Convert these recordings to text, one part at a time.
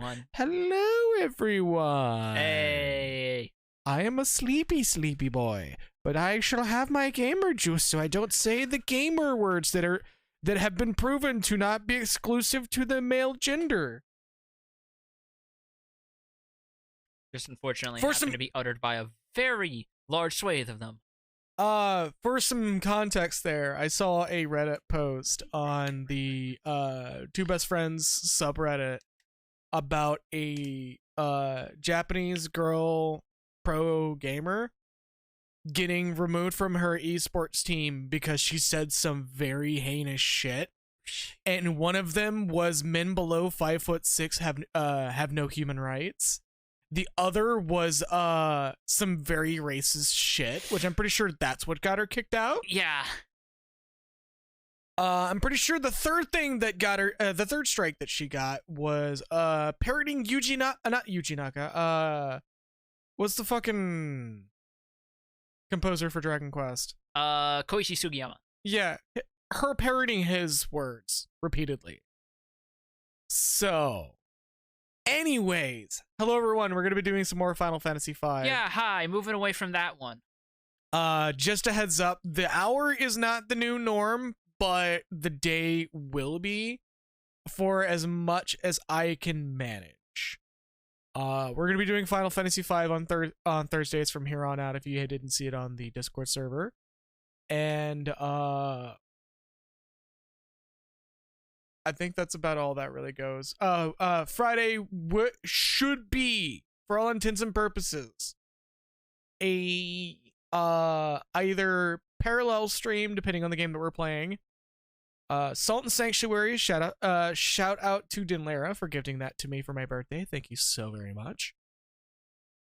everyone. Hello, everyone. Hey. I am a sleepy boy, but I shall have my gamer juice so I don't say the gamer words that have been proven to not be exclusive to the male gender. Just unfortunately happen to be uttered by a very large swathe of them. For some context there, I saw a Reddit post on the Two Best Friends subreddit about a Japanese girl pro gamer getting removed from her esports team because she said some very heinous shit. And one of them was men below 5'6" have no human rights. The other was some very racist shit, which I'm pretty sure that's what got her kicked out. Yeah. I'm pretty sure the third thing that got her, the third strike that she got was parroting not Yuji Naka. What's the fucking composer for Dragon Quest? Koichi Sugiyama. Yeah, her parroting his words repeatedly. So, anyways, hello everyone. We're gonna be doing some more Final Fantasy V. Yeah, hi. Moving away from that one. Just a heads up, the hour is not the new norm, but the day will be for as much as I can manage. We're gonna be doing Final Fantasy V on Thursdays from here on out if you didn't see it on the Discord server. And I think that's about all that really goes. Friday should be, for all intents and purposes, a either parallel stream depending on the game that we're playing. Salt and Sanctuary, shout out to Dinlara for gifting that to me for my birthday. Thank you so very much.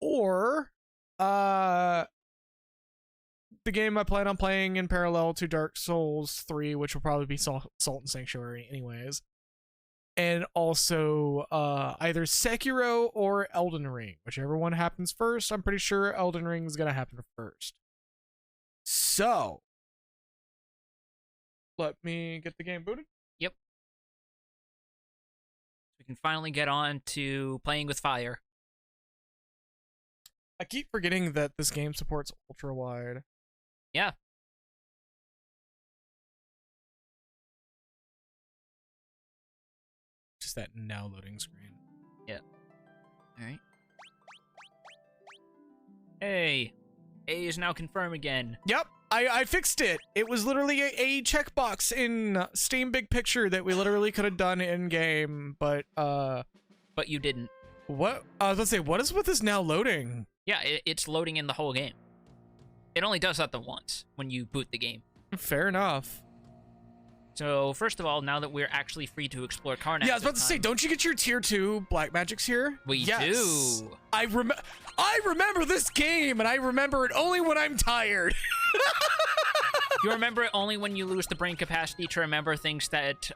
Or the game I plan on playing in parallel to Dark Souls 3, which will probably be Salt and Sanctuary anyways. And also either Sekiro or Elden Ring, whichever one happens first. I'm pretty sure Elden Ring is going to happen first. So, let me get the game booted. Yep. We can finally get on to playing with fire. I keep forgetting that this game supports ultra wide. Yeah. Just that now loading screen. Yeah. Alright. Hey. A is now confirmed again. Yep. I fixed it. It was literally a checkbox in Steam Big Picture that we literally could have done in game, but you didn't. What? I was gonna say, what is with this now loading? Yeah, it's loading in the whole game. It only does that the once when you boot the game. Fair enough. So, first of all, now that we're actually free to explore Karnak. Yeah, I was about to say, don't you get your tier 2 black magics here? We do. I remember this game, and I remember it only when I'm tired. You remember it only when you lose the brain capacity to remember things that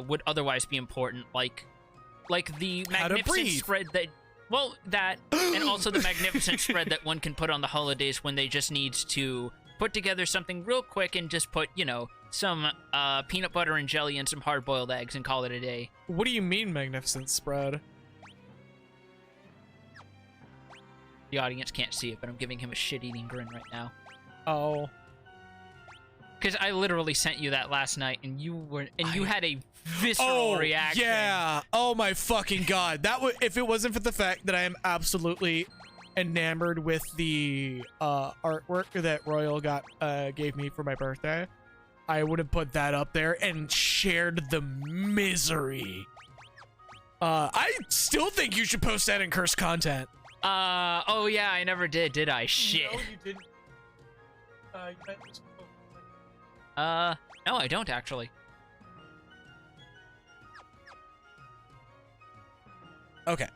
would otherwise be important, like the magnificent spread that... Well, that, and also the magnificent spread that one can put on the holidays when they just need to put together something real quick and just put, you know, some peanut butter and jelly and some hard-boiled eggs and call it a day. What do you mean, magnificent spread? The audience can't see it, but I'm giving him a shit-eating grin right now. Oh. Because I literally sent you that last night, and you had a visceral reaction. Yeah. Oh my fucking god. That would, if it wasn't for the fact that I am absolutely enamored with the artwork that Royal gave me for my birthday, I would have put that up there and shared the misery. I still think you should post that in cursed content. Oh yeah, I never did I? Shit. No, you didn't. No, I don't actually. Okay.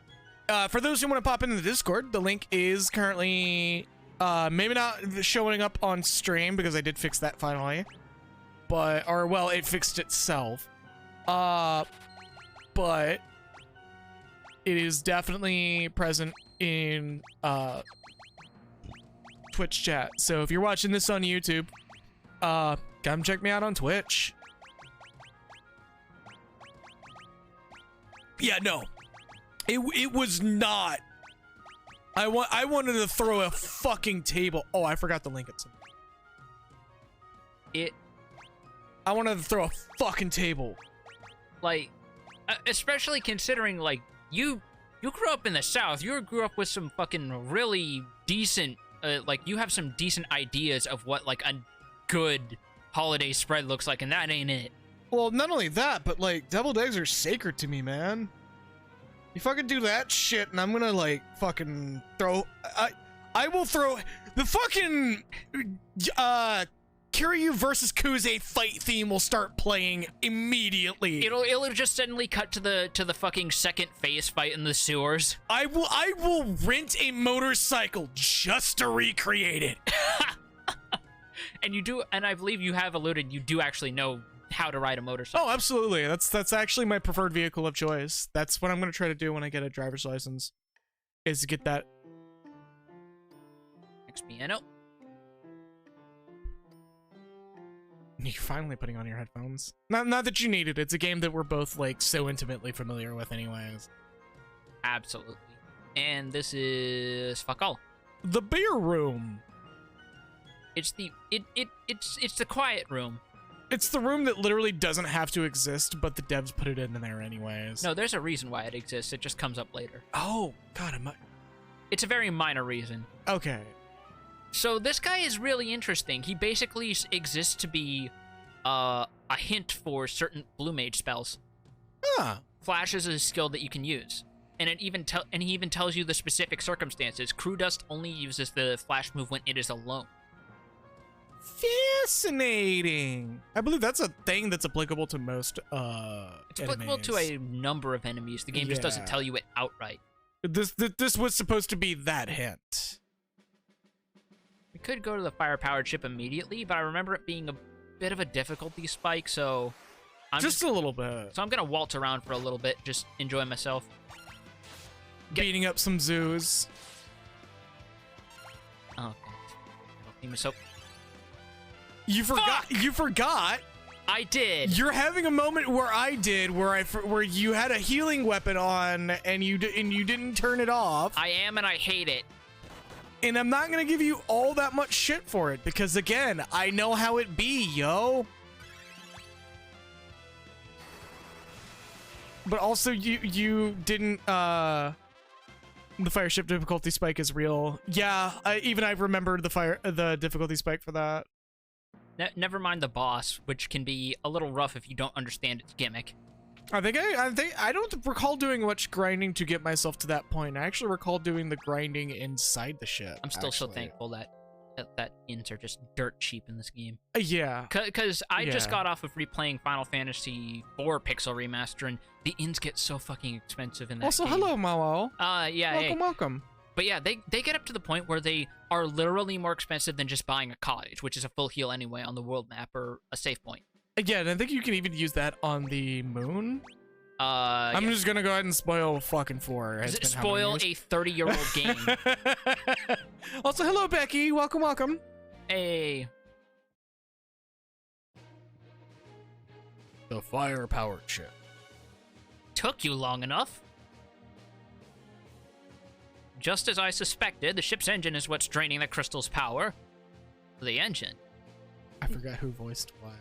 For those who want to pop into the Discord, the link is currently maybe not showing up on stream because I did fix that finally. But, or well, it fixed itself. But it is definitely present in Twitch chat. So if you're watching this on YouTube, come check me out on Twitch. Yeah, no. It was not. I wanted to throw a fucking table. Oh, I forgot to link it. I wanted to throw a fucking table. Like, especially considering, like, you grew up in the South. You grew up with some fucking really decent, like, you have some decent ideas of what, like, a good holiday spread looks like, and that ain't it. Well, not only that, but, like, deviled eggs are sacred to me, man. You fucking do that shit, and I'm gonna, like, fucking throw... I will throw... The fucking... Kiryu versus Kuze fight theme will start playing immediately. It'll just suddenly cut to the fucking second phase fight in the sewers. I will rent a motorcycle just to recreate it. And I believe you have alluded you do actually know how to ride a motorcycle. Oh, absolutely. That's actually my preferred vehicle of choice. That's what I'm gonna try to do when I get a driver's license. Is to get that. Next piano. You're finally putting on your headphones. Not that you need it. It's a game that we're both, like, so intimately familiar with anyways. Absolutely. And this is fuck all. The beer room. It's the quiet room. It's the room that literally doesn't have to exist, but the devs put it in there anyways. No, there's a reason why it exists. It just comes up later. Oh, God, It's a very minor reason. Okay. So this guy is really interesting. He basically exists to be a hint for certain blue mage spells. Huh. Flash is a skill that you can use. And he even tells you the specific circumstances. Crew Dust only uses the flash move when it is alone. Fascinating. I believe that's a thing that's applicable to most It's applicable to a number of enemies. The game just doesn't tell you it outright. This was supposed to be that hint. We could go to the fire-powered ship immediately, but I remember it being a bit of a difficulty spike, so... Just a little bit. So I'm gonna waltz around for a little bit, just enjoy myself. Beating up some zoos. Oh, God. So... You forgot. Fuck! You forgot. I did. You're having a moment where I did, where you had a healing weapon on and you didn't turn it off. I am, and I hate it. And I'm not gonna give you all that much shit for it because again, I know how it be, yo. But also, you didn't. The fire ship difficulty spike is real. Yeah, I remembered the difficulty spike for that. Never mind the boss, which can be a little rough if you don't understand its gimmick. I don't recall doing much grinding to get myself to that point. I actually recall doing the grinding inside the ship. I'm still so thankful that inns are just dirt cheap in this game. Yeah. Because I just got off of replaying Final Fantasy IV Pixel Remaster, and the inns get so fucking expensive in that game. Hello, Mao. Yeah, welcome. But yeah, they get up to the point where they are literally more expensive than just buying a cottage, which is a full heal anyway on the world map or a save point. Again, I think you can even use that on the moon. I'm yeah. just gonna go ahead and spoil fucking 4. Does it spoil a 30-year-old game? Also, hello, Becky. Welcome. Hey. The fire-powered ship. Took you long enough. Just as I suspected, the ship's engine is what's draining the crystal's power. The engine. I forgot who voiced what.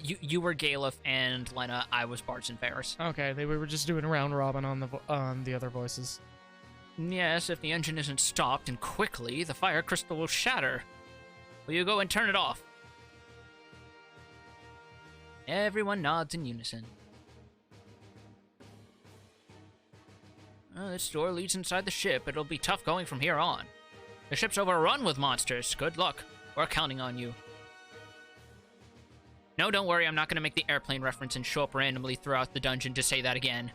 You were Galef and Lena. I was Bartz and Ferris. Okay, we were just doing round robin on the other voices. Yes, if the engine isn't stopped and quickly, the fire crystal will shatter. Will you go and turn it off? Everyone nods in unison. This door leads inside the ship. It'll be tough going from here on. The ship's overrun with monsters. Good luck. We're counting on you. No, don't worry. I'm not going to make the airplane reference and show up randomly throughout the dungeon to say that again.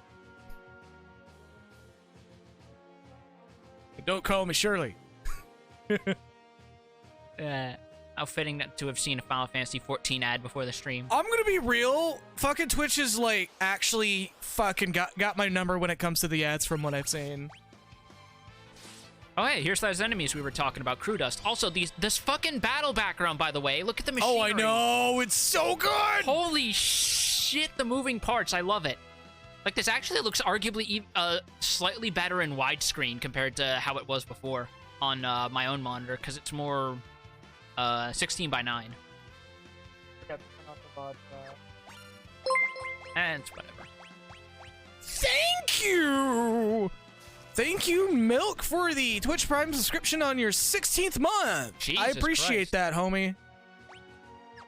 Don't call me Shirley. How fitting to have seen a Final Fantasy 14 ad before the stream. I'm gonna be real. Fucking Twitch is like actually fucking got my number when it comes to the ads from what I've seen. Oh, hey, here's those enemies we were talking about, Crew Dust. Also, this fucking battle background, by the way. Look at the machinery. Oh, I know. It's so good. Holy shit, the moving parts. I love it. Like, this actually looks arguably slightly better in widescreen compared to how it was before on my own monitor, because it's more 16 by 9. And it's whatever. Thank you! Thank you, Milk, for the Twitch Prime subscription on your 16th month. Jesus I appreciate Christ. that, homie. Do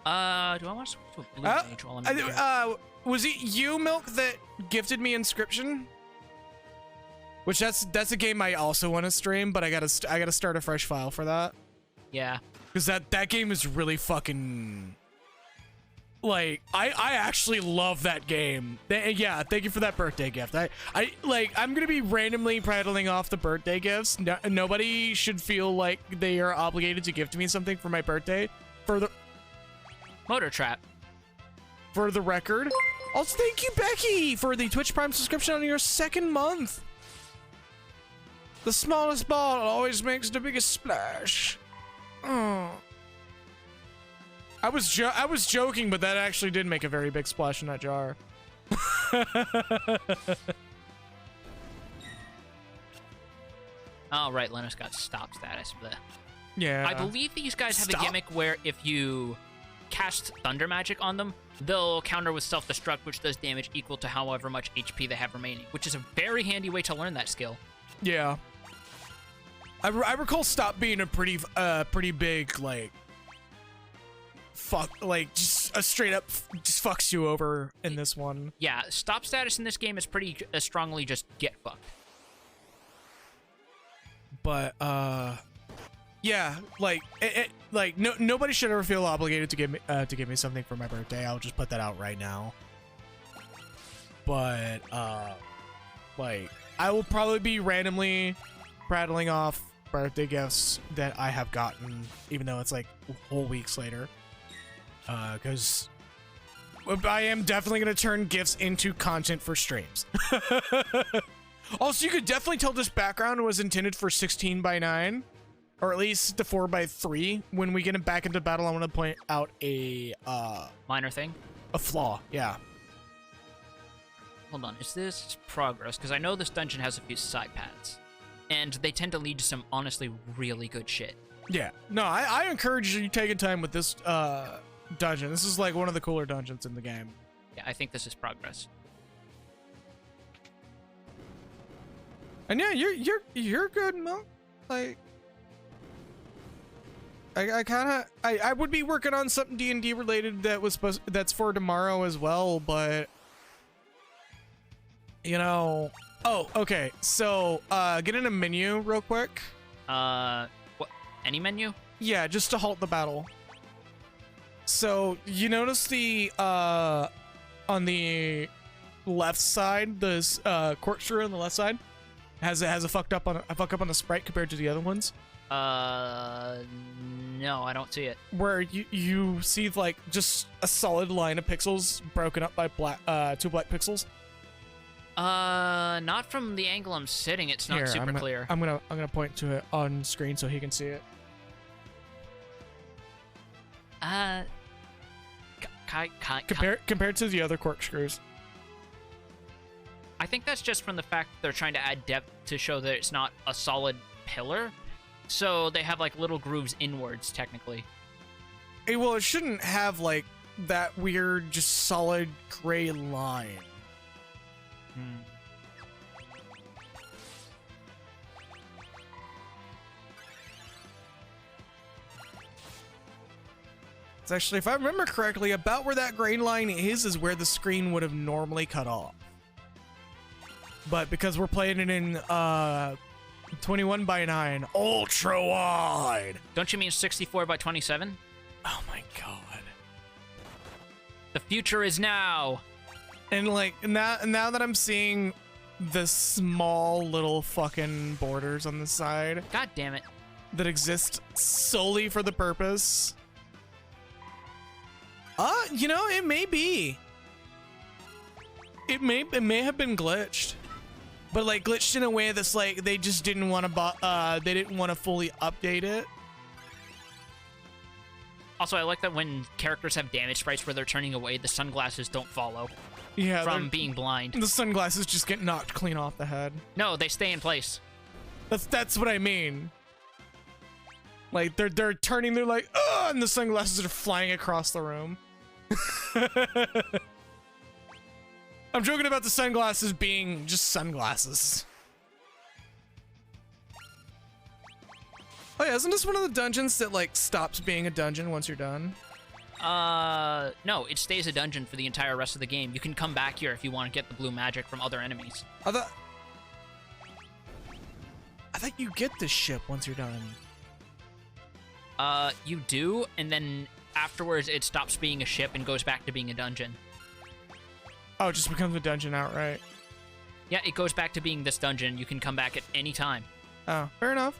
I want to switch to a blue mage while I'm in here? Was it you, Milk, that gifted me Inscription? Which that's a game I also want to stream, but I gotta start a fresh file for that. Yeah. Because that game is really fucking... Like, I actually love that game. Yeah, thank you for that birthday gift. I'm gonna be randomly prattling off the birthday gifts. Nobody should feel like they are obligated to gift me something for my birthday. Motor Trap. For the record. Also, thank you, Becky, for the Twitch Prime subscription on your 2nd month. The smallest ball always makes the biggest splash. Oh. I was joking, but that actually did make a very big splash in that jar. Oh, right, Linus got stop status. Bleh. Yeah. I believe these guys have a gimmick where if you cast Thunder Magic on them, they'll counter with Self-Destruct, which does damage equal to however much HP they have remaining, which is a very handy way to learn that skill. Yeah. I recall Stop being a pretty big, like, fuck, like, just a straight up just fucks you over in this one. Yeah, Stop status in this game is pretty strongly just get fucked. But, yeah, like, nobody should ever feel obligated to give me something for my birthday. I'll just put that out right now. But, like, I will probably be randomly prattling off birthday gifts that I have gotten, even though it's like whole weeks later. Because I am definitely going to turn gifts into content for streams. Also, you could definitely tell this background was intended for 16 by 9, or at least the 4 by 3. When we get back into battle, I want to point out a minor thing, a flaw. Yeah. Hold on, is this progress? Because I know this dungeon has a few side paths, and they tend to lead to some honestly really good shit. Yeah. No, I encourage you taking time with this dungeon. This is like one of the cooler dungeons in the game. Yeah, I think this is progress. And yeah, you're good, Mo. Like, I would be working on something D&D related that's for tomorrow as well, but you know. Oh, okay. So, get in a menu real quick. What? Any menu? Yeah, just to halt the battle. So, you notice the on the left side, this corkscrew on the left side has a fuck up on the sprite compared to the other ones. No, I don't see it. Where you see like just a solid line of pixels broken up by two black pixels. Not from the angle I'm sitting. It's not super clear. I'm gonna point to it on screen so he can see it. Compared to the other corkscrews. I think that's just from the fact that they're trying to add depth to show that it's not a solid pillar. So they have like little grooves inwards, technically. Well, it shouldn't have like that weird, just solid gray line. It's actually, if I remember correctly, about where that gray line is where the screen would have normally cut off. But because we're playing it in 21 by 9 ultra wide. Don't you mean 64 by 27? Oh my god. The future is now. And like now that I'm seeing the small little fucking borders on the side. God damn it. That exist solely for the purpose. You know, it may be. It may have been glitched. But like glitched in a way that's like they just didn't want to fully update it. Also, I like that when characters have damage sprites where they're turning away, the sunglasses don't follow. Yeah, from being blind. The sunglasses just get knocked clean off the head. No, they stay in place. That's what I mean. Like they're turning, they're like, oh, and the sunglasses are flying across the room. I'm joking about the sunglasses being just sunglasses. Oh yeah, isn't this one of the dungeons that like stops being a dungeon once you're done? No, it stays a dungeon for the entire rest of the game. You can come back here if you want to get the blue magic from other enemies. I thought you get this ship once you're done. You do, and then afterwards it stops being a ship and goes back to being a dungeon. Oh, it just becomes a dungeon outright. Yeah, it goes back to being this dungeon. You can come back at any time. Oh, fair enough.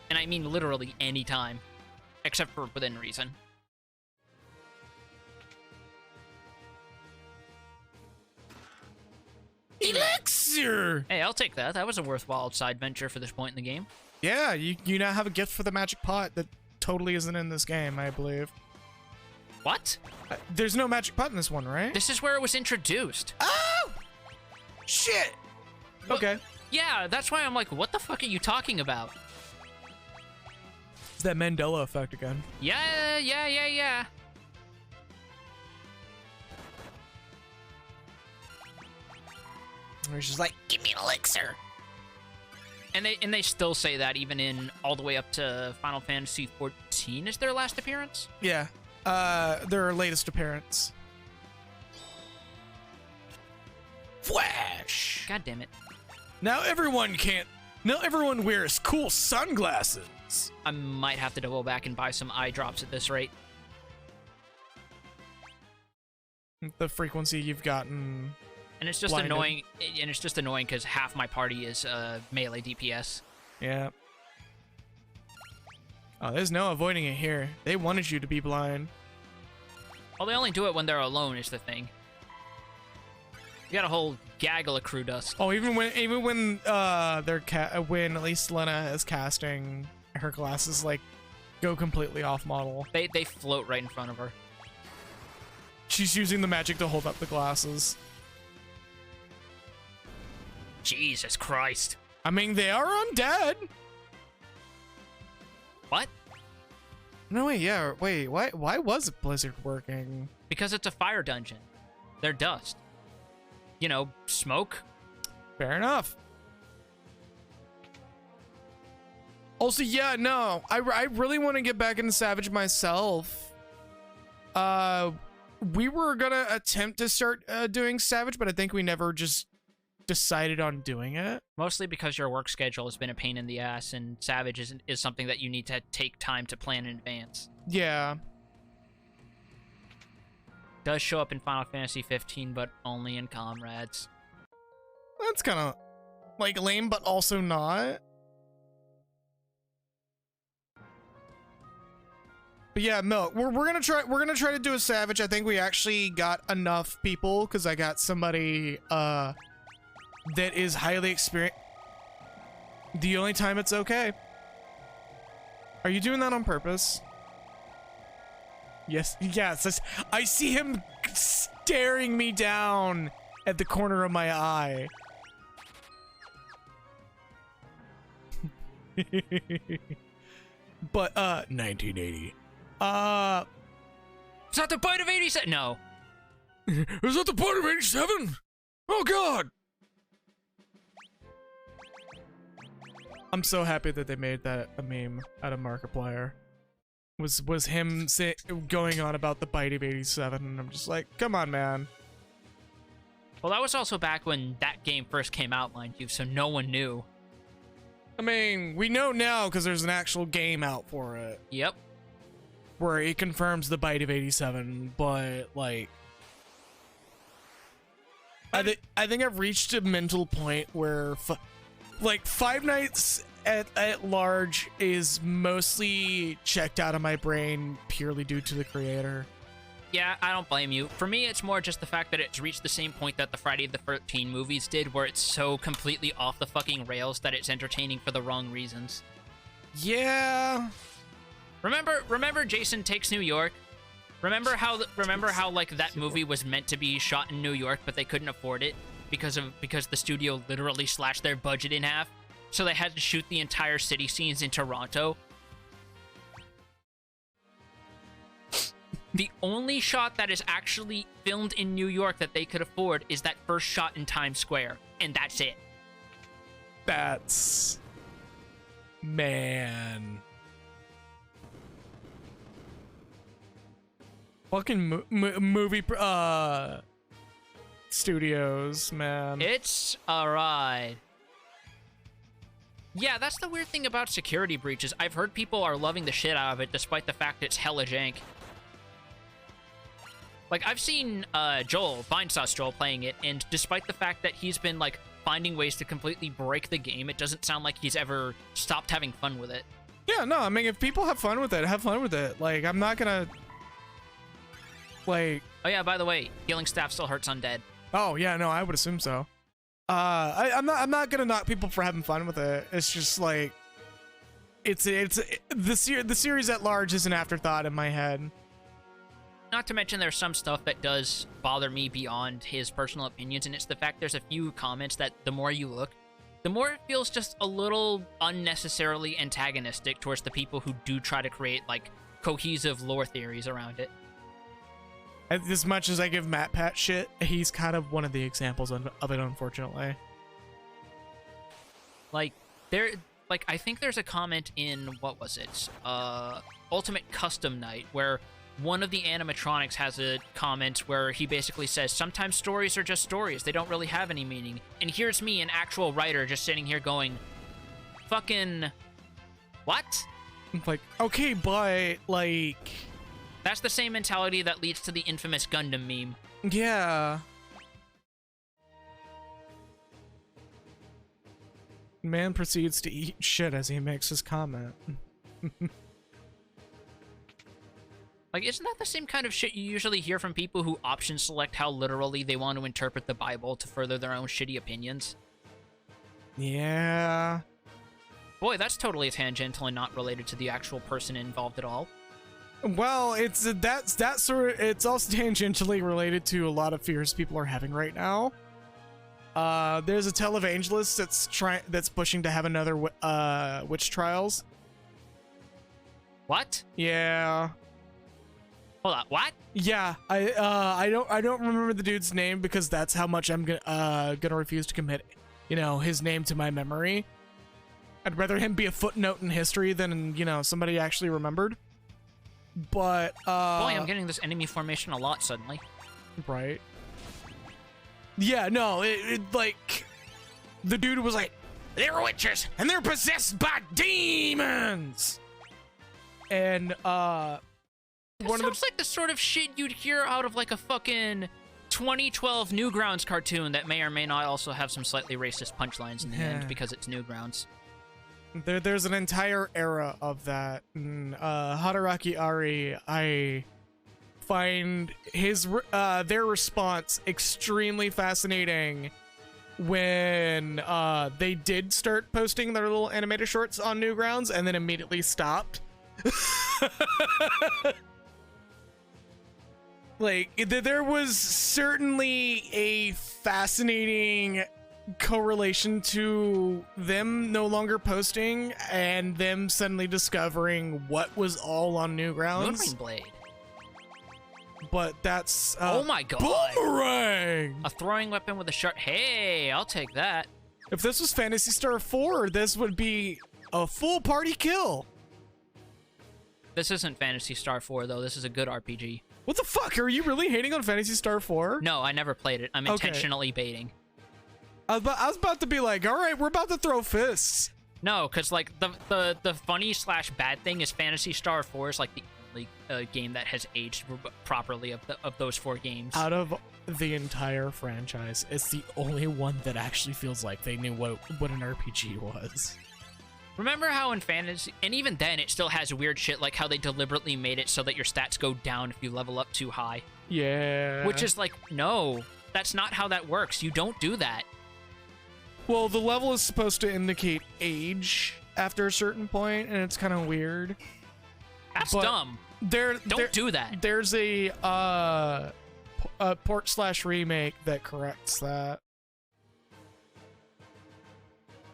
And I mean literally any time, except for within reason. Elixir! Hey, I'll take that. That was a worthwhile side venture for this point in the game. Yeah, you now have a gift for the magic pot that totally isn't in this game, I believe. What? There's no magic pot in this one, right? This is where it was introduced. Oh! Shit! Well, okay. Yeah, that's why I'm like, what the fuck are you talking about? It's that Mandela effect again. Yeah. Where she's like, give me an elixir. And they still say that even in all the way up to Final Fantasy XIV is their last appearance? Yeah. Their latest appearance. Flash! God damn it. Now everyone wears cool sunglasses. I might have to double back and buy some eye drops at this rate. The frequency you've gotten. And it's just blinded. annoying. And it's just annoying because half my party is melee DPS. Yeah. Oh, there's no avoiding it here. They wanted you to be blind. Well, they only do it when they're alone is the thing. You got a whole gaggle of crew dust. Oh, even when when at least Lena is casting, her glasses like go completely off model. They float right in front of her. She's using the magic to hold up the glasses. Jesus Christ. I mean, they are undead. What? No, wait, why was Blizzard working? Because it's a fire dungeon. They're dust. You know, smoke. Fair enough. Also, yeah, no, I really want to get back into Savage myself. We were gonna attempt to start doing Savage, but I think we never just decided on doing it. Mostly because your work schedule has been a pain in the ass, and Savage is something that you need to take time to plan in advance. Yeah. Does show up in Final Fantasy 15, but only in Comrades. That's kind of like lame, but also not. But yeah, Milk, we're gonna try to do a Savage. I think we actually got enough people because I got somebody that is highly experienced. The only time it's okay. Are you doing that on purpose? Yes. I see him staring me down at the corner of my eye. But 1980. It's not the bite of 87. No. Is that the bite of 87? Oh God. I'm so happy that they made that a meme out of Markiplier. Was him going on about the bite of 87, and I'm just like, come on, man. Well, that was also back when that game first came out, mind you, so no one knew. I mean, we know now because there's an actual game out for it. Yep. Where it confirms the bite of 87, but like, I think I've reached a mental point where like Five Nights at Large is mostly checked out of my brain purely due to the creator. Yeah, I don't blame you. For me, it's more just the fact that it's reached the same point that the Friday the 13th movies did, where it's so completely off the fucking rails that it's entertaining for the wrong reasons. Yeah. Remember Jason Takes New York? Remember how like that movie was meant to be shot in New York, but they couldn't afford it because the studio literally slashed their budget in half, so they had to shoot the entire city scenes in Toronto. The only shot that is actually filmed in New York that they could afford is that first shot in Times Square, and that's it. That's... man. Fucking movie studios, man. It's a ride. Yeah, that's the weird thing about security breaches. I've heard people are loving the shit out of it, despite the fact it's hella jank. Like, I've seen Joel, Vinesauce Joel, playing it, and despite the fact that he's been, like, finding ways to completely break the game, it doesn't sound like he's ever stopped having fun with it. Yeah, no, I mean, if people have fun with it, have fun with it. Like, I'm not gonna... like... Oh yeah, by the way, healing staff still hurts undead. Oh, yeah, no, I would assume so. I'm not gonna knock people for having fun with it. It's just, like... the series at large is an afterthought in my head. Not to mention there's some stuff that does bother me beyond his personal opinions, and it's the fact there's a few comments that the more you look, the more it feels just a little unnecessarily antagonistic towards the people who do try to create, like, cohesive lore theories around it. As much as I give Matt Pat shit, he's kind of one of the examples of it, unfortunately. Like, I think there's a comment in, what was it? Ultimate Custom Night, where one of the animatronics has a comment where he basically says, sometimes stories are just stories. They don't really have any meaning. And here's me, an actual writer, just sitting here going, fucking... what? Like, okay, but, like... That's the same mentality that leads to the infamous Gundam meme. Yeah. Man proceeds to eat shit as he makes his comment. Like, isn't that the same kind of shit you usually hear from people who option select how literally they want to interpret the Bible to further their own shitty opinions? Yeah. Boy, that's totally tangential and not related to the actual person involved at all. Well, it's also tangentially related to a lot of fears people are having right now. There's a televangelist that's pushing to have another witch trials. What? Yeah. Hold on, what? Yeah, I don't remember the dude's name because that's how much I'm gonna refuse to commit, his name to my memory. I'd rather him be a footnote in history than, somebody actually remembered. But boy, I'm getting this enemy formation a lot suddenly. Right. Yeah, no, it like the dude was like, they're witches and they're possessed by demons. And sounds like the sort of shit you'd hear out of like a fucking 2012 Newgrounds cartoon that may or may not also have some slightly racist punchlines in the end because it's Newgrounds. There's an entire era of that. Hadaraki Ari, I find their response extremely fascinating when they did start posting their little animated shorts on Newgrounds and then immediately stopped. Like, there was certainly a fascinating correlation to them no longer posting and them suddenly discovering what was all on Newgrounds. Moonring Blade. But that's oh my god, boomerang! A throwing weapon with a sharp. Hey, I'll take that. If this was Phantasy Star 4, this would be a full party kill. This isn't Phantasy Star 4 though. This is a good RPG. What the fuck? Are you really hating on Phantasy Star 4? No, I never played it. I'm intentionally baiting. I was about to be like, all right, we're about to throw fists. No, because like the funny / bad thing is Phantasy Star 4 is like the only game that has aged properly of those 4 games. Out of the entire franchise, it's the only one that actually feels like they knew what an RPG was. Remember how in Fantasy, and even then it still has weird shit like how they deliberately made it so that your stats go down if you level up too high. Yeah. Which is like, no, that's not how that works. You don't do that. Well, the level is supposed to indicate age after a certain point, and it's kind of weird. That's dumb. Don't do that. There's a port/remake that corrects that.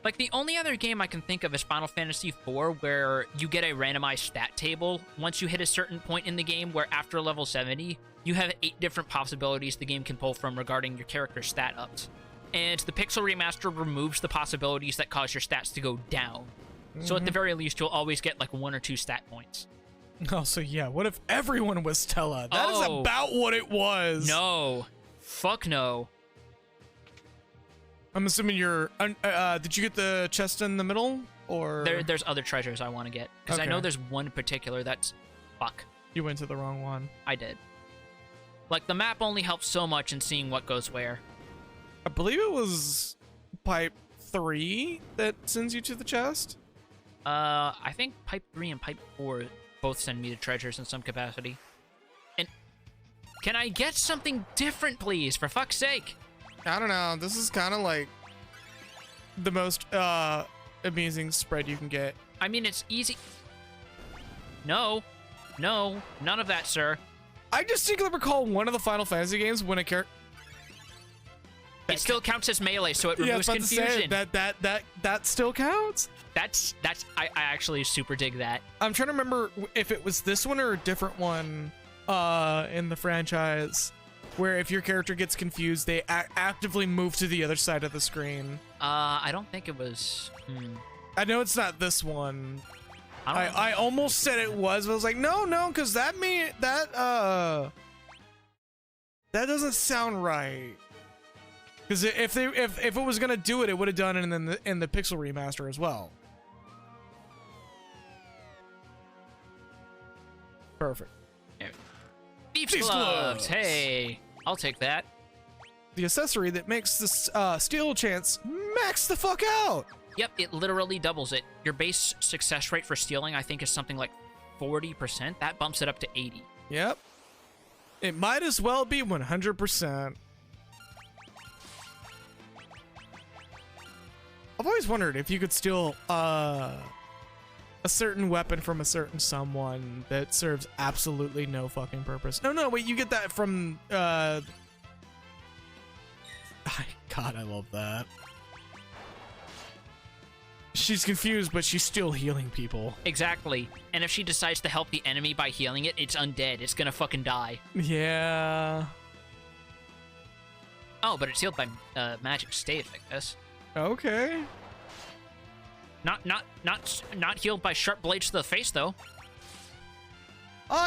Like, the only other game I can think of is Final Fantasy IV, where you get a randomized stat table once you hit a certain point in the game, where after level 70, you have 8 different possibilities the game can pull from regarding your character's stat ups. And the Pixel Remaster removes the possibilities that cause your stats to go down. So at the very least, you'll always get, like, 1 or 2 stat points. Oh, so yeah, what if everyone was Stella? That is about what it was. No. Fuck no. I'm assuming you're... did you get the chest in the middle, or...? There's other treasures I want to get. Because I know there's one in particular that's... Fuck. You went to the wrong one. I did. Like, the map only helps so much in seeing what goes where. I believe it was Pipe 3 that sends you to the chest. I think Pipe 3 and Pipe 4 both send me to treasures in some capacity. And can I get something different, please? For fuck's sake. I don't know. This is kind of like the most amazing spread you can get. I mean, it's easy. No. No. None of that, sir. I distinctly recall one of the Final Fantasy games when a character... It still counts as melee, so it removes confusion. That still counts? I actually super dig that. I'm trying to remember if it was this one or a different one in the franchise, where if your character gets confused, they actively move to the other side of the screen. I don't think it was... I know it's not this one. I almost said it was, but I was like, no, because that doesn't sound right. Because if it was gonna do it, it would have done it in the Pixel Remaster as well. Perfect. Thief's gloves. Hey, I'll take that. The accessory that makes this steal chance max the fuck out. Yep, it literally doubles it. Your base success rate for stealing, I think, is something like 40%. That bumps it up to 80. Yep. It might as well be 100%. I've always wondered if you could steal a certain weapon from a certain someone that serves absolutely no fucking purpose. No, wait, you get that from God, I love that. She's confused, but she's still healing people. Exactly. And if she decides to help the enemy by healing it, it's undead. It's gonna fucking die. Yeah. Oh, but it's healed by magic state, I guess. Okay. Not healed by sharp blades to the face, though.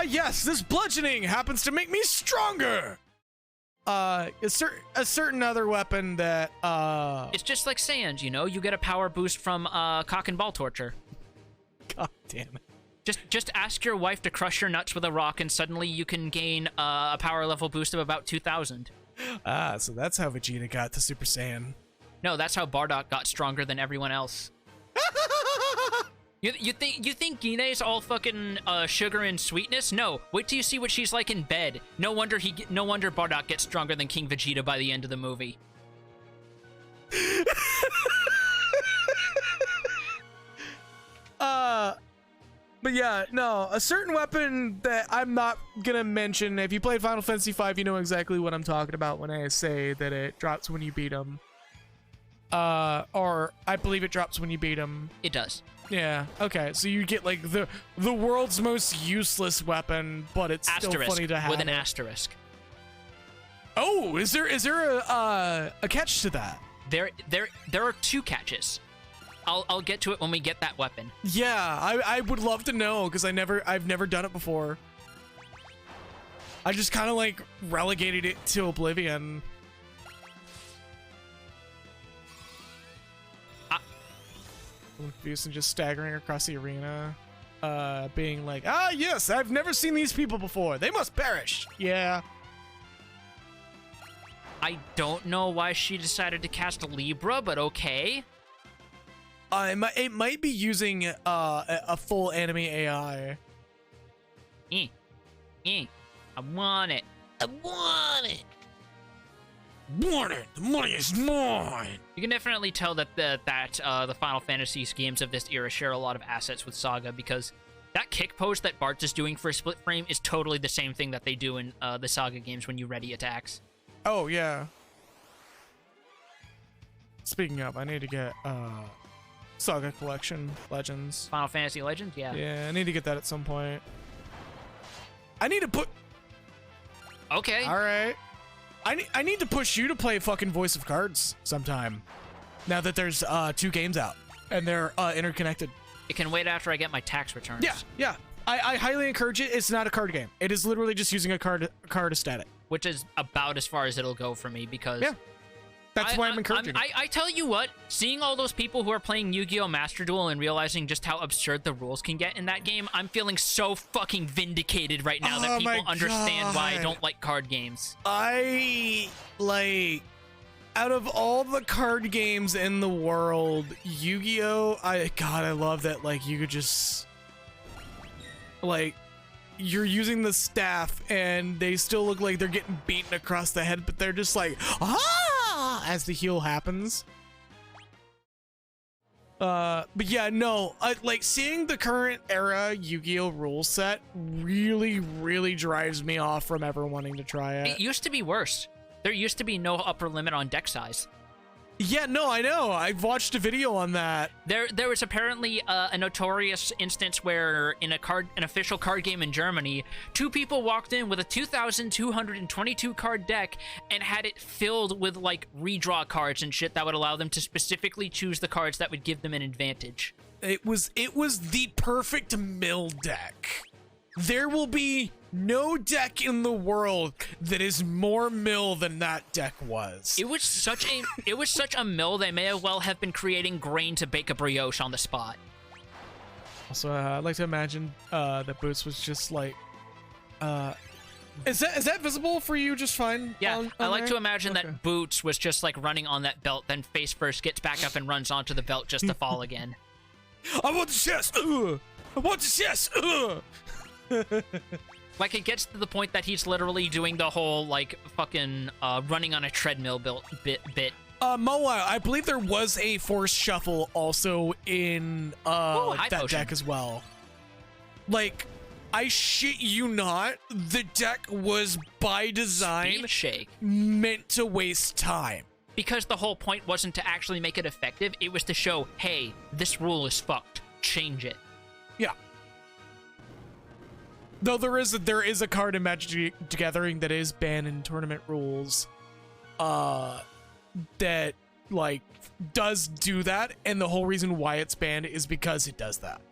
Yes, this bludgeoning happens to make me stronger. A certain other weapon that It's just like Sans, you know? You get a power boost from cock and ball torture. God damn it. Just ask your wife to crush your nuts with a rock, and suddenly you can gain a power level boost of about 2,000. So that's how Vegeta got to Super Saiyan. No, that's how Bardock got stronger than everyone else. You think Gine's all fucking sugar and sweetness? No, wait till you see what she's like in bed. No wonder Bardock gets stronger than King Vegeta by the end of the movie. But yeah, no, a certain weapon that I'm not gonna mention. If you played Final Fantasy V, you know exactly what I'm talking about when I say that it drops when you beat him. Or I believe it drops when you beat him. It does. Yeah. Okay. So you get like the world's most useless weapon, but it's still funny to have with an asterisk. Oh, is there a catch to that? There are 2 catches. I'll get to it when we get that weapon. Yeah, I would love to know because I've never done it before. I just kind of like relegated it to oblivion. Confused and just staggering across the arena, being like, yes, I've never seen these people before. They must perish. Yeah. I don't know why she decided to cast Libra, but okay. It might be using a full anime AI. I want it. I want it. Want it. The money is mine. You can definitely tell that the Final Fantasy games of this era share a lot of assets with Saga, because That kick pose that Bart is doing for split frame is totally the same thing that they do in the Saga games when you ready attacks. Oh, yeah. Speaking of, I need to get Saga Collection Legends. Final Fantasy Legends, yeah. Yeah, I need to get that at some point. I need to put... Okay. All right. I need to push you to play fucking Voice of Cards sometime. Now that there's 2 games out and they're interconnected. It can wait after I get my tax returns. Yeah. I highly encourage it. It's not a card game. It is literally just using a card aesthetic. Which is about as far as it'll go for me because... Yeah. That's why I'm encouraging it. I tell you what, seeing all those people who are playing Yu-Gi-Oh! Master Duel and realizing just how absurd the rules can get in that game, I'm feeling so fucking vindicated right now that people understand why I don't like card games. Out of all the card games in the world, Yu-Gi-Oh! I love that, like, you could just... Like, you're using the staff, and they still look like they're getting beaten across the head, but they're just like, as the heal happens. But yeah, no, like, seeing the current era Yu-Gi-Oh! Rule set really, really drives me off from ever wanting to try it. It used to be worse. There used to be no upper limit on deck size. Yeah, no, I know. I've watched a video on that. There was apparently a notorious instance where in an official card game in Germany, 2 people walked in with a 2,222 card deck and had it filled with like redraw cards and shit that would allow them to specifically choose the cards that would give them an advantage. It was the perfect mill deck. There will be no deck in the world that is more mill than that deck was. It was such a mill they may as well have been creating grain to bake a brioche on the spot. Also, I'd like to imagine that Boots was just like, is that visible for you just fine? Yeah, I like to imagine that Boots was just like running on that belt, then face first gets back up and runs onto the belt just to fall again. I want the chest. I want the chest. Like, it gets to the point that he's literally doing the whole, like, fucking running on a treadmill bit. Moa, I believe there was a force shuffle also in that deck as well. Like, I shit you not, the deck was by design Speed shake. meant to waste time. Because the whole point wasn't to actually make it effective, it was to show, hey, this rule is fucked. Change it. Yeah. Though there is a card in Magic the Gathering that is banned in tournament rules, that like does do that, and the whole reason why it's banned is because it does that.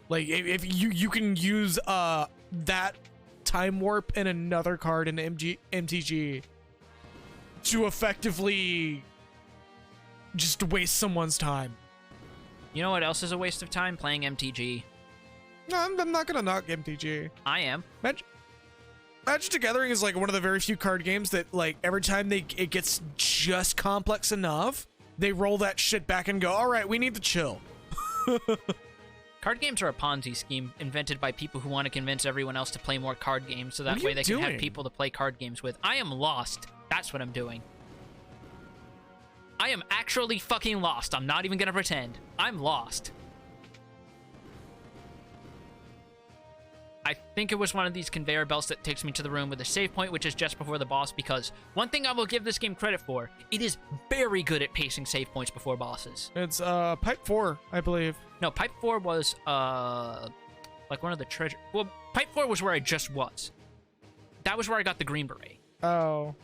Like if you can use that time warp and another card in MTG to effectively just waste someone's time. You know what else is a waste of time? Playing MTG. No, I'm not gonna knock MTG. I am. Magic the Gathering is like one of the very few card games that like every time it gets just complex enough, they roll that shit back and go, all right, we need to chill. Card games are a Ponzi scheme invented by people who want to convince everyone else to play more card games so that way they can have people to play card games with. I am lost. That's what I'm doing. I am actually fucking lost. I'm not even gonna pretend. I'm lost. I think it was one of these conveyor belts that takes me to the room with a save point, which is just before the boss, because one thing I will give this game credit for, it is very good at pacing save points before bosses. It's Pipe 4, I believe. No, Pipe 4 was like one of the treasure... Well, Pipe 4 was where I just was. That was where I got the Green Beret. Oh.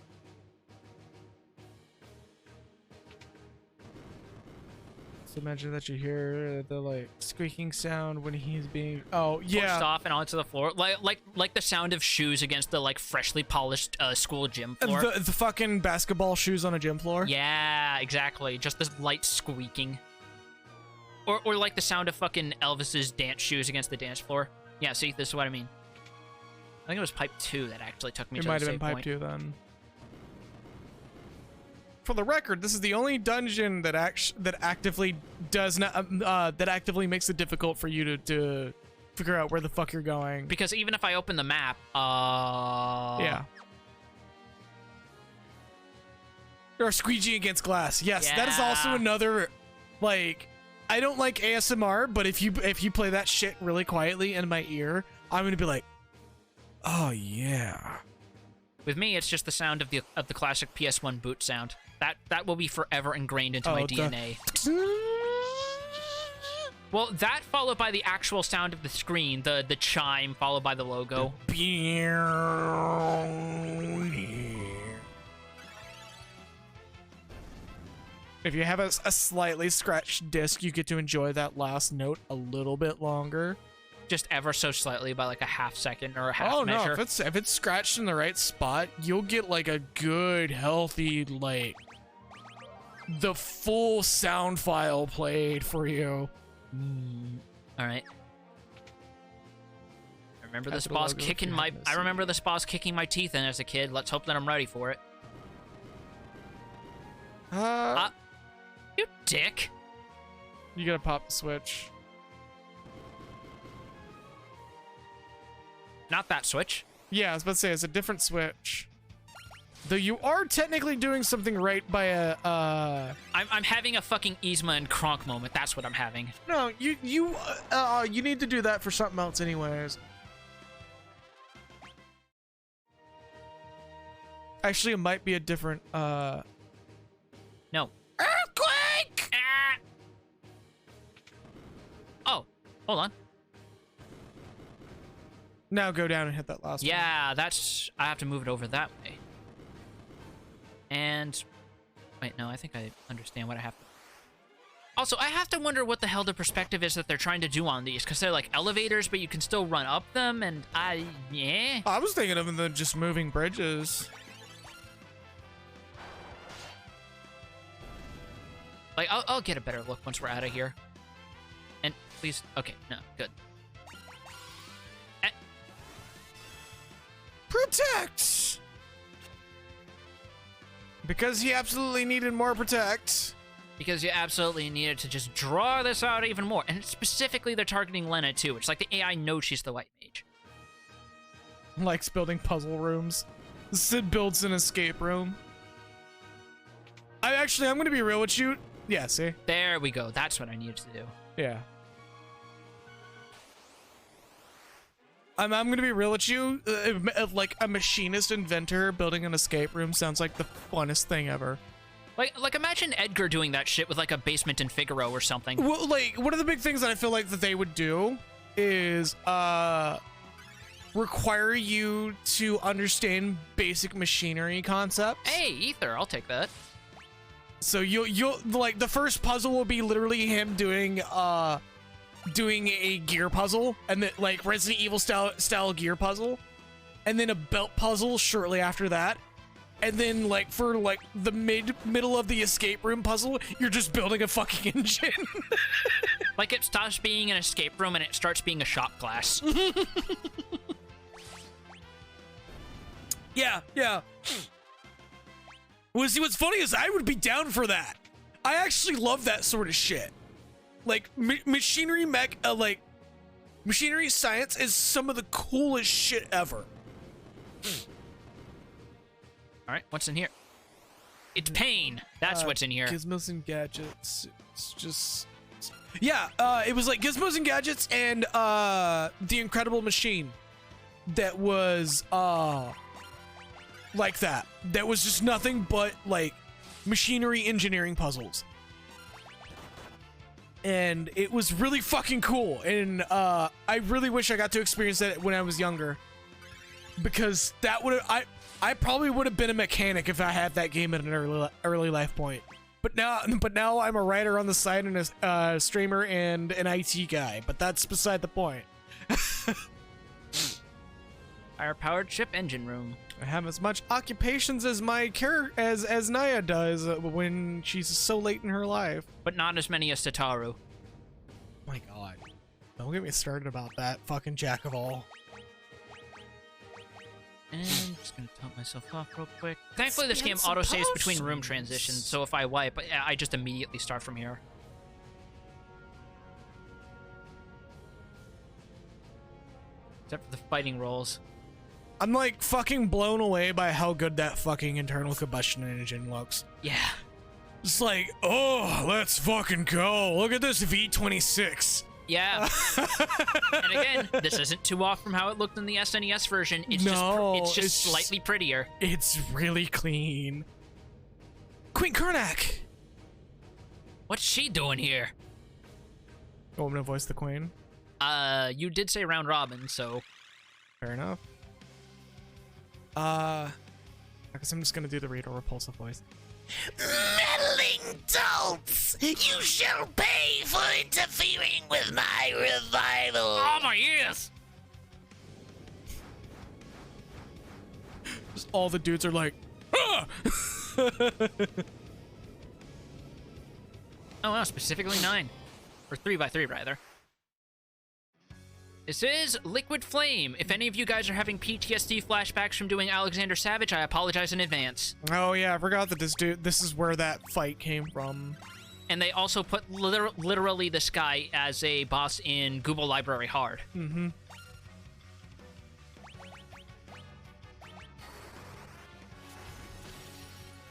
So imagine that you hear the like squeaking sound when he's being pushed off and onto the floor, like the sound of shoes against the like freshly polished school gym floor. The fucking basketball shoes on a gym floor. Yeah, exactly. Just this light squeaking, or like the sound of fucking Elvis's dance shoes against the dance floor. Yeah, see, this is what I mean. I think it was Pipe 2 that actually took me to the save point. It might have been Pipe 2 then. For the record, this is the only dungeon that actively does not that actively makes it difficult for you to figure out where the fuck you're going. Because even if I open the map, yeah. Or squeegee against glass. Yes, yeah. That is also another like I don't like ASMR, but if you play that shit really quietly in my ear, I'm gonna be like, oh yeah. With me, it's just the sound of the classic PS1 boot sound. That will be forever ingrained into my DNA. Well, that followed by the actual sound of the screen, the chime followed by the logo. If you have a slightly scratched disc, you get to enjoy that last note a little bit longer. Just ever so slightly, by like a half second or a half measure. Oh no, if it's scratched in the right spot, you'll get like a good, healthy, like, the full sound file played for you. All right. I remember this boss kicking my. I remember this boss kicking my teeth in as a kid. Let's hope that I'm ready for it. You dick. You gotta pop the switch. Not that switch. Yeah, I was about to say it's a different switch. Though you are technically doing something right by a. I'm having a fucking Yzma and Kronk moment. That's what I'm having. No, you need to do that for something else, anyways. Actually, it might be a different. No. Earthquake! Ah! Oh, hold on. Now go down and hit that last one. Yeah, that's... I have to move it over that way. And... Wait, no, I think I understand what I have to... Also, I have to wonder what the hell the perspective is that they're trying to do on these, because they're like elevators, but you can still run up them, and yeah. I was thinking of them just moving bridges. Like, I'll get a better look once we're out of here. And please... Okay, no, good. Protect! Because he absolutely needed more protect. Because you absolutely needed to just draw this out even more. And specifically, they're targeting Lena, too. It's like the AI knows she's the white mage. Likes building puzzle rooms. Sid builds an escape room. I'm going to be real with you. Yeah, see? There we go. That's what I needed to do. Yeah. I'm gonna be real with you. Like a machinist inventor building an escape room sounds like the funnest thing ever. Like imagine Edgar doing that shit with like a basement in Figaro or something. Well, like one of the big things that I feel like that they would do is require you to understand basic machinery concepts. Hey, Ether, I'll take that. So you'll like the first puzzle will be literally him doing a gear puzzle, and then like Resident Evil style gear puzzle, and then a belt puzzle shortly after that, and then like for like the middle of the escape room puzzle, you're just building a fucking engine. Like it stops being an escape room and it starts being a shot glass. Yeah. Well, see, what's funny is I would be down for that. I actually love that sort of shit. Like machinery science is some of the coolest shit ever. All right, what's in here? It's pain. That's what's in here. Gizmos and gadgets. It's just... Yeah, it was like Gizmos and gadgets and the Incredible Machine that was like that. That was just nothing but like machinery engineering puzzles. And it was really fucking cool, and I really wish I got to experience that when I was younger, because that would I probably would have been a mechanic if I had that game at an early life point. But now I'm a writer on the side and a streamer and an IT guy. But that's beside the point. Our powered ship engine room. I have as much occupations as my as Naya does when she's so late in her life. But not as many as Tataru. My god. Don't get me started about that fucking jack of all. And I'm just gonna top myself off real quick. Thankfully this game auto-saves between room transitions, so if I wipe, I just immediately start from here. Except for the fighting rolls. I'm like fucking blown away by how good that fucking internal combustion engine looks. Yeah. It's like, oh, let's fucking go. Look at this V26. Yeah. And again, this isn't too off from how it looked in the SNES version. It's just slightly prettier. It's really clean. Queen Karnak. What's she doing here? Oh, I'm gonna voice the queen. You did say round robin, so fair enough. I guess I'm just gonna do the Rita Repulsive voice. Meddling dolts! You shall pay for interfering with my revival! Oh my ears! Just all the dudes are like, ah! Oh wow, specifically 9. Or 3x3 rather. This is Liquid Flame. If any of you guys are having PTSD flashbacks from doing Alexander Savage, I apologize in advance. Oh yeah, I forgot that this is where that fight came from. And they also put literally this guy as a boss in Google Library Hard. Mm-hmm.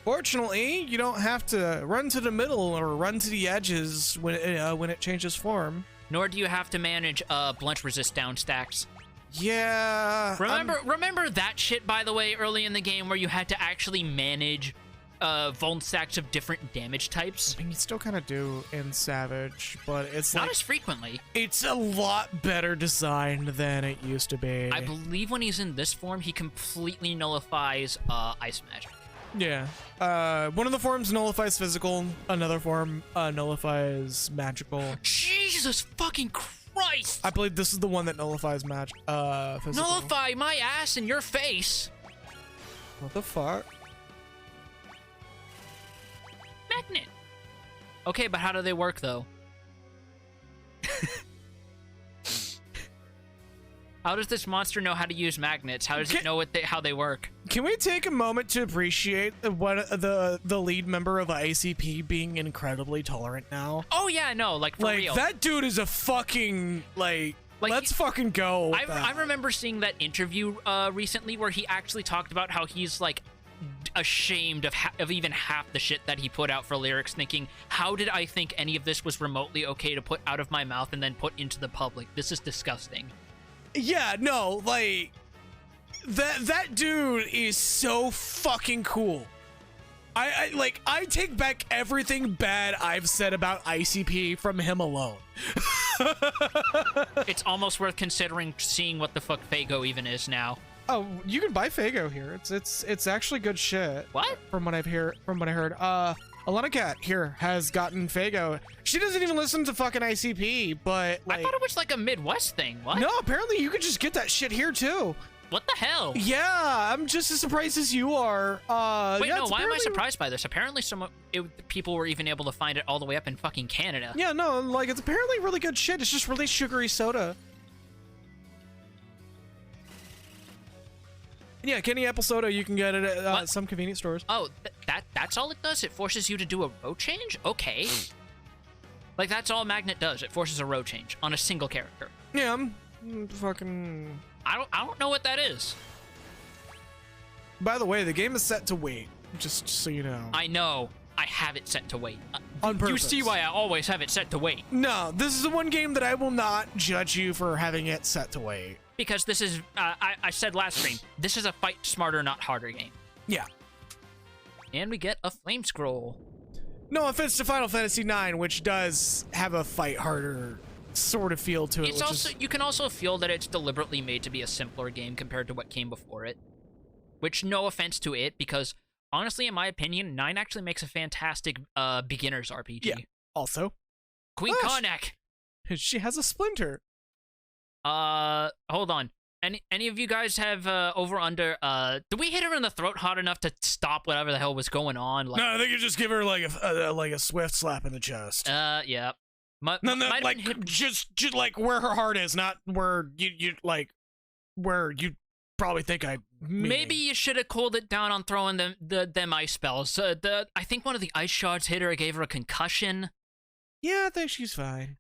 Fortunately, you don't have to run to the middle or run to the edges when it changes form. Nor do you have to manage blunt resist down stacks. Yeah. Remember that shit, by the way, early in the game where you had to actually manage vuln stacks of different damage types? I mean, you still kind of do in Savage, but it's not as frequently. It's a lot better designed than it used to be. I believe when he's in this form, he completely nullifies ice magic. Yeah. One of the forms nullifies physical, another form nullifies magical. Jesus fucking Christ! I believe this is the one that nullifies physical. Nullify my ass in your face! What the fuck? Magnet! Okay, but how do they work, though? How does this monster know how to use magnets? How does it know how they work? Can we take a moment to appreciate the lead member of ICP being incredibly tolerant now? Oh yeah, no, like for real. That dude is a fucking let's fucking go. I remember seeing that interview recently where he actually talked about how he's like ashamed of even half the shit that he put out for lyrics, thinking, how did I think any of this was remotely okay to put out of my mouth and then put into the public? This is disgusting. Yeah, no, like that dude is so fucking cool. I take back everything bad I've said about ICP from him alone. It's almost worth considering seeing what the fuck Fago even is now. Oh, you can buy Fago here. It's actually good shit. What? From what I heard. Alana Cat here has gotten Fago. She doesn't even listen to fucking ICP, but I thought it was like a Midwest thing. What? No, apparently you could just get that shit here too. What the hell? Yeah, I'm just as surprised as you are. Wait, no, why am I surprised by this? Apparently people were even able to find it all the way up in fucking Canada. Yeah, no, like it's apparently really good shit. It's just really sugary soda. Yeah, Kenny Apple Soda, you can get it at some convenience stores. Oh, that's all it does? It forces you to do a row change? Okay. Like, that's all Magnet does. It forces a row change on a single character. Yeah, fucking... I don't know what that is. By the way, the game is set to wait, just so you know. I know. I have it set to wait. On purpose. You see why I always have it set to wait. No, this is the one game that I will not judge you for having it set to wait. Because this is, I said last stream, this is a fight smarter, not harder game. Yeah. And we get a flame scroll. No offense to Final Fantasy IX, which does have a fight harder sort of feel to it. It's also, you can also feel that it's deliberately made to be a simpler game compared to what came before it. Which, no offense to it, because honestly, in my opinion, 9 actually makes a fantastic beginner's RPG. Yeah. Also, Queen Karnak. She has a splinter. Hold on. Any of you guys have over under? Did we hit her in the throat hard enough to stop whatever the hell was going on? Like, no, I think you just give her like a swift slap in the chest. Yeah. Just like where her heart is, not where you like where you probably think I. Maybe you should have cooled it down on throwing them ice spells. I think one of the ice shards hit her, gave her a concussion. Yeah, I think she's fine.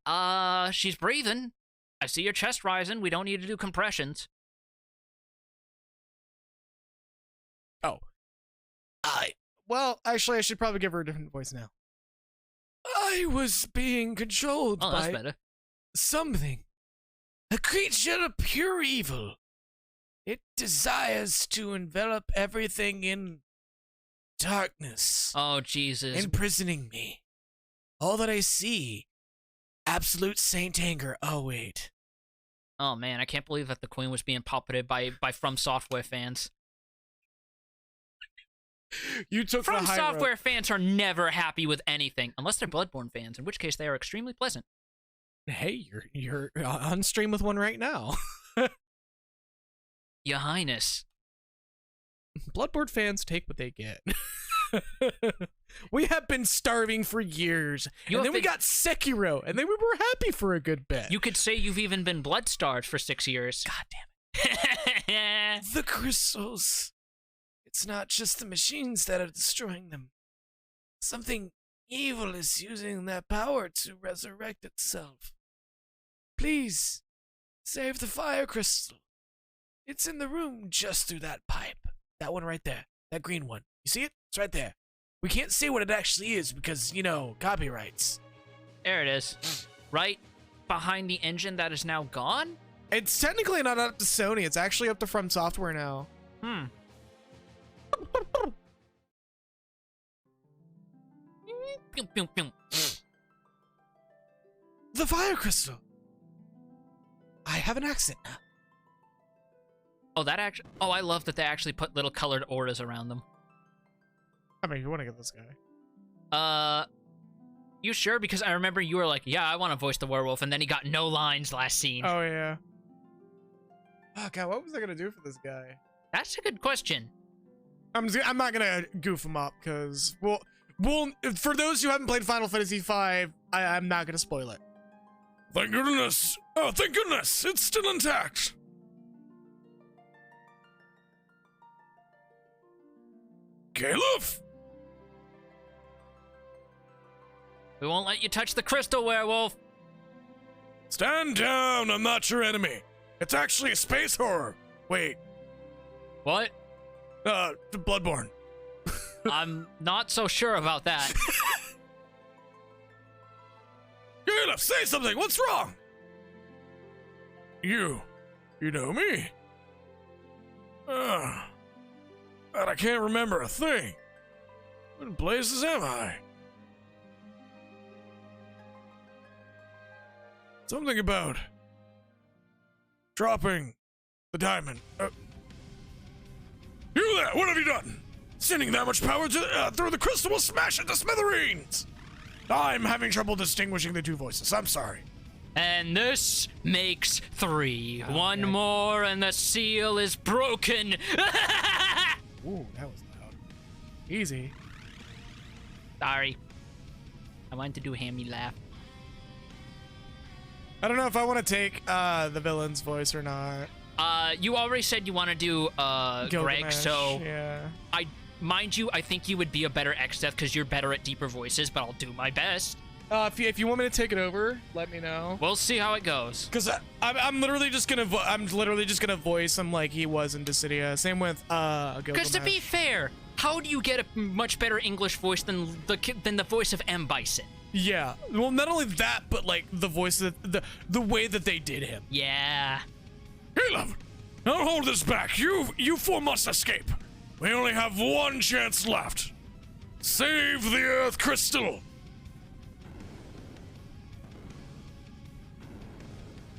She's breathing. I see your chest rising. We don't need to do compressions. Oh. Well, actually, I should probably give her a different voice now. I was being controlled Oh, that's by better. something. A creature of pure evil. It desires to envelop everything in darkness, Oh, Jesus. imprisoning me. All that I see, absolute saint anger. Oh, wait. Oh, man, I can't believe that the Queen was being puppeted by From Software fans. You took From the high Software road. fans are never happy with anything, unless they're Bloodborne fans, in which case they are extremely pleasant. Hey, you're on stream with one right now. Your Highness. Bloodborne fans take what they get. We have been starving for years, and then we got Sekiro, and then we were happy for a good bit. You could say you've even been blood-starved for 6 years. God damn it. The crystals. It's not just the machines that are destroying them. Something evil is using that power to resurrect itself. Please, save the fire crystal. It's in the room just through that pipe. That one right there. That green one. You see it? It's right there. We can't say what it actually is because, you know, copyrights. There it is. Right behind the engine that is now gone? It's technically not up to Sony. It's actually up to From Software now. The fire crystal. I have an accent now. Oh, that actually. Oh, I love that they actually put little colored auras around them. I mean, you want to get this guy. You sure? Because I remember you were like, yeah, I want to voice the werewolf, and then he got no lines last scene. Oh, yeah. Oh, God, what was I going to do for this guy? That's a good question. I'm not going to goof him up, because, well, for those who haven't played Final Fantasy V, I'm not going to spoil it. Thank goodness. Oh, thank goodness. It's still intact. Caliph? We won't let you touch the crystal, werewolf. Stand down. I'm not your enemy. It's actually a space horror. Wait. What? Bloodborne. I'm not so sure about that. Caliph, say something. What's wrong? You know me? But I can't remember a thing. What in blazes am I? Something about dropping the diamond. You there, what have you done? Sending that much power through the crystal will smash it to smithereens! I'm having trouble distinguishing the two voices. I'm sorry. And this makes 3. One more and the seal is broken. Ooh, that was loud. Easy. Sorry. I wanted to do Hammy laugh. I don't know if I want to take the villain's voice or not. You already said you want to do Greg, Gilgamesh, so yeah. Mind you, I think you would be a better Exdeath because you're better at deeper voices, but I'll do my best. If you want me to take it over, let me know. We'll see how it goes. Cause I'm literally just gonna voice him like he was in Dissidia. Same with Gilgamesh. Because to be fair, how do you get a much better English voice than the voice of M. Bison? Yeah. Well, not only that, but like the voice of the way that they did him. Yeah. Caleb, don't hold this back. You four must escape. We only have one chance left. Save the Earth Crystal.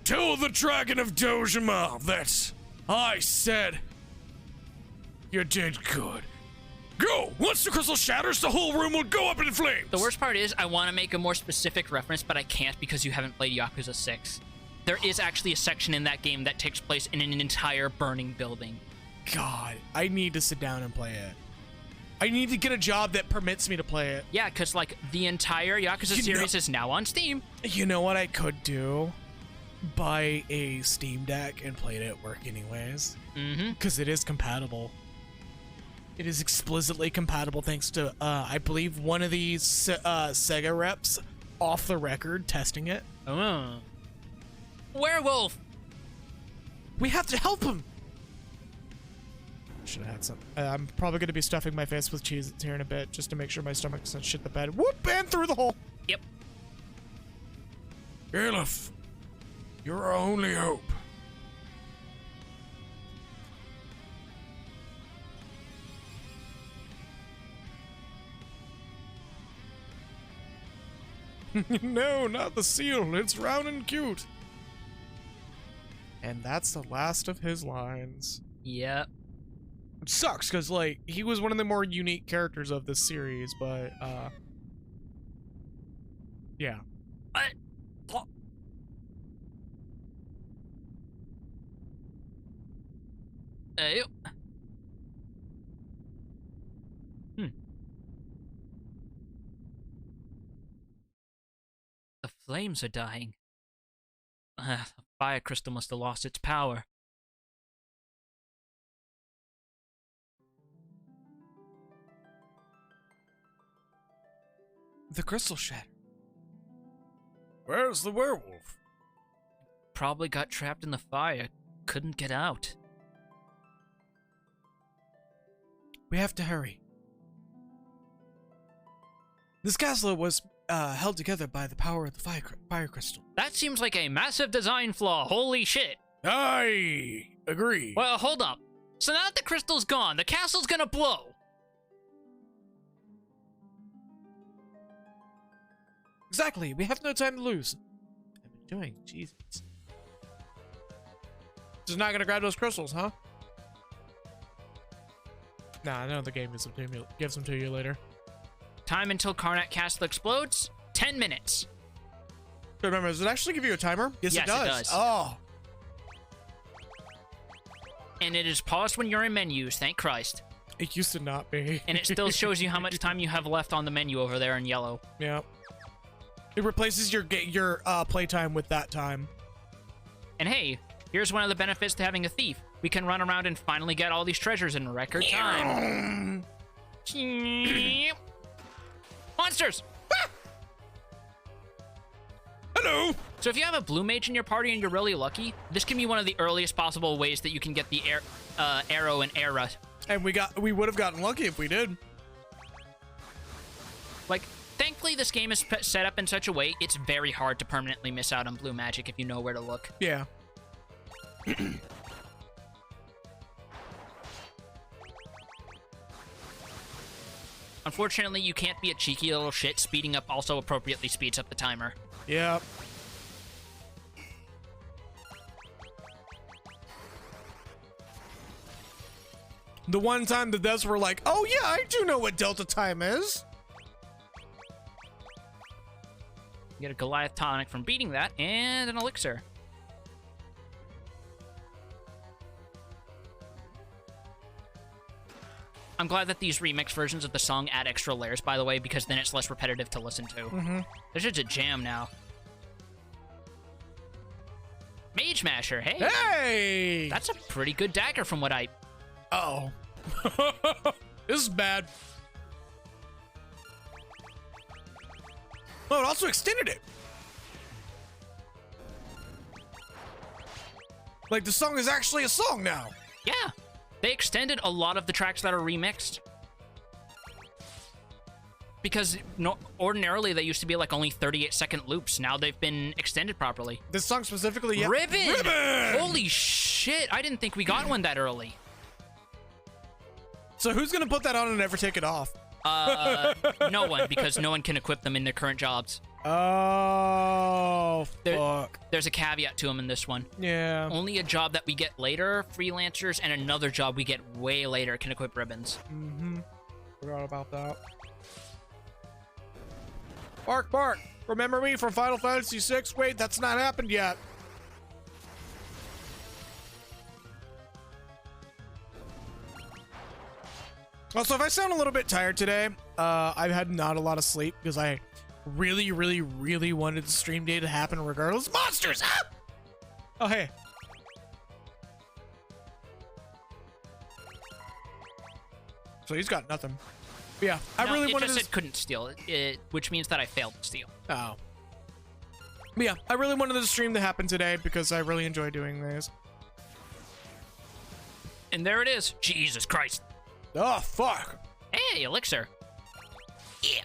Tell the Dragon of Dojima that I said you did good. Go! Once the crystal shatters, the whole room will go up in flames! The worst part is, I want to make a more specific reference, but I can't because you haven't played Yakuza 6. There is actually a section in that game that takes place in an entire burning building. God, I need to sit down and play it. I need to get a job that permits me to play it. Yeah, because, like, the entire Yakuza series is now on Steam. You know what I could do? Buy a Steam Deck and play it at work anyways. Mm-hmm. Because it is compatible. It is explicitly compatible thanks to, I believe, one of these Sega reps off the record testing it. Oh. Werewolf! We have to help him! Should have had some. I'm probably going to be stuffing my face with Cheez-Its here in a bit just to make sure my stomach doesn't shit the bed. Whoop! And through the hole! Yep. Galuf, you're our only hope. No, not the seal. It's round and cute. And that's the last of his lines. Yep. It sucks, because, like, he was one of the more unique characters of this series, but, yeah. What? Ew. The flames are dying. The fire crystal must have lost its power. The crystal shattered. Where's the werewolf? Probably got trapped in the fire. Couldn't get out. We have to hurry. This castle was held together by the power of the fire crystal. That seems like a massive design flaw. Holy shit. I agree. Well, hold up. So now that the crystal's gone, the castle's gonna blow. Exactly. We have no time to lose. I'm enjoying Jesus. Just not gonna grab those crystals, huh? Nah, I know the game gives them to you later. Time until Karnak Castle explodes? 10 minutes. Remember, does it actually give you a timer? Yes, it does. Oh. And it is paused when you're in menus, thank Christ. It used to not be. And it still shows you how much time you have left on the menu over there in yellow. Yeah. It replaces your playtime with that time. And hey, here's one of the benefits to having a thief. We can run around and finally get all these treasures in record time. Monsters! Hello! So if you have a blue mage in your party and you're really lucky, this can be one of the earliest possible ways that you can get the arrow and air rush. And we would have gotten lucky if we did. Like, thankfully this game is set up in such a way it's very hard to permanently miss out on blue magic if you know where to look. Yeah. Unfortunately, you can't be a cheeky little shit. Speeding up also appropriately speeds up the timer. Yep. The one time the devs were like, oh yeah, I do know what Delta time is. You get a Goliath tonic from beating that, and an elixir. I'm glad that these remix versions of the song add extra layers, by the way, because then it's less repetitive to listen to. There's just a jam now. Mage Masher, hey! Hey! That's a pretty good dagger from what I... Uh-oh. This is bad. Oh, it also extended it. Like, the song is actually a song now. Yeah. They extended a lot of the tracks that are remixed. Because ordinarily they used to be like only 38-second loops. Now they've been extended properly. This song specifically, yeah. Ribbon! Holy shit! I didn't think we got one that early. So who's gonna put that on and never take it off? No one, because no one can equip them in their current jobs. Oh, fuck. There's a caveat to them in this one. Yeah. Only a job that we get later, freelancers, and another job we get way later can equip ribbons. Forgot about that. Bark, bark. Remember me from Final Fantasy VI? Wait, that's not happened yet. Also, if I sound a little bit tired today, I've had not a lot of sleep because I really, really, really wanted the stream day to happen regardless. Monsters! Ah! Oh, hey. So he's got nothing. But yeah, I really wanted to... It couldn't steal, which means that I failed to steal. Oh. But yeah, I really wanted the stream to happen today because I really enjoy doing this. And there it is. Jesus Christ. Oh, fuck. Hey, elixir. Yeah.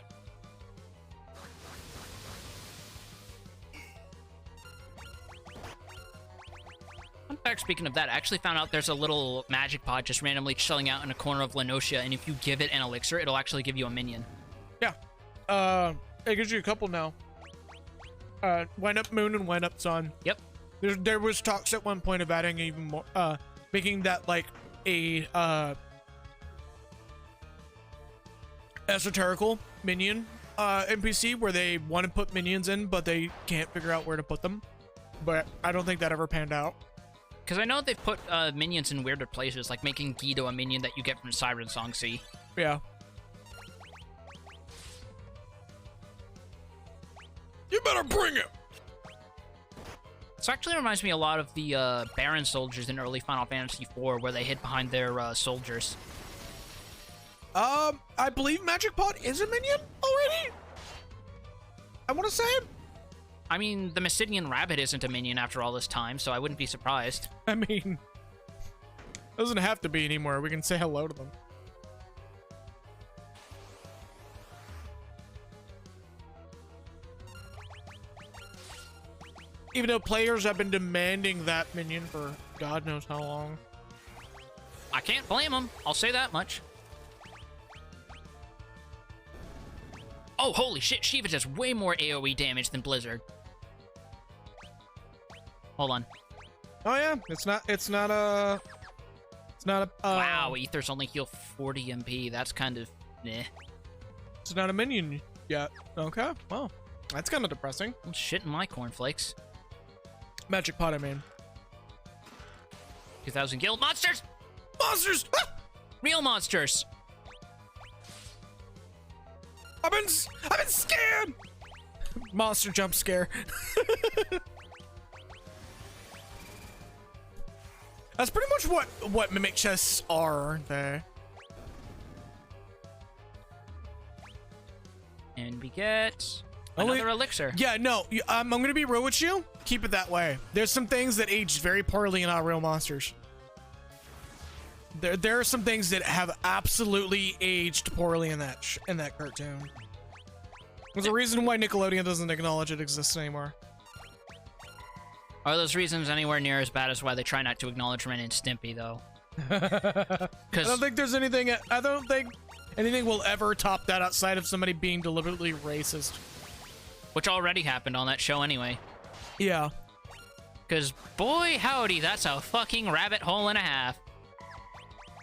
fact, speaking of that, I actually found out there's a little magic pod just randomly chilling out in a corner of Lenosia, and if you give it an elixir, it'll actually give you a minion. Yeah. It gives you a couple now. Wind Up Moon and Wind Up Sun. Yep. There was talks at one point of adding even more, making that like a esoterical minion NPC where they want to put minions in, but they can't figure out where to put them. But I don't think that ever panned out. Because I know they've put minions in weirder places, like making Guido a minion that you get from Siren Song Sea. Yeah. You better bring it! This actually reminds me a lot of the Baron soldiers in early Final Fantasy IV, where they hid behind their soldiers. I believe Magic Pod is a minion already? I want to say? I mean, the Mysidian Rabbit isn't a minion after all this time, so I wouldn't be surprised. I mean, doesn't have to be anymore. We can say hello to them. Even though players have been demanding that minion for God knows how long. I can't blame them. I'll say that much. Oh, holy shit. Shiva does way more AoE damage than Blizzard. Hold on. Oh yeah, it's not a wow, Ethers only heal 40 MP. That's kind of meh. It's not a minion yet. Okay, well, that's kind of depressing. I'm shitting my cornflakes. Magic Pot, I mean. 2,000 guild monsters! Monsters! Ah! Real monsters! I've been scared! Monster jump scare. That's pretty much what mimic chests are, aren't they? And we get another elixir. Yeah, no, I'm gonna be real with you. Keep it that way. There's some things that age very poorly in our real monsters. There are some things that have absolutely aged poorly in that cartoon. There's a reason why Nickelodeon doesn't acknowledge it exists anymore. Are those reasons anywhere near as bad as why they try not to acknowledge Ren and Stimpy, though? I don't think there's anything. I don't think anything will ever top that outside of somebody being deliberately racist. Which already happened on that show anyway. Yeah. Because, boy howdy, that's a fucking rabbit hole and a half.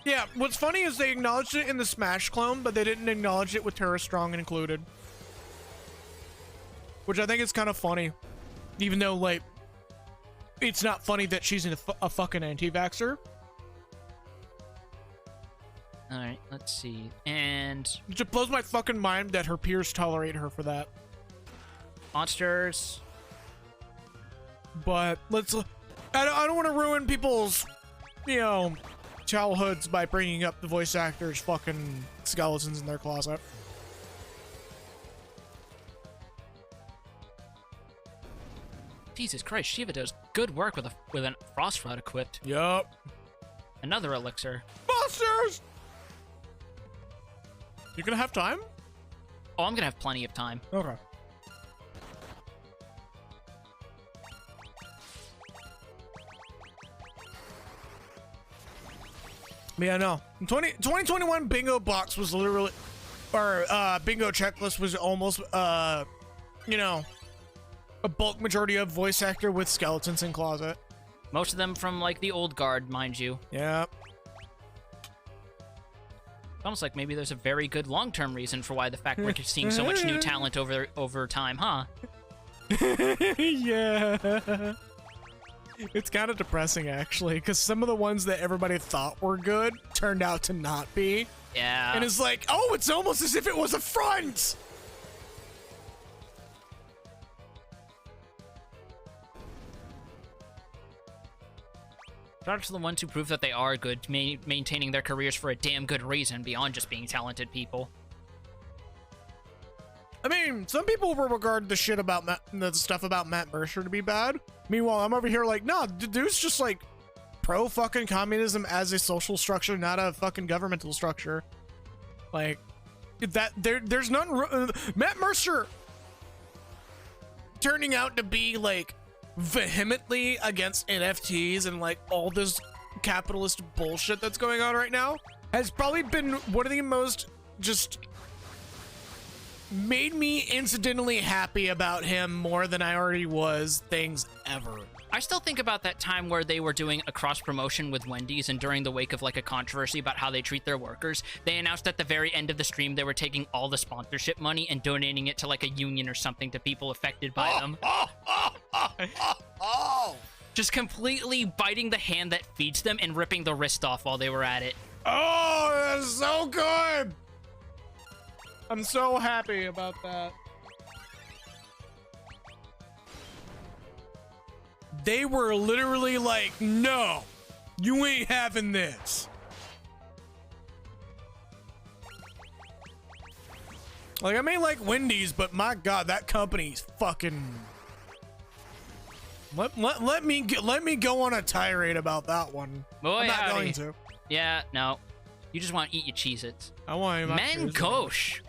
Yeah, what's funny is they acknowledged it in the Smash clone, but they didn't acknowledge it with Terra Strong included. Which I think is kind of funny. Even though, like, it's not funny that she's a fucking anti-vaxxer. Alright, let's see. And it just blows my fucking mind that her peers tolerate her for that. Monsters. But let's... I don't want to ruin people's, you know, childhoods by bringing up the voice actors' fucking skeletons in their closet. Jesus Christ, Shiva does good work with a frost rod equipped. Yup. Another elixir. Monsters! You gonna have time? Oh, I'm gonna have plenty of time. Okay. Yeah, no. 2021 bingo box was literally, or bingo checklist was almost, you know, a bulk majority of voice actor with skeletons in closet. Most of them from, like, the old guard, mind you. Yeah. Almost like maybe there's a very good long-term reason for why the fact we're seeing so much new talent over time, huh? Yeah. It's kind of depressing, actually, because some of the ones that everybody thought were good turned out to not be. Yeah. And it's like, oh, it's almost as if it was a front! Shout out to the ones who prove that they are good, maintaining their careers for a damn good reason beyond just being talented people. I mean, some people will regard the shit about the stuff about Matt Mercer to be bad. Meanwhile, I'm over here like, no, the dude's just like pro fucking communism as a social structure, not a fucking governmental structure. Like that, there's nothing. Matt Mercer turning out to be like vehemently against NFTs and like all this capitalist bullshit that's going on right now has probably been one of the most just made me incidentally happy about him more than I already was things ever. I still think about that time where they were doing a cross promotion with Wendy's, and during the wake of like a controversy about how they treat their workers, they announced at the very end of the stream they were taking all the sponsorship money and donating it to like a union or something to people affected by them. Just completely biting the hand that feeds them and ripping the wrist off while they were at it. Oh, that's so good! I'm so happy about that. They were literally like, no, you ain't having this. Like, I may like Wendy's, but my God, that company's fucking... Let me go on a tirade about that one. Boy, I'm not howdy. going to. Yeah, no. You just want to eat your Cheez-Its. I want to. Mangosh.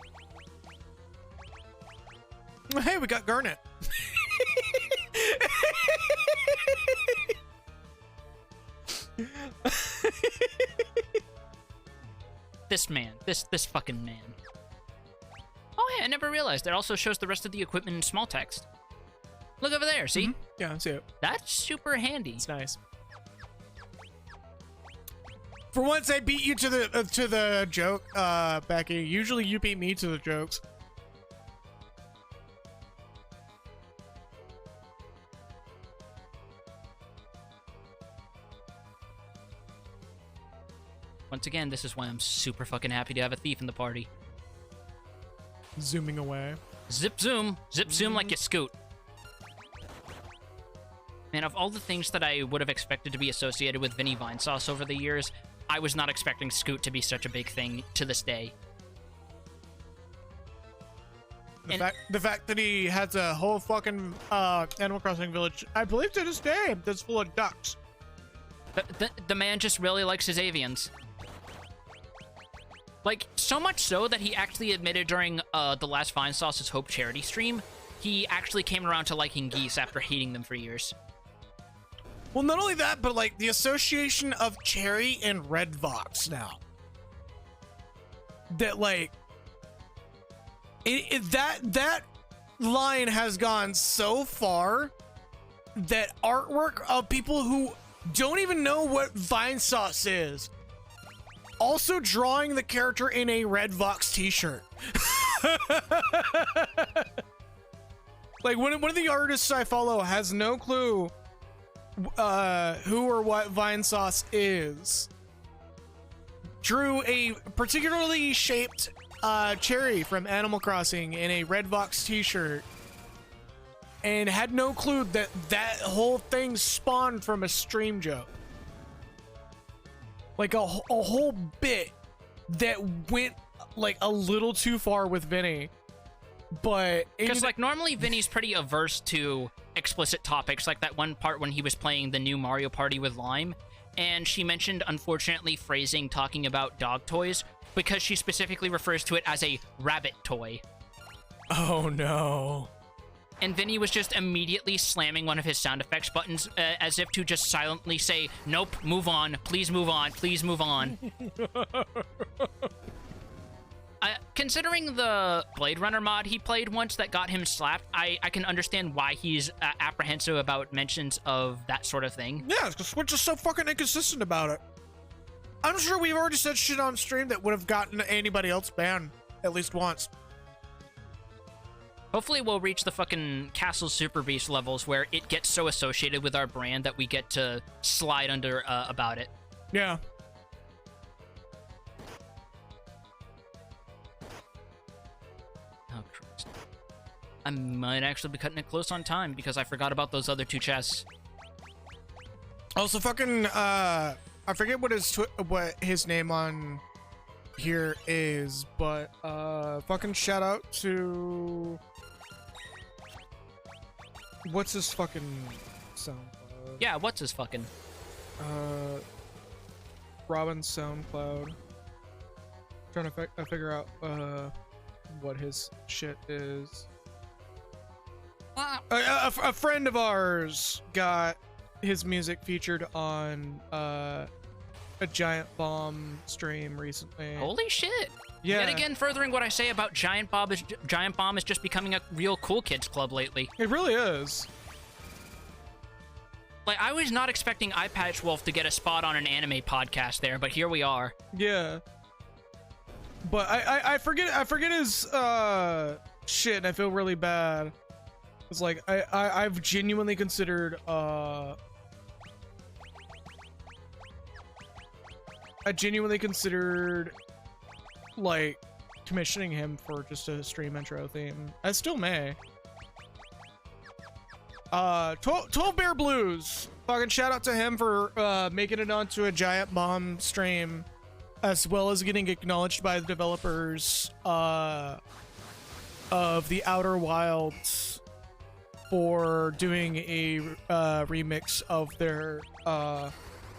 Hey, we got Garnet. This man. This fucking man. Oh, yeah, I never realized. It also shows the rest of the equipment in small text. Look over there, see? Mm-hmm. Yeah, I see it. That's super handy. It's nice. For once, I beat you to the joke, Becky. Usually, you beat me to the jokes. Once again, this is why I'm super fucking happy to have a thief in the party. Zooming away. Zip zoom like you scoot. Man, of all the things that I would have expected to be associated with Vinny Vinesauce over the years, I was not expecting Scoot to be such a big thing to this day. The fact that he has a whole fucking Animal Crossing village, I believe to this day, that's full of ducks. The man just really likes his avians. Like, so much so that he actually admitted during the last Vinesauce's Hope charity stream, he actually came around to liking geese after hating them for years. Well, not only that, but like the association of Cherry and Red Vox now. That like that line has gone so far that artwork of people who don't even know what Vinesauce is also drawing the character in a Red Vox t-shirt. Like one of the artists I follow has no clue who or what Vinesauce is. Drew a particularly shaped cherry from Animal Crossing in a Red Vox t-shirt and had no clue that that whole thing spawned from a stream joke. Like a whole bit that went like a little too far with Vinny. But because like normally Vinny's pretty averse to explicit topics, like that one part when he was playing the new Mario Party with Lime, and she mentioned unfortunately phrasing talking about dog toys because she specifically refers to it as a rabbit toy. Oh no. And Vinny was just immediately slamming one of his sound effects buttons as if to just silently say, nope, move on, please move on, please move on. Considering the Blade Runner mod he played once that got him slapped, I can understand why he's apprehensive about mentions of that sort of thing. Yeah, because Switch is so fucking inconsistent about it. I'm sure we've already said shit on stream that would have gotten anybody else banned at least once. Hopefully we'll reach the fucking Castle Super Beast levels where it gets so associated with our brand that we get to slide under about it. Yeah. Oh, Christ. I might actually be cutting it close on time because I forgot about those other two chests. Also, fucking, I forget what his name on here is, but, fucking shout out to... What's his fucking SoundCloud? Yeah, what's his fucking? Robin's SoundCloud. Trying to figure out, what his shit is. A friend of ours got his music featured on a Giant Bomb stream recently. Holy shit! Yeah. Yet again, furthering what I say about Giant Bomb is just becoming a real cool kids club lately. It really is. Like, I was not expecting Eyepatch Wolf to get a spot on an anime podcast there, but here we are. Yeah. But I forget his shit, and I feel really bad. It's like I've genuinely considered like commissioning him for just a stream intro theme. I still may. 12 Bear Blues. Fucking shout out to him for making it onto a Giant Bomb stream, as well as getting acknowledged by the developers of the Outer Wilds for doing a remix of their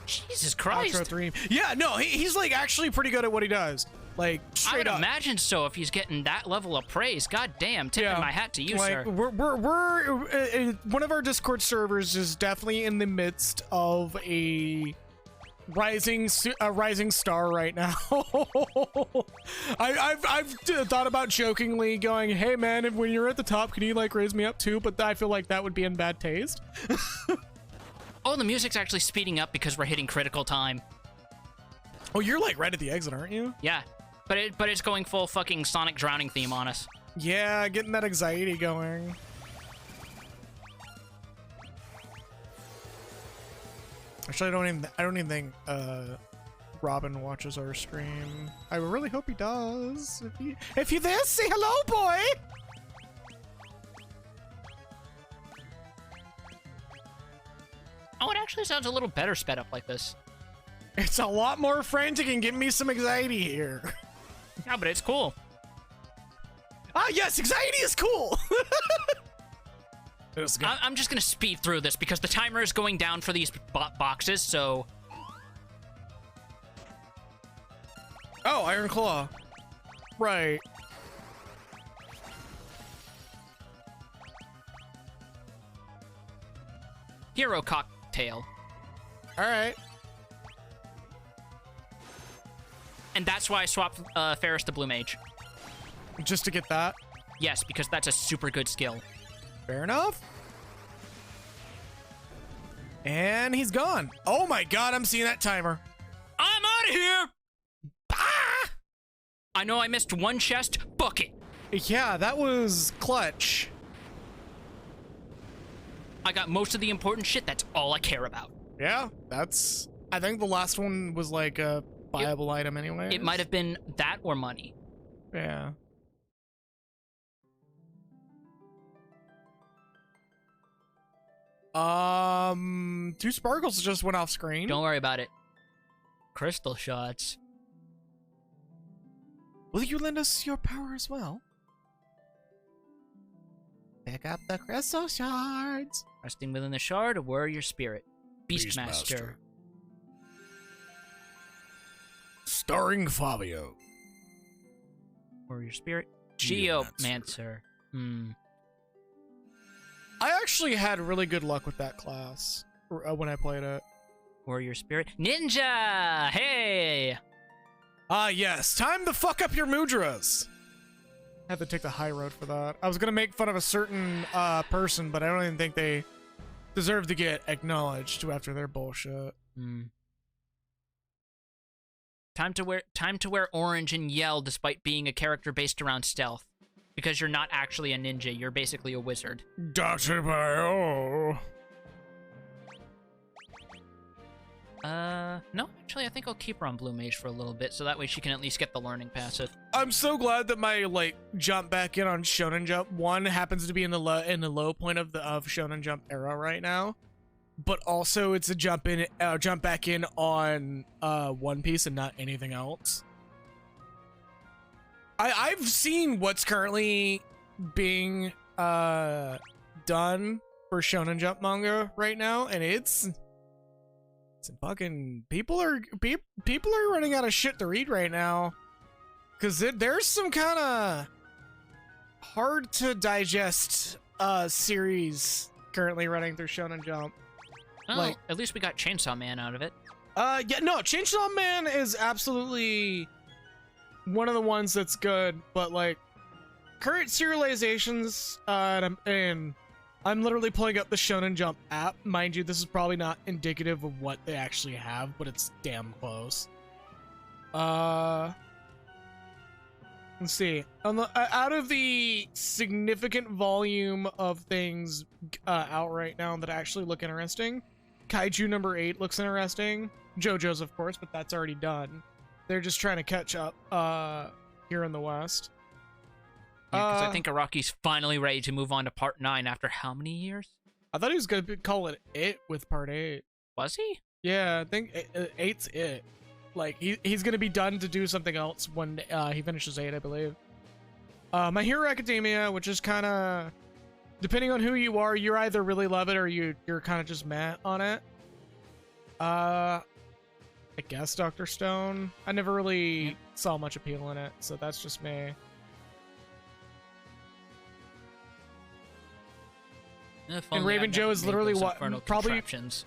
Jesus Christ. outro theme. Yeah, no, he's like actually pretty good at what he does. Like, I would straight up. imagine so if he's getting that level of praise. God damn, tipping my hat to you, like, sir. We're one of our Discord servers is definitely in the midst of a rising star right now. I've thought about jokingly going, hey man, when you're at the top, can you like raise me up too? But I feel like that would be in bad taste. Oh, the music's actually speeding up because we're hitting critical time. Oh, you're like right at the exit, aren't you? Yeah, but it's going full fucking Sonic drowning theme on us. Yeah, getting that anxiety going. Actually, I don't even think Robin watches our stream. I really hope he does. If you're there, say hello, boy. Oh, it actually sounds a little better sped up like this. It's a lot more frantic and giving me some anxiety here. Yeah, but it's cool. Ah, yes, anxiety is cool. I'm just gonna speed through this because the timer is going down for these boxes, so... Oh, Iron Claw. Right. Hero Cocktail. Alright. And that's why I swapped Ferris to Blue Mage. Just to get that? Yes, because that's a super good skill. Fair enough. And he's gone. Oh my god, I'm seeing that timer. I'm out of here! Ah! I know I missed one chest. Book it. Yeah, that was clutch. I got most of the important shit. That's all I care about. Yeah, that's... I think the last one was like a viable item anyway. It might have been that or money. Yeah. Two sparkles just went off screen. Don't worry about it. Crystal shots. Will you lend us your power as well? Pick up the crystal shards. Resting within the shard, a warrior spirit. Beastmaster. Starring Fabio. Warrior spirit. Geomancer. I actually had really good luck with that class when I played it. Warrior spirit. Ninja! Hey! Ah, yes. Time to fuck up your mudras. I had to take the high road for that. I was gonna make fun of a certain person, but I don't even think they deserve to get acknowledged after their bullshit. Time to wear orange and yell despite being a character based around stealth. Because you're not actually a ninja, you're basically a wizard. Dr. Bio. No, actually I think I'll keep her on Blue Mage for a little bit, so that way she can at least get the learning passive. I'm so glad that my like jump back in on Shonen Jump 1 happens to be in the low point of the Shonen Jump era right now. But also it's a jump back in on One Piece and not anything else. I've seen what's currently being done for Shonen Jump manga right now, and it's fucking people are running out of shit to read right now, because there's some kind of hard to digest series currently running through Shonen Jump. Oh, Like- at least we got Chainsaw Man out of it. Yeah, no, Chainsaw Man is absolutely one of the ones that's good, but like current serializations, and I'm literally pulling up the Shonen Jump app. Mind you, this is probably not indicative of what they actually have, but it's damn close. Let's see. On the out of the significant volume of things out right now that actually look interesting, Kaiju number 8 looks interesting. JoJo's, of course, but that's already done. They're just trying to catch up here in the West. Yeah, because I think Araki's finally ready to move on to Part 9 after how many years? I thought he was going to call it with Part 8. Was he? Yeah, I think 8's it. Like, he's going to be done to do something else when he finishes 8, I believe. My Hero Academia, which is kind of... Depending on who you are, you either really love it or you're kind of just meh on it. I guess Dr. Stone. I never really saw much appeal in it, so that's just me. If And only I'd RavenJo never is made literally those what- infernal probably- contraptions.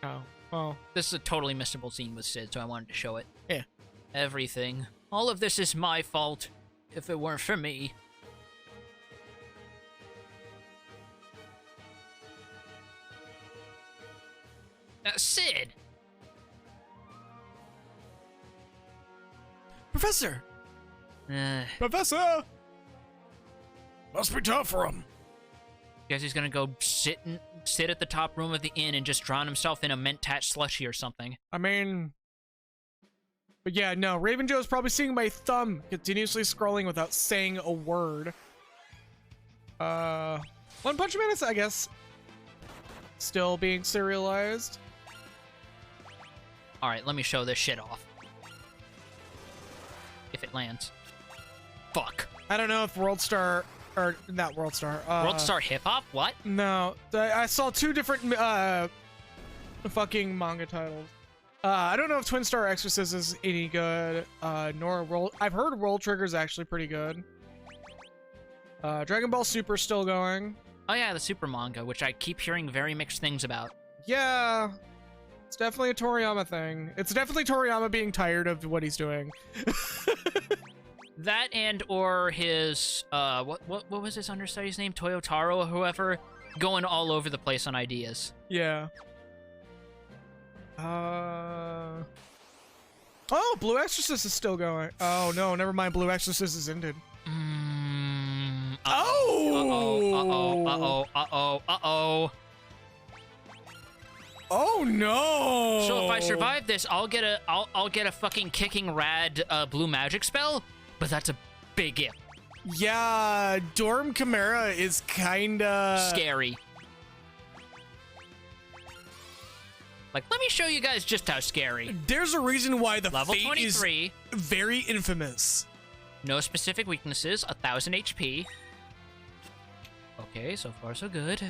Oh, well. This is a totally missable scene with Sid, so I wanted to show it. Yeah. Everything. All of this is my fault. If it weren't for me. Sid! Professor! Uh, Professor! Must be tough for him. guess he's gonna go sit at the top room of the inn and just drown himself in a Mentat slushy or something. I mean... But yeah, no, RavenJo is probably seeing my thumb continuously scrolling without saying a word. One Punch Man is, I guess, still being serialized. Alright, let me show this shit off. If it lands. Fuck. I don't know if World Star, or not World Star. World Star Hip Hop? What? No, I saw two different fucking manga titles. I don't know if Twin Star Exorcist is any good, nor World. I've heard World Trigger's actually pretty good. Dragon Ball Super's still going. Oh yeah, the Super manga, which I keep hearing very mixed things about. Yeah, it's definitely a Toriyama thing. It's definitely Toriyama being tired of what he's doing. That and or his what was his understudy's name? Toyotaro or whoever, going all over the place on ideas. Yeah. Oh, Blue Exorcist is still going. Oh no, never mind. Blue Exorcist is ended. Uh-oh. Oh no! So if I survive this, I'll get a fucking kicking rad blue magic spell, but that's a big if. Yeah, Dorm Chimera is kinda Scary. Like, let me show you guys just how scary. There's a reason why the Level fate 23. is very infamous. No specific weaknesses. 1,000 HP. Okay, so far so good.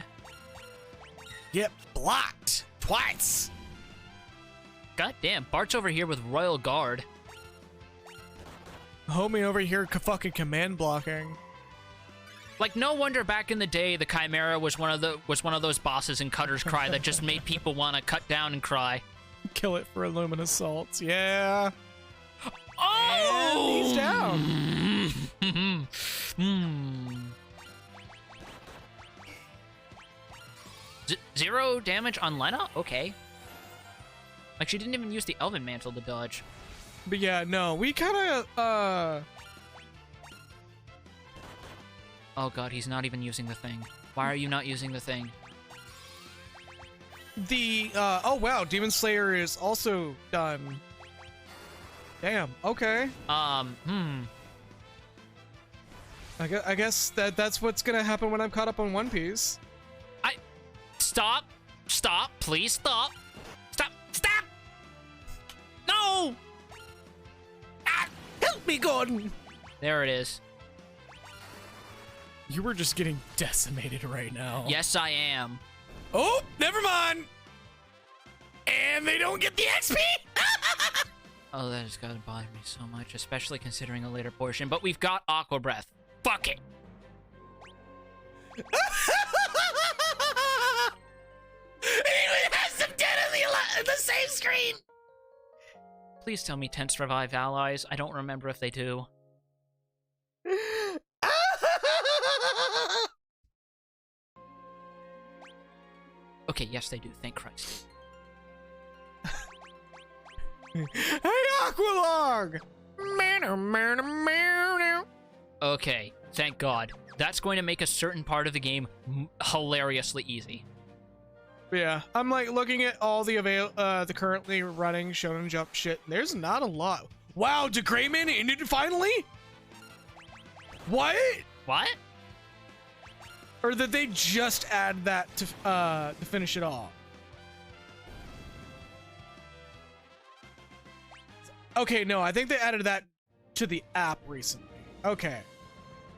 Get blocked twice. God damn, Bart's over here with Royal Guard. Homie over here fucking command blocking. Like, no wonder back in the day the Chimera was one of those bosses in Cutter's Cry that just made people want to cut down and cry. Kill it for luminous salts. Yeah. Oh! And he's down. Zero damage on Lena? Okay. Like, she didn't even use the Elven Mantle to dodge. But yeah, no, we kind of, Oh god, he's not even using the thing. Why are you not using the thing? oh wow, Demon Slayer is also done. Damn, okay. I I guess that's what's gonna happen when I'm caught up on One Piece. Stop! Stop! Please stop! Stop! Stop! No! Ah, help me, Gordon! There it is. You were just getting decimated right now. Yes, I am. Oh, never mind. And they don't get the XP. Oh, that has gotta bother me so much, especially considering a later portion. But we've got Aqua Breath. Fuck it! It even has them dead on the same screen. Please tell me tents revive allies. I don't remember if they do. Okay, yes they do. Thank Christ. Hey, Aqualog! Okay, thank God. That's going to make a certain part of the game hilariously easy. Yeah, I'm like looking at all the the currently running Shonen Jump shit. And there's not a lot. Wow, Degrayman ended finally? What? What? Or did they just add that to finish it off? Okay, no, I think they added that to the app recently. Okay.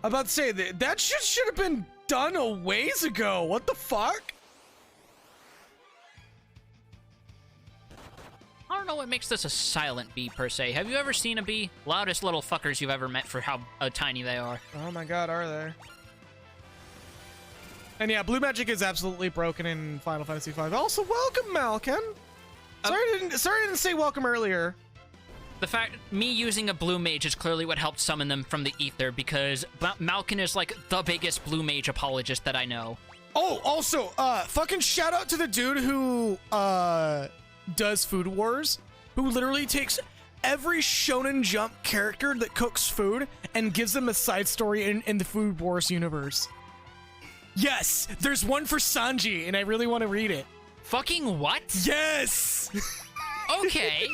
I'm about to say that shit should have been done a ways ago. What the fuck? I don't know what makes this a silent bee, per se. Have you ever seen a bee? Loudest little fuckers you've ever met for how tiny they are. Oh my god, are they? And yeah, blue magic is absolutely broken in Final Fantasy V. Also, welcome, Malkin. Sorry I didn't say welcome earlier. The fact me using a blue mage is clearly what helped summon them from the ether, because Malkin is like the biggest blue mage apologist that I know. Oh, also, fucking shout out to the dude who does Food Wars, who literally takes every Shonen Jump character that cooks food and gives them a side story in the Food Wars universe. Yes, there's one for Sanji, and I really want to read it. Fucking what? Yes! Okay.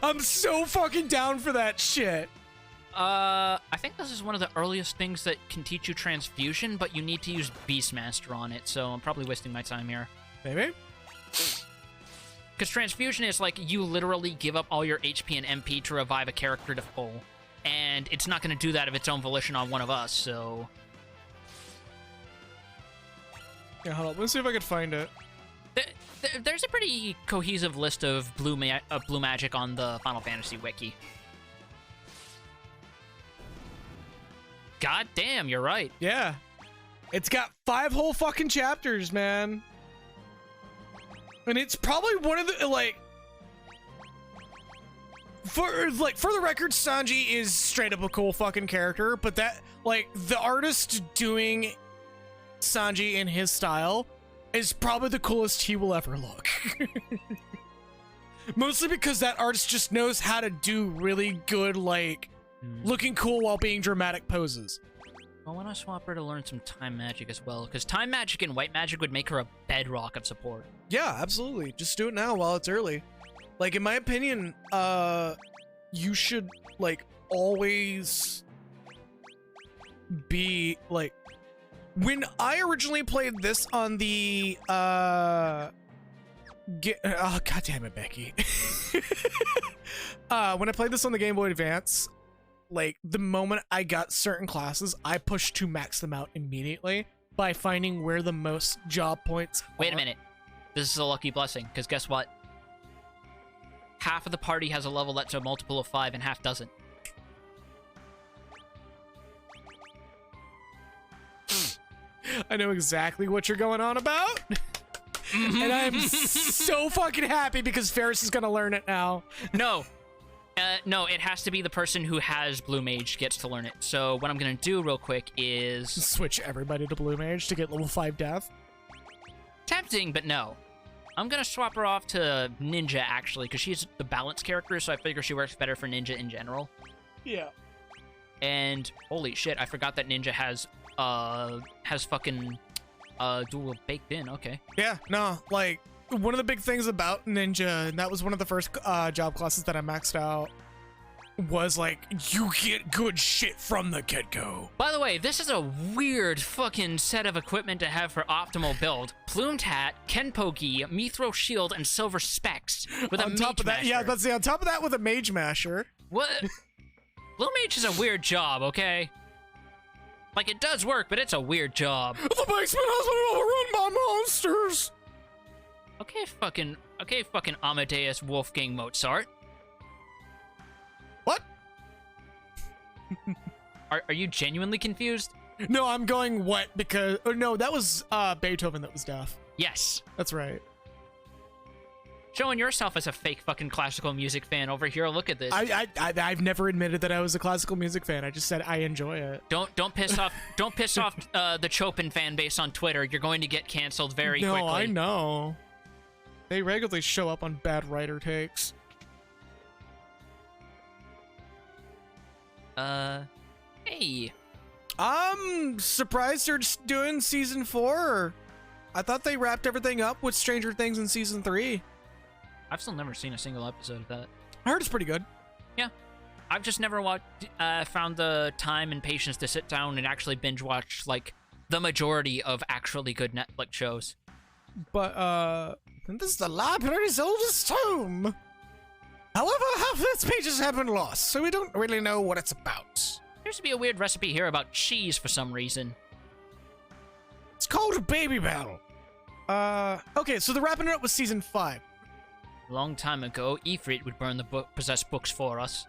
I'm so fucking down for that shit. I think this is one of the earliest things that can teach you transfusion, but you need to use Beastmaster on it, so I'm probably wasting my time here. Maybe? Because transfusion is like you literally give up all your HP and MP to revive a character to full. And it's not going to do that of its own volition on one of us, so... Yeah, hold on. Let's see if I can find it. There's a pretty cohesive list of blue magic on the Final Fantasy wiki. God damn, you're right. Yeah. It's got 5 whole fucking chapters, man. And it's probably one of the, like... For the record, Sanji is straight up a cool fucking character, but that, like, the artist doing Sanji in his style is probably the coolest he will ever look. Mostly because that artist just knows how to do really good, like, looking cool while being dramatic poses. I want to swap her to learn some time magic as well, because time magic and white magic would make her a bedrock of support. Yeah, absolutely. Just do it now while it's early. Like, in my opinion, you should, like, always be, like... When I originally played this on the, oh, God damn it, Becky. When I played this on the Game Boy Advance, like, the moment I got certain classes, I pushed to max them out immediately by finding where the most job points are. Wait a minute. This is a lucky blessing, because guess what? Half of the party has a level that's a multiple of 5 and half doesn't. I know exactly what you're going on about. And I'm so fucking happy because Ferris is gonna learn it now. No. No, it has to be the person who has Blue Mage gets to learn it. So what I'm gonna do real quick is... Switch everybody to Blue Mage to get level 5 death. Tempting, but no. I'm gonna swap her off to Ninja, actually, because she's the balance character, so I figure she works better for Ninja in general. Yeah. And, holy shit, I forgot that Ninja has fucking, dual baked in, okay. Yeah, no, like, one of the big things about Ninja, and that was one of the first job classes that I maxed out, was like, you get good shit from the get-go. By the way, this is a weird fucking set of equipment to have for optimal build. Plumed hat, Kenpo gi, Mithril shield, and silver specs with a mage masher. Yeah, but see, on top of that with a mage masher. What? Blue mage is a weird job, okay? Like, it does work, but it's a weird job. The basement has been overrun by monsters. Okay, fucking Amadeus Wolfgang Mozart. What? Are you genuinely confused? No, I'm going what because... Oh, no, that was Beethoven that was deaf. Yes. That's right. Showing yourself as a fake fucking classical music fan over here. Look at this. I've never admitted that I was a classical music fan. I just said I enjoy it. Don't piss off the Chopin fan base on Twitter. You're going to get canceled very quickly. No, I know. They regularly show up on bad writer takes. Hey. I'm surprised they're just doing season 4. I thought they wrapped everything up with Stranger Things in season 3. I've still never seen a single episode of that. I heard it's pretty good. Yeah. I've just never found the time and patience to sit down and actually binge watch, like, the majority of actually good Netflix shows. But, this is the library's oldest tome. However, half of its pages have been lost, so we don't really know what it's about. Seems to be a weird recipe here about cheese for some reason. It's called a baby battle. Okay, so they're wrapping it up with season 5. A long time ago, Ifrit would burn the possessed books for us.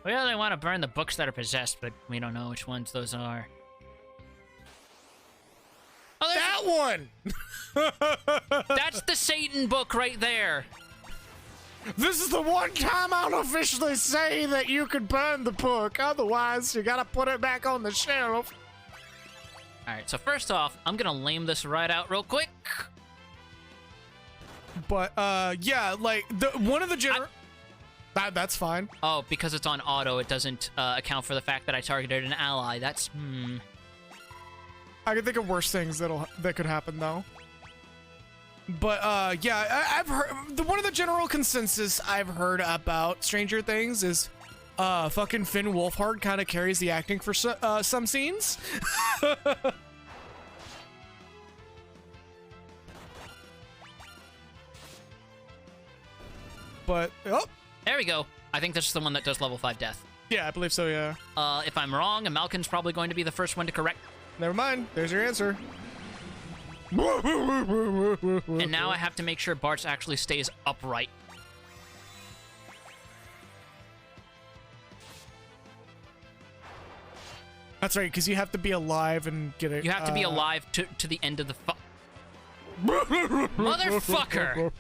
We really want to burn the books that are possessed, but we don't know which ones those are. Oh, that one! That's the Satan book right there. This is the one time I'll officially say that you could burn the book. Otherwise, you gotta put it back on the shelf. Alright, so first off, I'm gonna lame this right out real quick. But, yeah, like, one of the that's fine. Oh, because it's on auto, it doesn't account for the fact that I targeted an ally. That's, I can think of worse things that could happen, though. But, yeah, I've heard... one of the general consensus I've heard about Stranger Things is, fucking Finn Wolfhard kind of carries the acting for some scenes. But, oh! There we go. I think this is the one that does level 5 death. Yeah, I believe so, yeah. If I'm wrong, Malkin's probably going to be the first one to correct. Never mind. There's your answer. And now I have to make sure Bart's actually stays upright. That's right, because you have to be alive and get it. You have to be alive to the end of the Motherfucker!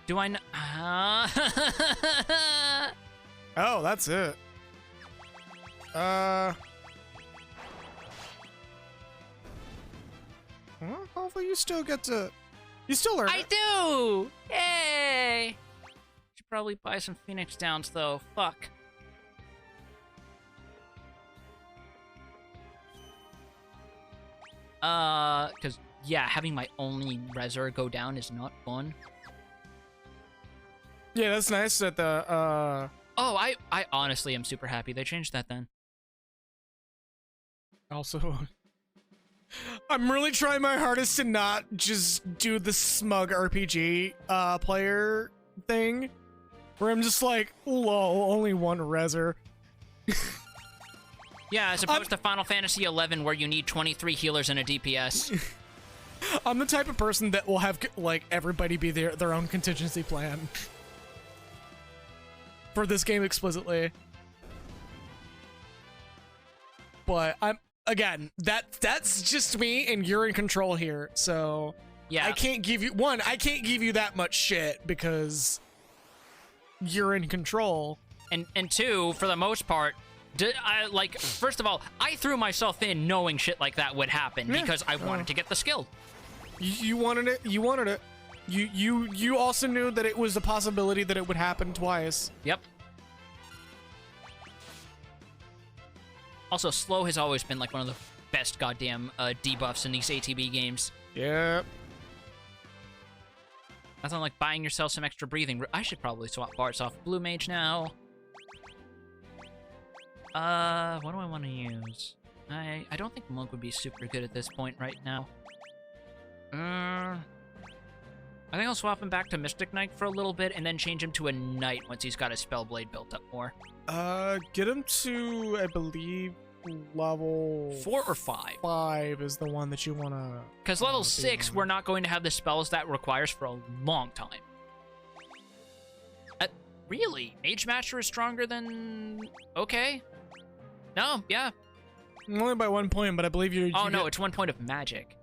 Do I know? Oh, that's it. Well, hopefully you still get to... You still learn I do! Yay! Should probably buy some Phoenix Downs, though. Fuck. Because, yeah, having my only Reser go down is not fun. Yeah, that's nice that the, Oh, I honestly am super happy they changed that then. Also, I'm really trying my hardest to not just do the smug RPG player thing, where I'm just like, lol, only one Reser. Yeah, as opposed to Final Fantasy XI, where you need 23 healers and a DPS. I'm the type of person that will have, like, everybody be their own contingency plan. For this game explicitly. But again, that's just me, and you're in control here, so yeah. I can't give you that much shit because you're in control. And two, for the most part, first of all, I threw myself in knowing shit like that would happen because I wanted to get the skill. You wanted it. You wanted it. You also knew that it was a possibility that it would happen twice. Yep. Also, slow has always been like one of the best goddamn debuffs in these ATB games. Yep. Nothing like buying yourself some extra breathing. I should probably swap Bart's off Blue Mage now. What do I want to use? I don't think Monk would be super good at this point right now. I think I'll swap him back to Mystic Knight for a little bit and then change him to a Knight once he's got his Spellblade built up more. Get him to, I believe, level 4 or 5. 5 is the one that you want to... Because level 6, we're not going to have the spells that requires for a long time. Really? Mage Master is stronger than... Okay. No, yeah. Only by 1 point, but I believe you... Oh, no, it's 1 point of magic.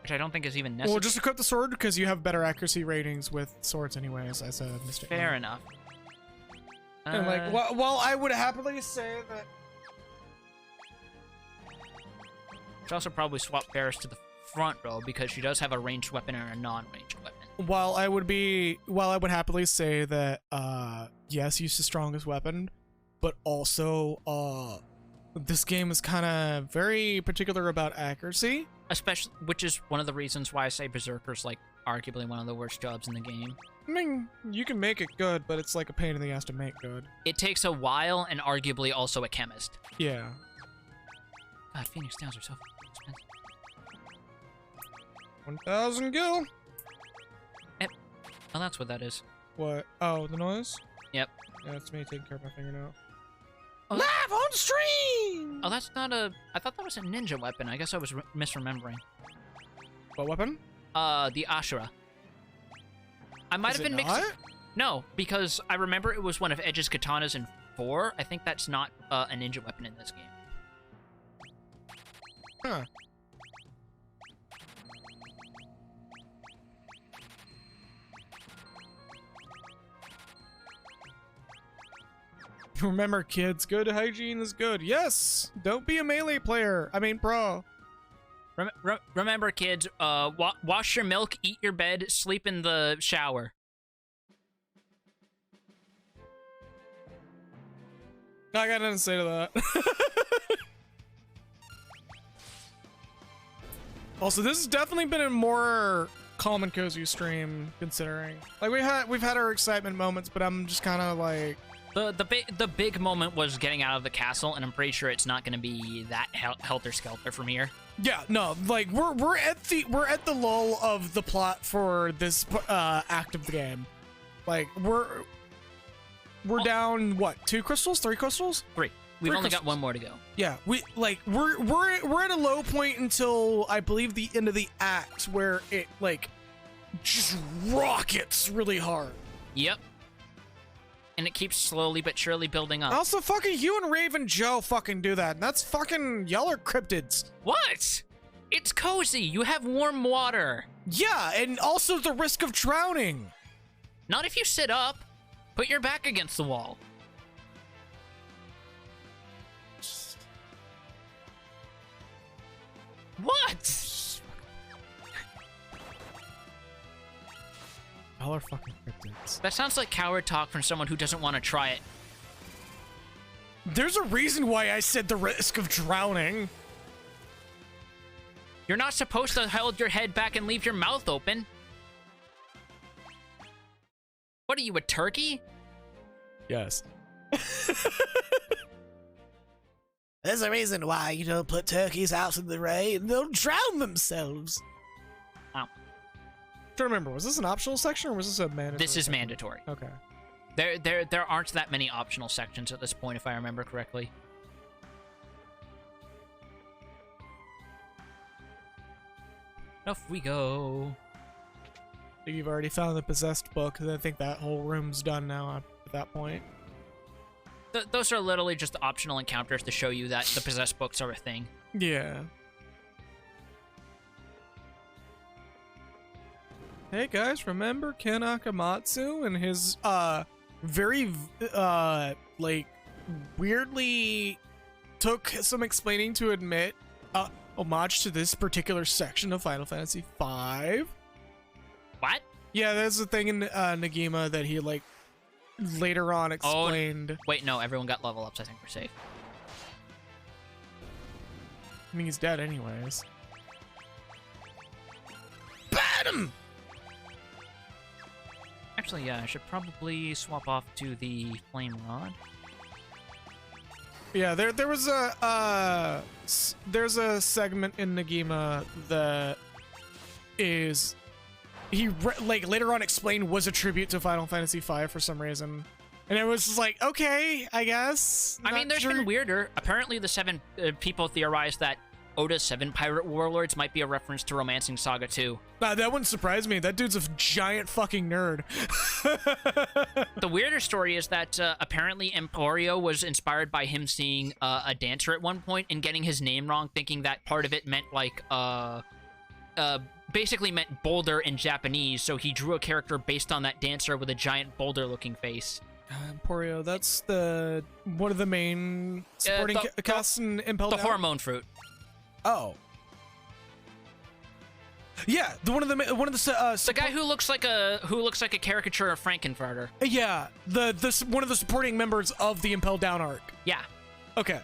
Which I don't think is even necessary. Well, just equip the sword, because you have better accuracy ratings with swords anyways, as a mistake. Fair enough. And, like, while I would happily say that... Should also probably swap Ferris to the front row, because she does have a ranged weapon and a non-ranged weapon. While I would happily say that, yes, use the strongest weapon, but also, this game is kind of very particular about accuracy. Especially, which is one of the reasons why I say Berserker's, like, arguably one of the worst jobs in the game. I mean, you can make it good, but it's like a pain in the ass to make good. It takes a while, and arguably also a chemist. Yeah. God, Phoenix Downs are so expensive. 1,000 gil. Oh, that's what that is. What? Oh, the noise? Yep. Yeah, it's me taking care of my fingernail. Oh, Live on stream! Oh, that's not a... I thought that was a ninja weapon. I guess I was misremembering. What weapon? The Ashura. I might have been mixing... No, because I remember it was one of Edge's katanas in 4. I think that's not a ninja weapon in this game. Huh. Remember, kids, good hygiene is good. Yes! Don't be a melee player. I mean, pro. Remember, kids, wash your milk, eat your bed, sleep in the shower. I got nothing to say to that. Also, this has definitely been a more calm and cozy stream, considering. Like, we've had our excitement moments, but I'm just kind of like... The big moment was getting out of the castle, and I'm pretty sure it's not going to be that helter-skelter from here. Yeah, no, like we're at the lull of the plot for this act of the game. Like we're down what, 2 crystals, 3 crystals? 3. We've only got 1 more to go. Yeah, we're at a low point until I believe the end of the act where it like just rockets really hard. Yep. And it keeps slowly but surely building up. Also, fucking you and RavenJo fucking do that. And that's fucking... Y'all are cryptids. What? It's cozy. You have warm water. Yeah, and also the risk of drowning. Not if you sit up. Put your back against the wall. What? Y'all are fucking cryptids. That sounds like coward talk from someone who doesn't want to try it. There's a reason why I said the risk of drowning. You're not supposed to hold your head back and leave your mouth open. What are you, a turkey? Yes. There's a reason why you don't put turkeys out in the rain. They'll drown themselves. Wow. To remember, was this an optional section or was this a mandatory? This is mandatory. Okay. There aren't that many optional sections at this point, if I remember correctly. Off we go. I think you've already found the possessed book. I think that whole room's done now at that point. Those are literally just optional encounters to show you that the possessed books are a thing. Yeah. Hey guys, remember Ken Akamatsu and his very like weirdly took some explaining to admit homage to this particular section of Final Fantasy V? What? Yeah, that's the thing in Nagima that he like later on explained. Oh, wait, no, everyone got level ups. I think we're safe. I mean, he's dead anyways. Bat him! Actually, yeah, I should probably swap off to the flame rod. Yeah, there was a there's a segment in Nagima that is like later on explained was a tribute to Final Fantasy V for some reason, and it was just like, okay, I guess. I mean, there's been weirder. Apparently, the 7 people theorized that Oda's 7 pirate warlords might be a reference to Romancing Saga 2. That wouldn't surprise me. That dude's a giant fucking nerd. The weirder story is that apparently Emporio was inspired by him seeing a dancer at one point and getting his name wrong, thinking that part of it meant like basically meant boulder in Japanese, so he drew a character based on that dancer with a giant boulder-looking face. Emporio, that's the one of the main supporting casts in Impel The Down? hormone fruit. Oh. Yeah, one of the guy who looks like a caricature of Frankenfurter. Yeah, one of the supporting members of the Impel Down arc. Yeah. Okay.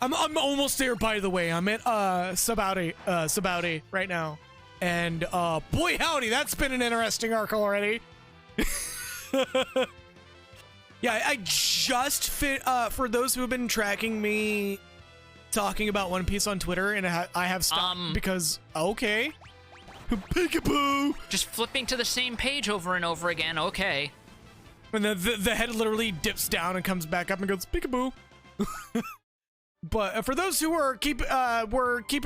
I'm almost there, by the way. I'm at Sabouti right now. And boy howdy, that's been an interesting arc already. Yeah, I just for those who have been tracking me talking about One Piece on Twitter, and I have stopped because okay. Peekaboo! Just flipping to the same page over and over again, okay. And the head literally dips down and comes back up and goes peekaboo. But for those who were keeping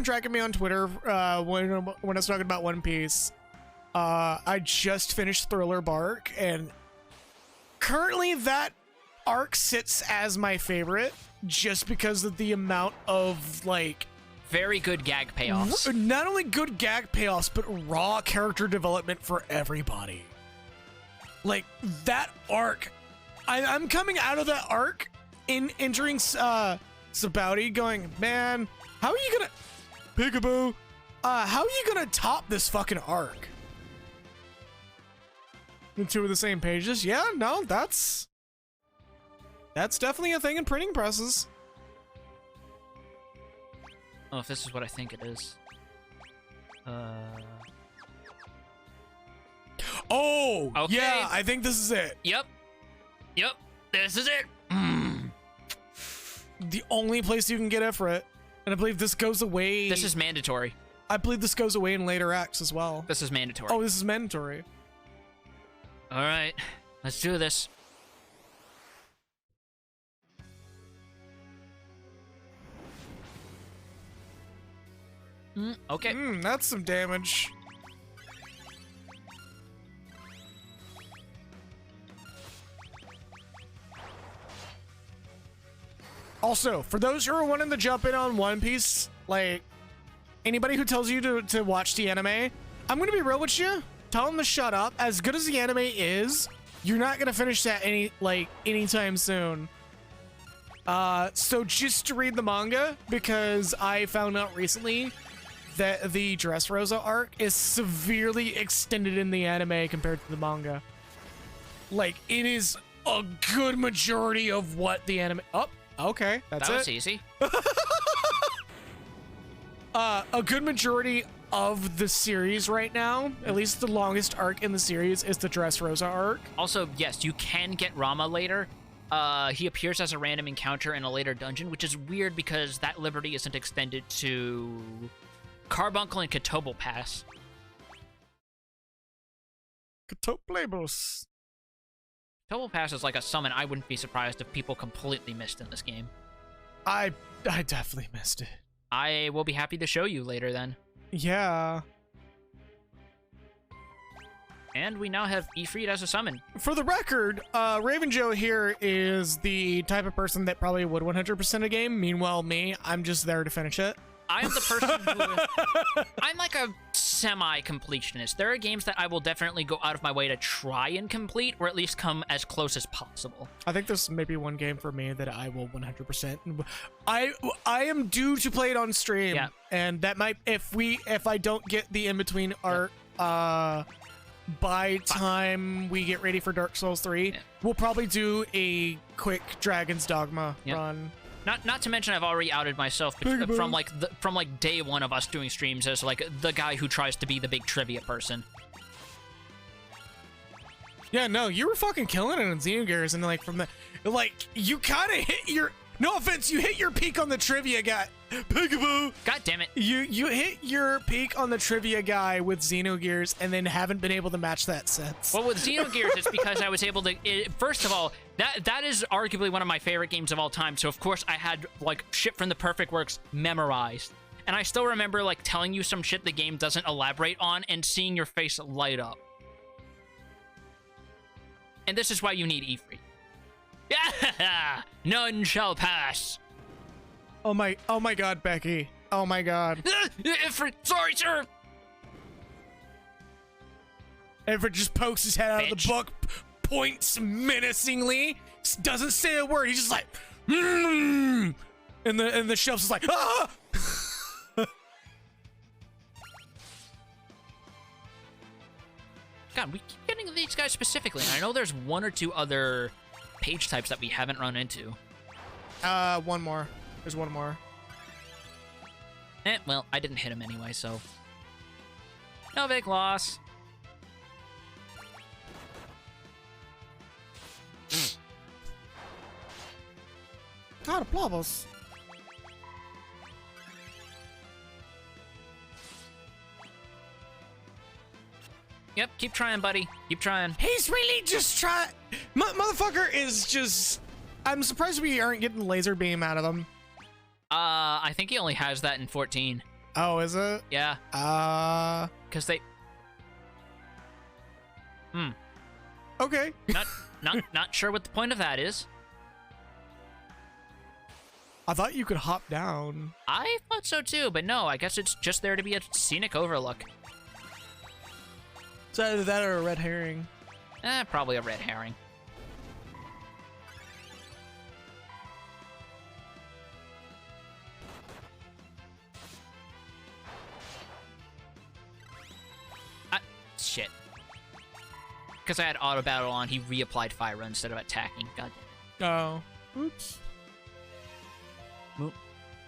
track of me on Twitter when I was talking about One Piece, I just finished Thriller Bark, and currently that arc sits as my favorite just because of the amount of like very good gag payoffs. Not only good gag payoffs, but raw character development for everybody. Like that arc, I'm coming out of that arc entering Sabouti going, man, how are you gonna peekaboo? How are you gonna top this fucking arc? The two are the same pages. Yeah, no, that's definitely a thing in printing presses. Oh, if this is what I think it is. Oh, okay. Yeah, I think this is it. Yep, this is it. The only place you can get Ifrit, and I believe this goes away. This is mandatory. I believe this goes away in later acts as well. This is mandatory. Oh, this is mandatory. All right, let's do this. Okay. That's some damage. Also, for those who are wanting to jump in on One Piece, like, anybody who tells you to watch the anime, I'm gonna be real with you. Tell them to shut up. As good as the anime is, you're not gonna finish that anytime soon. So just to read the manga, because I found out recently that the Dressrosa arc is severely extended in the anime compared to the manga. Like, it is a good majority of what the anime... Oh, okay, that's it. That was easy. A good majority of the series right now, at least the longest arc in the series, is the Dressrosa arc. Also, yes, you can get Rama later. He appears as a random encounter in a later dungeon, which is weird because that liberty isn't extended to Carbuncle and Kotoble Pass. Kotoblebos. Kotoble Pass is like a summon I wouldn't be surprised if people completely missed in this game. I definitely missed it. I will be happy to show you later then. Yeah. And we now have Ifrit as a summon. For the record, RavenJo here is the type of person that probably would 100% a game. Meanwhile, me, I'm just there to finish it. I'm the person who... I'm like a semi-completionist. There are games that I will definitely go out of my way to try and complete, or at least come as close as possible. I think there's maybe one game for me that I will 100%. I am due to play it on stream. Yeah. And that might... If I don't get the in-between art... by time we get ready for Dark Souls 3, we'll probably do a quick Dragon's Dogma run. Not to mention I've already outed myself from like day one of us doing streams as like the guy who tries to be the big trivia person. Yeah, no, you were fucking killing it in Xenogears, and like from the you kind of hit your... No offense, you hit your peak on the trivia guy. Peekaboo! God damn it. You hit your peak on the trivia guy with Xenogears and then haven't been able to match that since. Well, with Xenogears, it's because I was able to... first of all, that is arguably one of my favorite games of all time, so of course I had, like, shit from the Perfect Works memorized. And I still remember, like, telling you some shit the game doesn't elaborate on and seeing your face light up. And this is why you need E3. Yeah! None shall pass. Oh my god, Becky. Oh my god. Sorry, sir. Everett just pokes his head out of the book, points menacingly, doesn't say a word. He's just like, and the shelf's just like, ah! God, we keep getting these guys specifically. And I know there's one or two other page types that we haven't run into. One more. There's one more. Well, I didn't hit him anyway, so no big loss. God, applause. Yep, keep trying, buddy. Keep trying. He's really just trying. Motherfucker is just. I'm surprised we aren't getting laser beam out of him. I think he only has that in 14. Oh, is it? Yeah. Because they. Okay. Not sure what the point of that is. I thought you could hop down. I thought so too, but no, I guess it's just there to be a scenic overlook. It's either that or a red herring. Probably a red herring. Shit. Because I had auto battle on, he reapplied fire instead of attacking. God. Oh. Oops.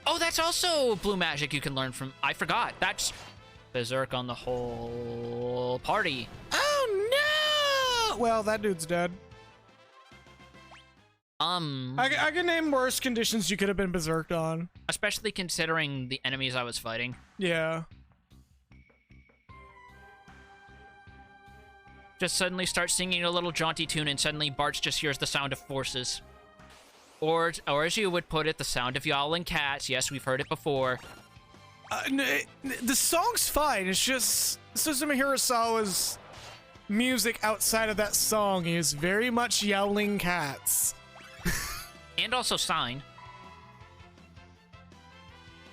Oh, that's also blue magic you can learn from. I forgot. That's Berserk on the whole party. Oh no! Well, that dude's dead. I can name worse conditions you could have been berserked on. Especially considering the enemies I was fighting. Yeah. Just suddenly start singing a little jaunty tune and suddenly Bartz just hears the sound of forces. Or as you would put it, the sound of yowling cats. Yes, we've heard it before. The song's fine. It's just Suzume Hirasawa's music outside of that song is very much yowling cats. And also Sign.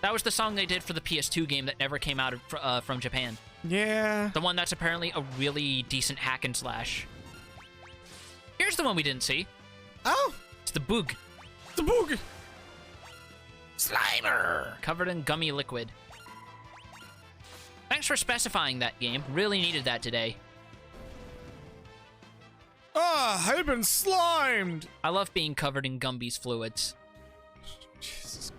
That was the song they did for the PS2 game that never came out from Japan. Yeah. The one that's apparently a really decent hack and slash. Here's the one we didn't see. Oh. It's the Boog. The Boog. Slimer. Covered in gummy liquid. Thanks for specifying that game. Really needed that today. Ah, I've been slimed. I love being covered in Gumby's fluids. Jesus.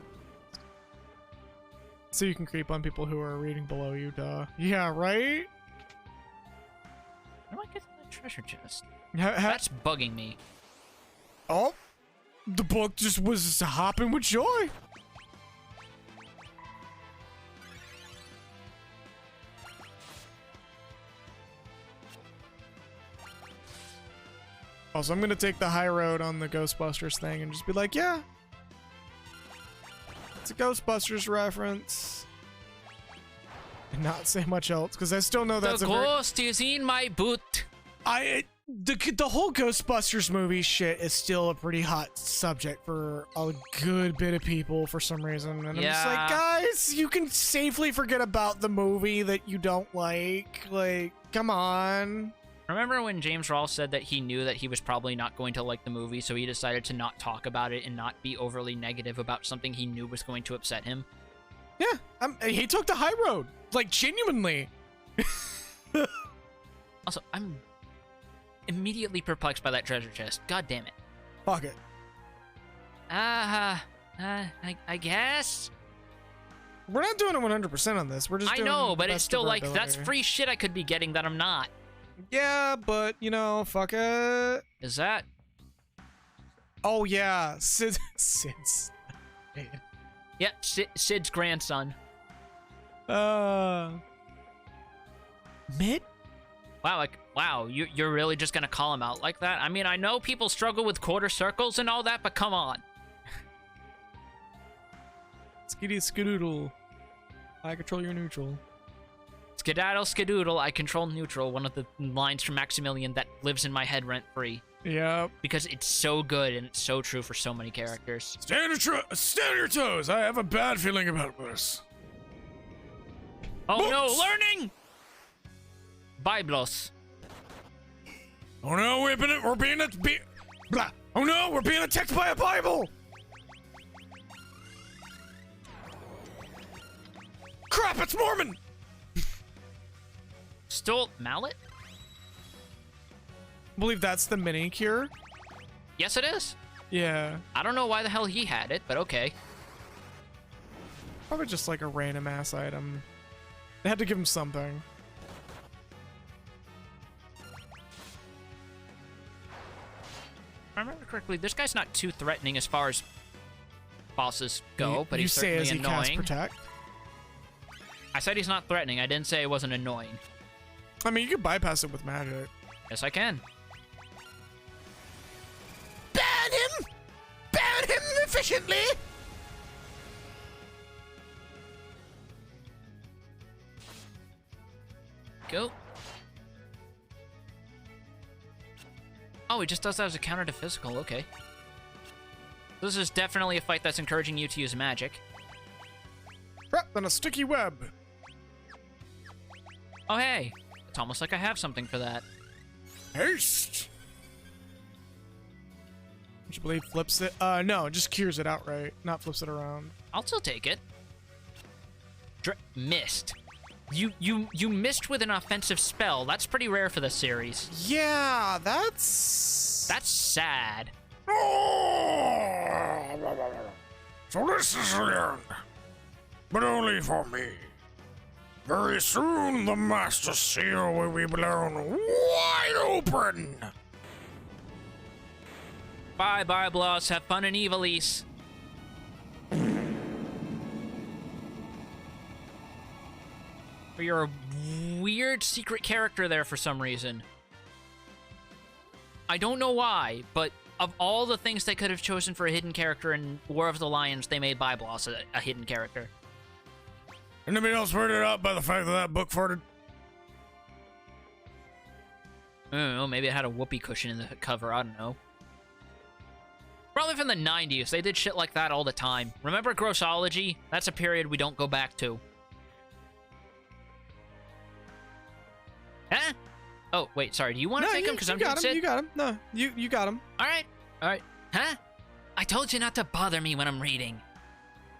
So you can creep on people who are reading below you, duh. Yeah, right? How do I get to that treasure chest? That's bugging me. Oh, the book just was hopping with joy. Also, I'm gonna take the high road on the Ghostbusters thing and just be like, yeah. It's a Ghostbusters reference. And not say much else, because I still know that's the ghost is in my boot. The whole Ghostbusters movie shit is still a pretty hot subject for a good bit of people for some reason. And yeah. I'm just like, guys, you can safely forget about the movie that you don't like. Like, come on. Remember when James Rawls said that he knew that he was probably not going to like the movie, so he decided to not talk about it and not be overly negative about something he knew was going to upset him? Yeah, he took the high road. Like, genuinely. Also, I'm immediately perplexed by that treasure chest. God damn it. Fuck it. I guess? We're not doing it 100% on this. We're just doing I know, but the it's best still of our like, that's ability. free shit I could be getting that I'm not. Yeah, but, you know, fuck it. Is that? Oh, yeah. Sid's. Yeah, Sid's grandson. Mid? Wow, you're really just gonna call him out like that? I mean, I know people struggle with quarter circles and all that, but come on. Skitty skidoodle. I control your neutral. Skedaddle, skedoodle, I control neutral. One of the lines from Maximilian that lives in my head rent-free. Yep. Because it's so good and it's so true for so many characters. Stand your toes. I have a bad feeling about this. Oh Whoops. no, learning! Biblos. Oh no, we're being blah. Oh no, we're being attacked by a Bible. Crap, it's Mormon. Stole mallet? I believe that's the mini cure. Yes, it is. Yeah. I don't know why the hell he had it, but okay. Probably just like a random ass item. They had to give him something. If I remember correctly, this guy's not too threatening as far as bosses go, but he's say certainly as he casts annoying. protect. I said he's not threatening. I didn't say it wasn't annoying. I mean, you could bypass it with magic. Yes, I can. Ban him! Ban him efficiently! Go. Oh, he just does that as a counter to physical. Okay. This is definitely a fight that's encouraging you to use magic. Crap, then a sticky web. Oh, hey. It's almost like I have something for that. Haste. Would you believe flips it? No, just cures it outright, not flips it around. I'll still take it. Missed. You missed with an offensive spell. That's pretty rare for this series. Yeah, that's sad. So this is the end, but only for me. Very soon the Master Seal will be blown wide open. Bye, Biblos. Have fun in Evilise. You're a weird secret character there for some reason. I don't know why, but of all the things they could have chosen for a hidden character in War of the Lions, they made Biblos a hidden character. Anybody else weirded out by the fact that book farted? I don't know, maybe it had a whoopee cushion in the cover, I don't know. Probably from the 90s, they did shit like that all the time. Remember Grossology? That's a period we don't go back to. Huh? Oh, wait, sorry, do you want to take him? Because I'm doing Sid? You got him. No, you got him. Alright. Huh? I told you not to bother me when I'm reading.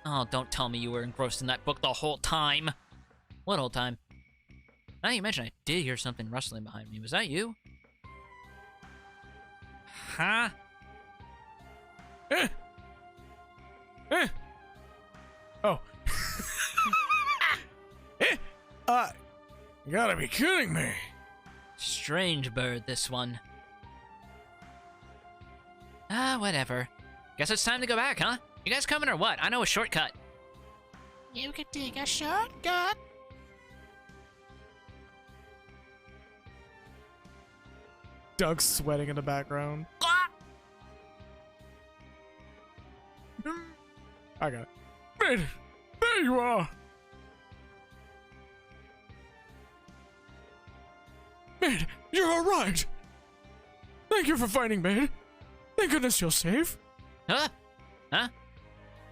Oh, don't tell me you were engrossed in that book the whole time. What whole time? Now you mention I did hear something rustling behind me. Was that you? Huh? Oh. You gotta be kidding me. Strange bird, this one. Whatever. Guess it's time to go back, huh? You guys coming or what? I know a shortcut. You can take a shortcut. Doug's sweating in the background. I got it. Maid, there you are. Maid, you're all right. Thank you for fighting, Maid. Thank goodness you're safe. Huh? Huh?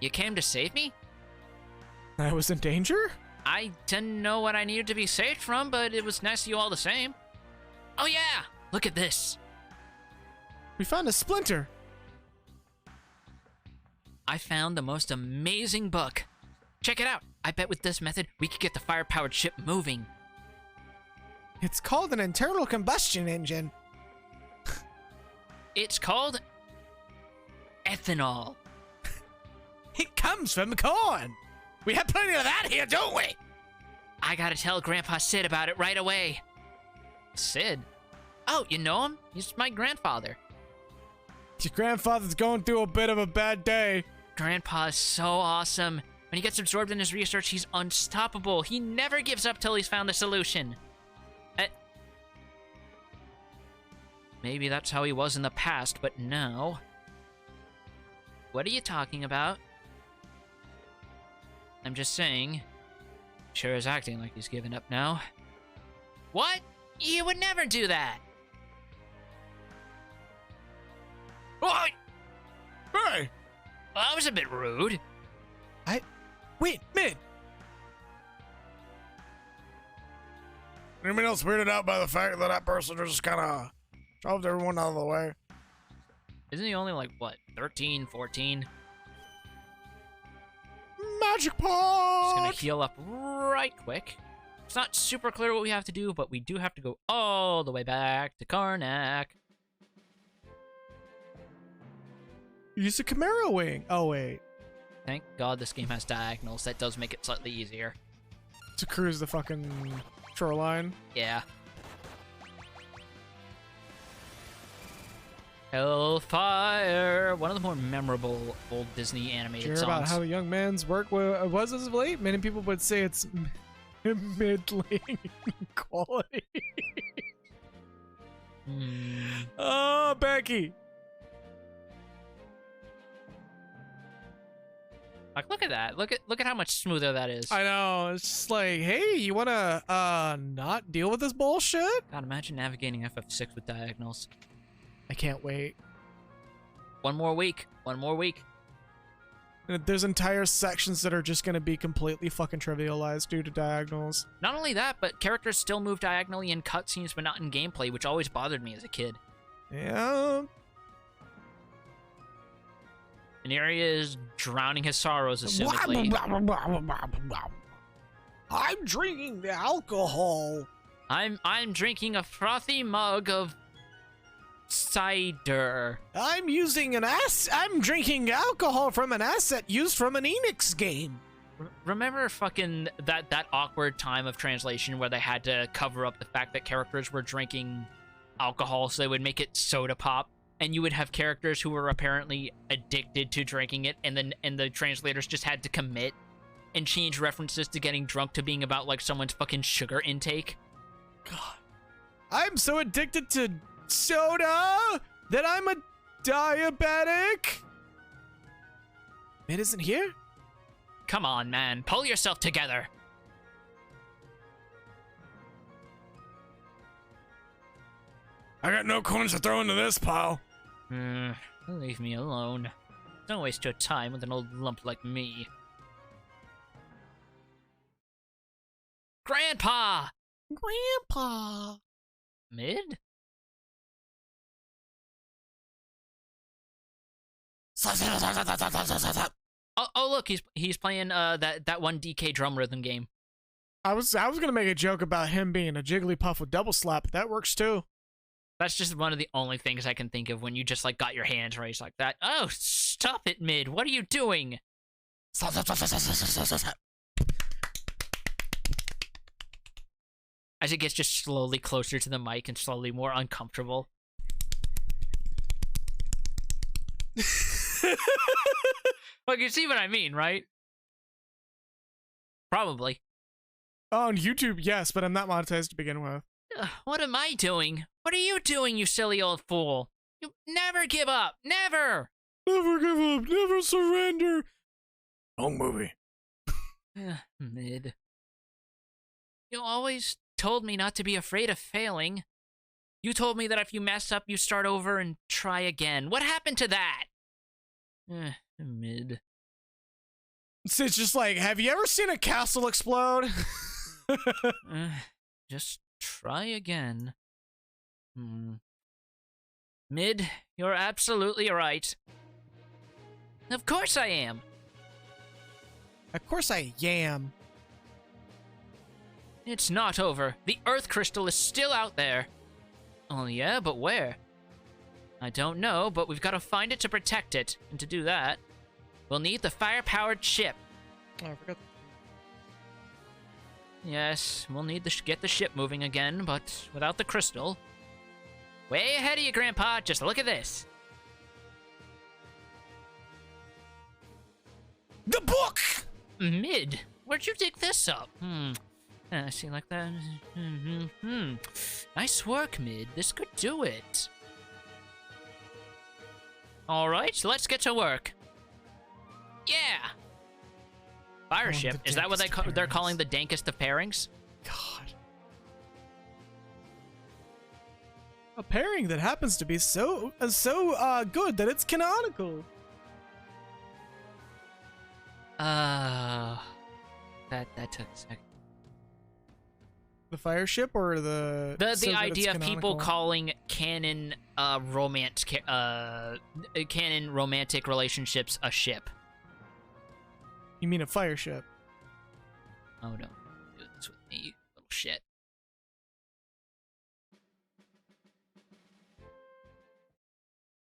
You came to save me? I was in danger? I didn't know what I needed to be saved from, but it was nice of you all the same. Oh yeah! Look at this. We found a splinter. I found the most amazing book. Check it out. I bet with this method, we could get the fire-powered ship moving. It's called an internal combustion engine. It's called ethanol. It comes from corn. We have plenty of that here, don't we? I gotta tell Grandpa Sid about it right away. Sid? Oh, you know him? He's my grandfather. Your grandfather's going through a bit of a bad day. Grandpa is so awesome. When he gets absorbed in his research, he's unstoppable. He never gives up till he's found the solution. Maybe that's how he was in the past, but now... What are you talking about? I'm just saying, Sure is acting like he's given up now. What? You would never do that! What? Hey! Well, that was a bit rude. Wait, Mid! Anyone else weirded out by the fact that that person just kind of shoved everyone out of the way? Isn't he only like, what, 13, 14? Magic Just pot! gonna heal up right quick. It's not super clear what we have to do, but we do have to go all the way back to Karnak. Use a Chimera Wing. Oh, wait. Thank God this game has diagonals. That does make it slightly easier. To cruise the fucking shoreline. Yeah. Hellfire! One of the more memorable old Disney animated Hear songs. about how the young man's work was as of late? Many people would say it's middling quality. Oh, Becky. Like, look at that. Look at how much smoother that is. I know. It's just like, hey, you wanna not deal with this bullshit? God, imagine navigating FF6 with diagonals. I can't wait. One more week. One more week. There's entire sections that are just gonna be completely fucking trivialized due to diagonals. Not only that, but characters still move diagonally in cutscenes, but not in gameplay, which always bothered me as a kid. Yeah. And Area is drowning his sorrows, assumedly. I'm drinking the alcohol. I'm drinking a frothy mug of cider. I'm drinking alcohol from an asset used from an Enix game. Remember fucking that awkward time of translation where they had to cover up the fact that characters were drinking alcohol so they would make it soda pop, and you would have characters who were apparently addicted to drinking it, and the translators just had to commit and change references to getting drunk to being about like someone's fucking sugar intake. God. I'm so addicted to soda that I'm a diabetic. It isn't here? Come on, man. Pull yourself together. I got no coins to throw into this pile. Leave me alone. Don't waste your time with an old lump like me. Grandpa! Grandpa. Mid? Oh, look, he's playing that one DK drum rhythm game. I was gonna make a joke about him being a Jigglypuff with double slap, but that works too. That's just one of the only things I can think of when you just like got your hands raised like that. Oh, stop it, Mid. What are you doing? As it gets just slowly closer to the mic and slowly more uncomfortable. Like, you see what I mean, right? Probably. On YouTube, yes, but I'm not monetized to begin with. What am I doing? What are you doing, you silly old fool? You never give up. Never! Never give up. Never surrender. Wrong movie. Mid. You always told me not to be afraid of failing. You told me that if you mess up, you start over and try again. What happened to that? Mid. So it's just like, have you ever seen a castle explode? Just try again. Mid, you're absolutely right. Of course I am. Of course I am. It's not over. The Earth Crystal is still out there. Oh yeah, but where? I don't know, but we've got to find it to protect it. And to do that, we'll need the fire-powered ship. Oh, I forgot. Yes, we'll need to get the ship moving again, but without the crystal... Way ahead of you, Grandpa. Just look at this. The book! Mid, where'd you dig this up? See, like that. Nice work, Mid. This could do it. All right, let's get to work. Yeah. Fire ship? Is that what they're calling the dankest of pairings? God. A pairing that happens to be so good that it's canonical. That took a second. The fire ship or the idea of people calling canon canon romantic relationships a ship. You mean a fire ship? Oh, don't do this with me, you little shit.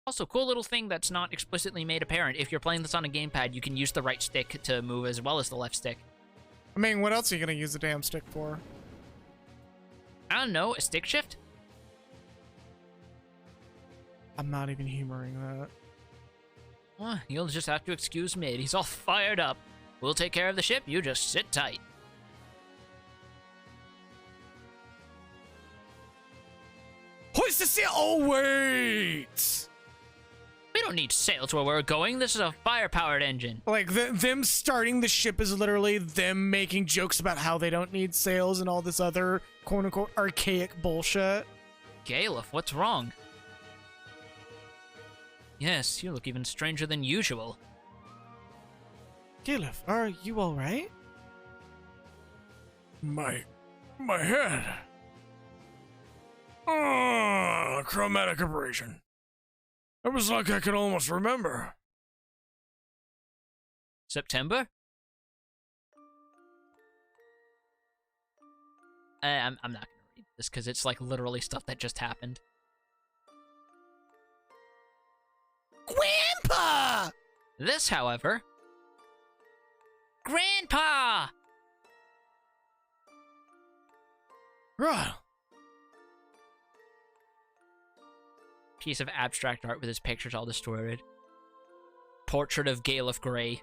Also, cool little thing that's not explicitly made apparent. If you're playing this on a gamepad, you can use the right stick to move as well as the left stick. I mean, what else are you gonna use the damn stick for? I don't know, a stick shift? I'm not even humoring that. Well, you'll just have to excuse Mid. He's all fired up. We'll take care of the ship, you just sit tight. Hoist the sail! Oh, wait! We don't need sail to where we're going. This is a fire-powered engine. Like, them starting the ship is literally them making jokes about how they don't need sails and all this other quote-unquote archaic bullshit. Galef, what's wrong? Yes, you look even stranger than usual. Galef, are you alright? My head. Chromatic aberration. It was like I could almost remember. September? I'm not gonna read this because it's like literally stuff that just happened. Grandpa! This, however... Grandpa! Right. Piece of abstract art with his pictures all distorted. Portrait of Galef Grey.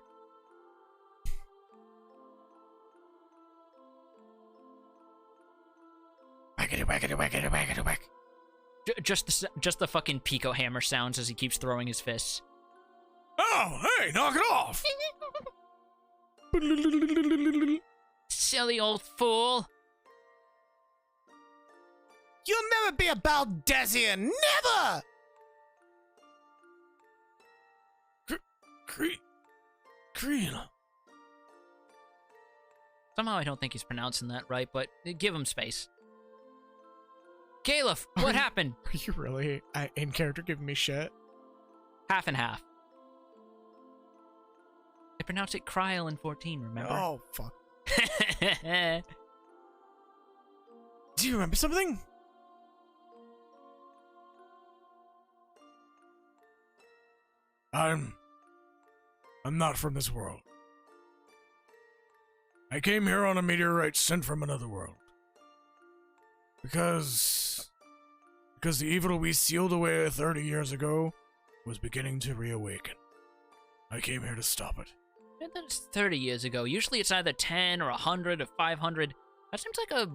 Wackety, wackety, wackety, wackety, whack. Just the fucking Pico hammer sounds as he keeps throwing his fists. Oh, hey, knock it off! Silly old fool. You'll never be a Baldesion! Never! Creel. Somehow I don't think he's pronouncing that right, but give him space. Galef, what happened? Are you really in character giving me shit? Half and half. I pronounced it Kryl in 14, remember? Oh, fuck. Do you remember something? I'm not from this world. I came here on a meteorite sent from another world. Because the evil we sealed away 30 years ago was beginning to reawaken. I came here to stop it. That is 30 years ago. Usually it's either 10 or 100 or 500. That seems like a...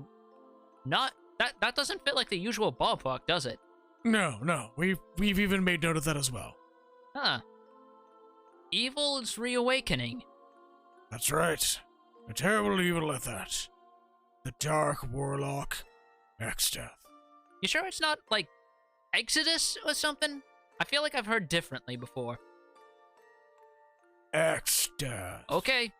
not... That doesn't fit like the usual ballpark, does it? No. We've even made note of that as well. Huh. Evil is reawakening. That's right. A terrible evil at that. The Dark Warlock X-Death. You sure it's not, like, Exodus or something? I feel like I've heard differently before. X-Death. Okay.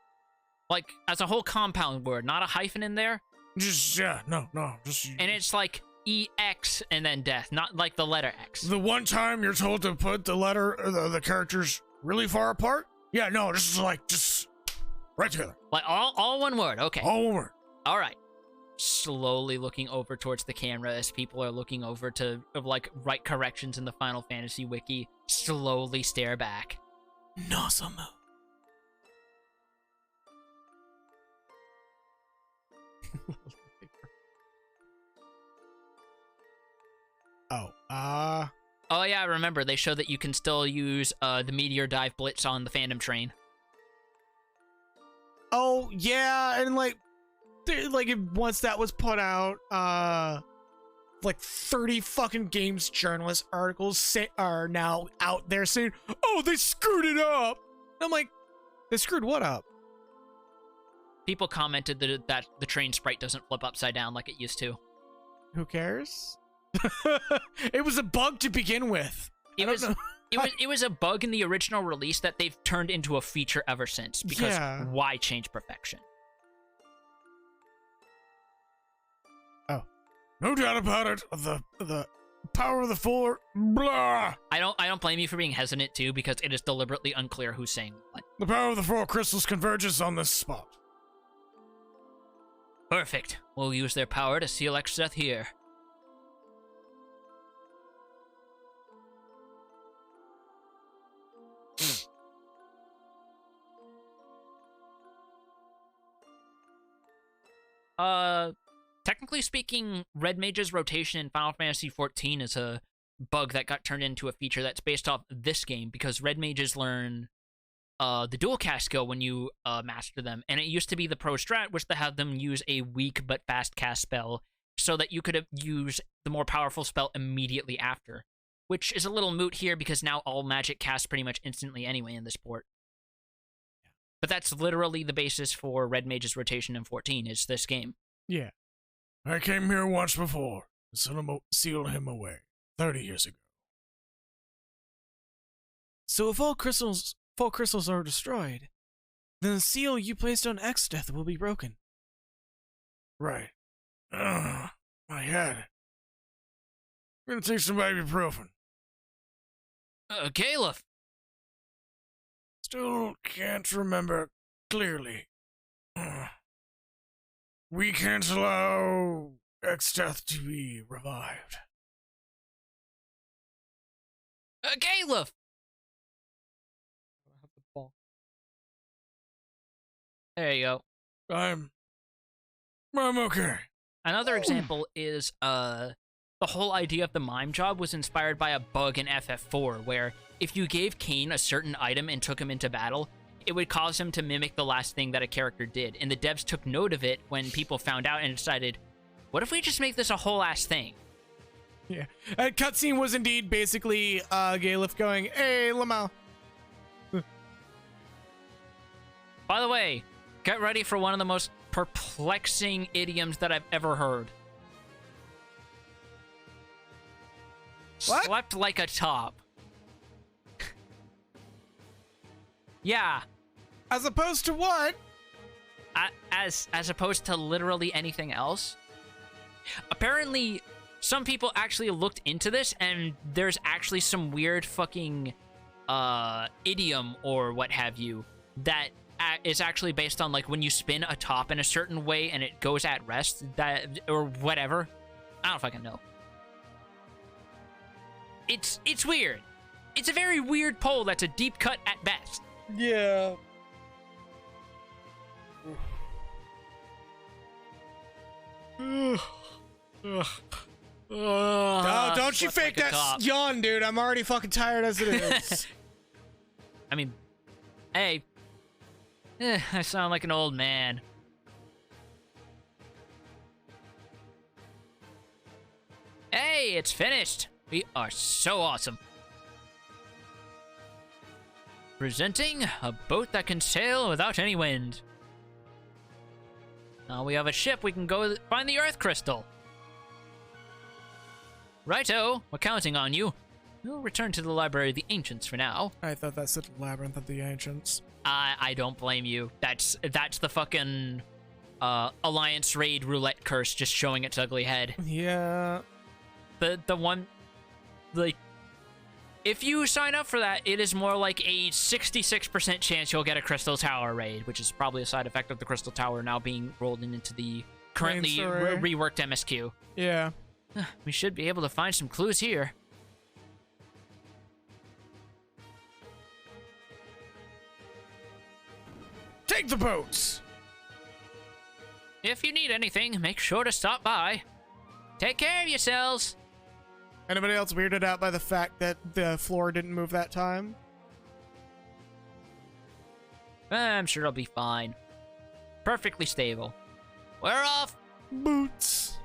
Like, as a whole compound word, not a hyphen in there? Just, no. Just. And it's like EX and then death, not like the letter X. The one time you're told to put the letter, the characters really far apart? Yeah, no, this is like, just right together. Like, all one word, okay. All one word. All right. Slowly looking over towards the camera as people are looking over to, like, write corrections in the Final Fantasy wiki. Slowly stare back. Nozomu. Oh yeah, I remember. They show that you can still use the Meteor Dive Blitz on the Phantom Train. Oh yeah, and like once that was put out, like 30 fucking games journalist articles are now out there saying, "Oh, they screwed it up." I'm like, they screwed what up? People commented that the train sprite doesn't flip upside down like it used to. Who cares? It was a bug to begin with. It was a bug in the original release that they've turned into a feature ever since. Because why change perfection? Oh, no doubt about it. The power of the four. Blah. I don't blame you for being hesitant too, because it is deliberately unclear who's saying what. The power of the four crystals converges on this spot. Perfect. We'll use their power to seal Exdeath here. Technically speaking, Red Mage's rotation in Final Fantasy XIV is a bug that got turned into a feature that's based off this game, because Red Mages learn the dual cast skill when you master them, and it used to be the pro strat, which to have them use a weak but fast cast spell, so that you could use the more powerful spell immediately after, which is a little moot here because now all magic casts pretty much instantly anyway in this port. But that's literally the basis for Red Mage's rotation in 14, is this game. Yeah. I came here once before to seal him away 30 years ago. So if all crystals are destroyed, then the seal you placed on Exdeath will be broken. Right. My head. I'm gonna take some ibuprofen. Caliph! Still can't remember clearly. We can't allow Exdeath to be revived. Caliph! There you go. I'm okay. Another example is the whole idea of the mime job was inspired by a bug in FF4, where if you gave Kain a certain item and took him into battle, it would cause him to mimic the last thing that a character did. And the devs took note of it when people found out and decided, what if we just make this a whole ass thing? Yeah. That cutscene was indeed basically Galef going, "Hey, Lamau." By the way, get ready for one of the most perplexing idioms that I've ever heard. What? Slept like a top. Yeah. As opposed to what? As opposed to literally anything else. Apparently, some people actually looked into this, and there's actually some weird fucking idiom or what have you that is actually based on, like, when you spin a top in a certain way and it goes at rest, that or whatever. I don't fucking know. It's weird. It's a very weird poll that's a deep cut at best. Yeah. Don't you fake like that yawn, dude. I'm already fucking tired as it is. I mean, hey, I sound like an old man. Hey, it's finished. We are so awesome. Presenting a boat that can sail without any wind. Now we have a ship, we can go find the Earth Crystal. Righto, we're counting on you. We'll return to the Library of the Ancients for now. I thought that said Labyrinth of the Ancients. I don't blame you. That's the fucking Alliance Raid roulette curse just showing its ugly head. Yeah. The one, like, if you sign up for that, it is more like a 66% chance you'll get a Crystal Tower raid, which is probably a side effect of the Crystal Tower now being rolled into the currently reworked MSQ. Yeah. We should be able to find some clues here. Take the boats! If you need anything, make sure to stop by. Take care of yourselves. Anybody else weirded out by the fact that the floor didn't move that time? I'm sure it'll be fine. Perfectly stable. We're off. Boots.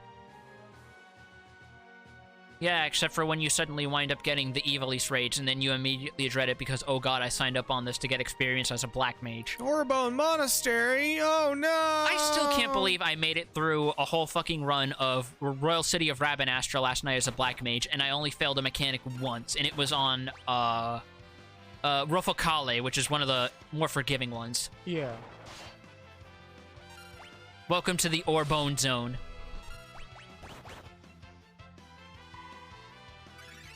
Yeah, except for when you suddenly wind up getting the Evil East raids, and then you immediately dread it because, oh god, I signed up on this to get experience as a black mage. Orbone Monastery, oh no! I still can't believe I made it through a whole fucking run of Royal City of Ravenastra last night as a black mage, and I only failed a mechanic once, and it was on, Rofocale, which is one of the more forgiving ones. Yeah. Welcome to the Orbone Zone.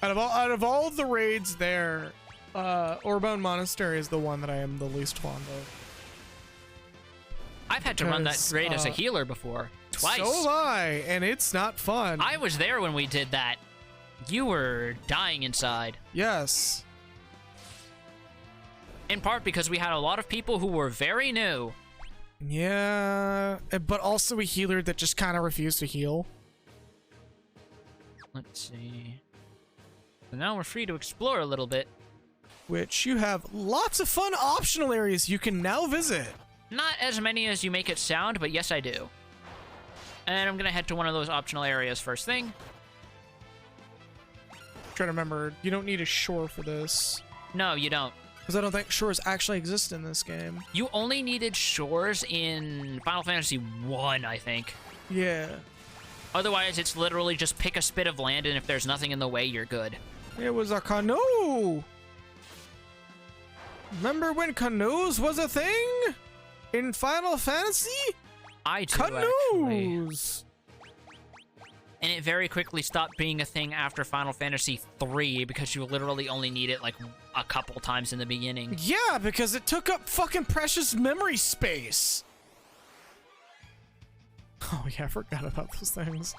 Out of all of the raids there, Orbone Monastery is the one that I am the least fond of. I've had to run that raid as a healer before. Twice. So have I, and it's not fun. I was there when we did that. You were dying inside. Yes. In part because we had a lot of people who were very new. Yeah, but also a healer that just kind of refused to heal. Let's see. So now we're free to explore a little bit. Which you have lots of fun optional areas you can now visit. Not as many as you make it sound, but yes, I do. And I'm gonna head to one of those optional areas first thing. Try to remember, you don't need a shore for this. No, you don't. Because I don't think shores actually exist in this game. You only needed shores in Final Fantasy 1, I think. Yeah. Otherwise, it's literally just pick a spit of land, and if there's nothing in the way, you're good. It was a canoe! Remember when canoes was a thing? In Final Fantasy? I do, Canoes! Actually. And it very quickly stopped being a thing after Final Fantasy 3 because you literally only need it like a couple times in the beginning. Yeah, because it took up fucking precious memory space. Oh yeah, I forgot about those things.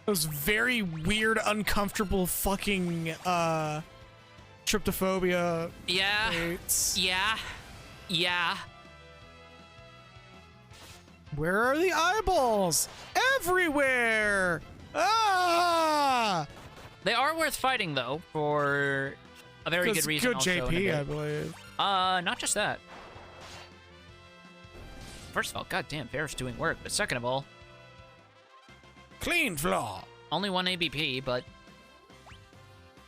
Those very weird, uncomfortable fucking tryptophobia. Yeah. Rates. Yeah. Yeah. Where are the eyeballs? Everywhere! Ah! They are worth fighting, though, for a very good reason. Good JP, I believe. Not just that. First of all, goddamn, Fair's doing work. But second of all, clean flaw. Only one ABP, but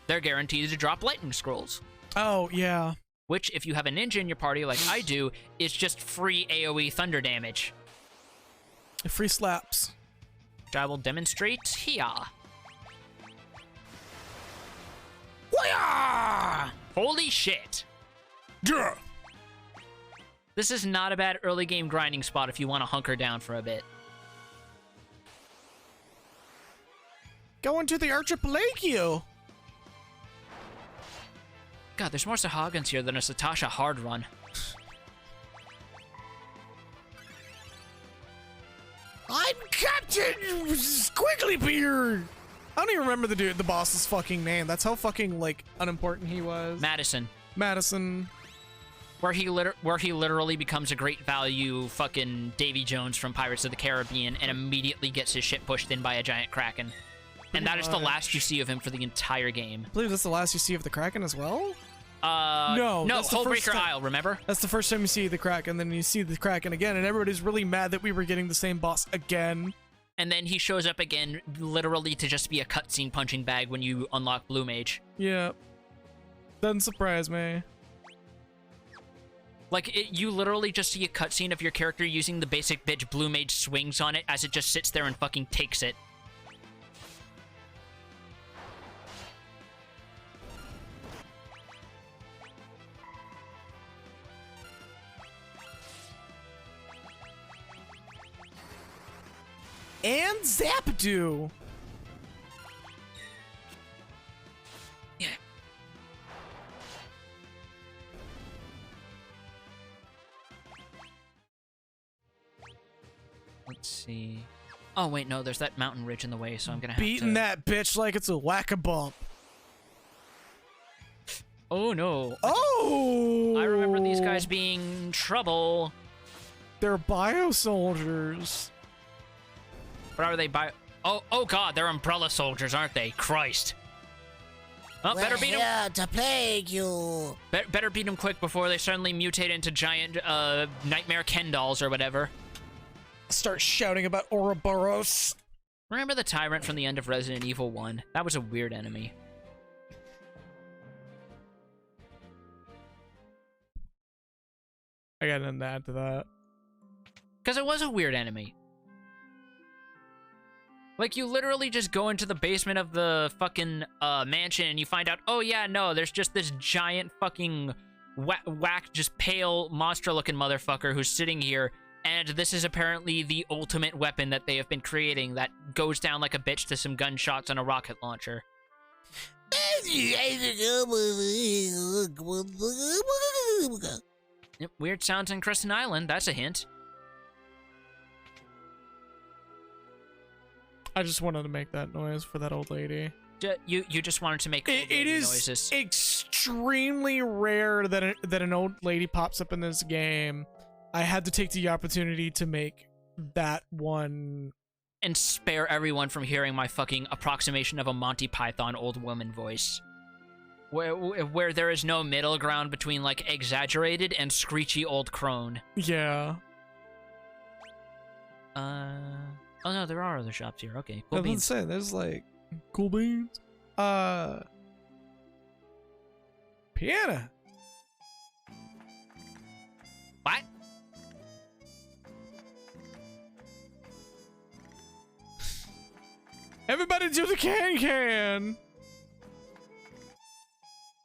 they're guaranteed to drop lightning scrolls. Oh, yeah. Which, if you have a ninja in your party like I do, is just free AoE thunder damage. Free slaps. Which I will demonstrate here. Wah! Holy shit. Yeah. This is not a bad early game grinding spot if you want to hunker down for a bit. Going to the Archipelago. God, there's more Sahagins here than a Satasha hard run. I'm Captain Squiggly Beard. I don't even remember the boss's fucking name. That's how fucking like unimportant he was. Madison. Where he literally becomes a great value fucking Davy Jones from Pirates of the Caribbean and immediately gets his shit pushed in by a giant kraken. And that is the last you see of him for the entire game. I believe that's the last you see of the Kraken as well? No, Hullbreaker Isle, remember? That's the first time you see the Kraken, and then you see the Kraken again, and everybody's really mad that we were getting the same boss again. And then he shows up again, literally to just be a cutscene punching bag when you unlock Blue Mage. Yeah. Doesn't surprise me. Like, you literally just see a cutscene of your character using the basic bitch Blue Mage swings on it as it just sits there and fucking takes it. And Zapdo. Yeah. Let's see. Oh, wait, no, there's that mountain ridge in the way, so I'm gonna have Beating to... that bitch like it's a whack-a-bump. Oh, no. Oh! I remember these guys being in trouble. They're bio-soldiers. What are they Oh god, they're umbrella soldiers, aren't they? Christ. Oh, better beat them. We're here to plague you. Better beat them quick before they suddenly mutate into giant, nightmare Ken dolls or whatever. Start shouting about Ouroboros. Remember the Tyrant from the end of Resident Evil 1? That was a weird enemy. I got nothing to add to that. Because it was a weird enemy. Like, you literally just go into the basement of the fucking mansion and you find out, oh yeah, no, there's just this giant fucking whack, just pale, monster-looking motherfucker who's sitting here, and this is apparently the ultimate weapon that they have been creating that goes down like a bitch to some gunshots on a rocket launcher. Yep, weird sounds on Crescent Island, that's a hint. I just wanted to make that noise for that old lady. You just wanted to make old lady noises. It is extremely rare that an old lady pops up in this game. I had to take the opportunity to make that one. And spare everyone from hearing my fucking approximation of a Monty Python old woman voice. Where there is no middle ground between, like, exaggerated and screechy old crone. Yeah. Oh no, there are other shops here. Okay, cool beans. Say, there's like cool beans. Piano. What? Everybody do the can.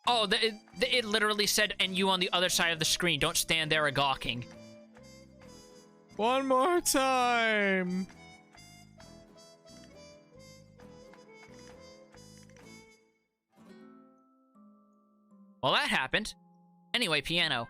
Oh, it literally said, and you on the other side of the screen. Don't stand there a-gawking. One more time. Well, that happened. Anyway, piano.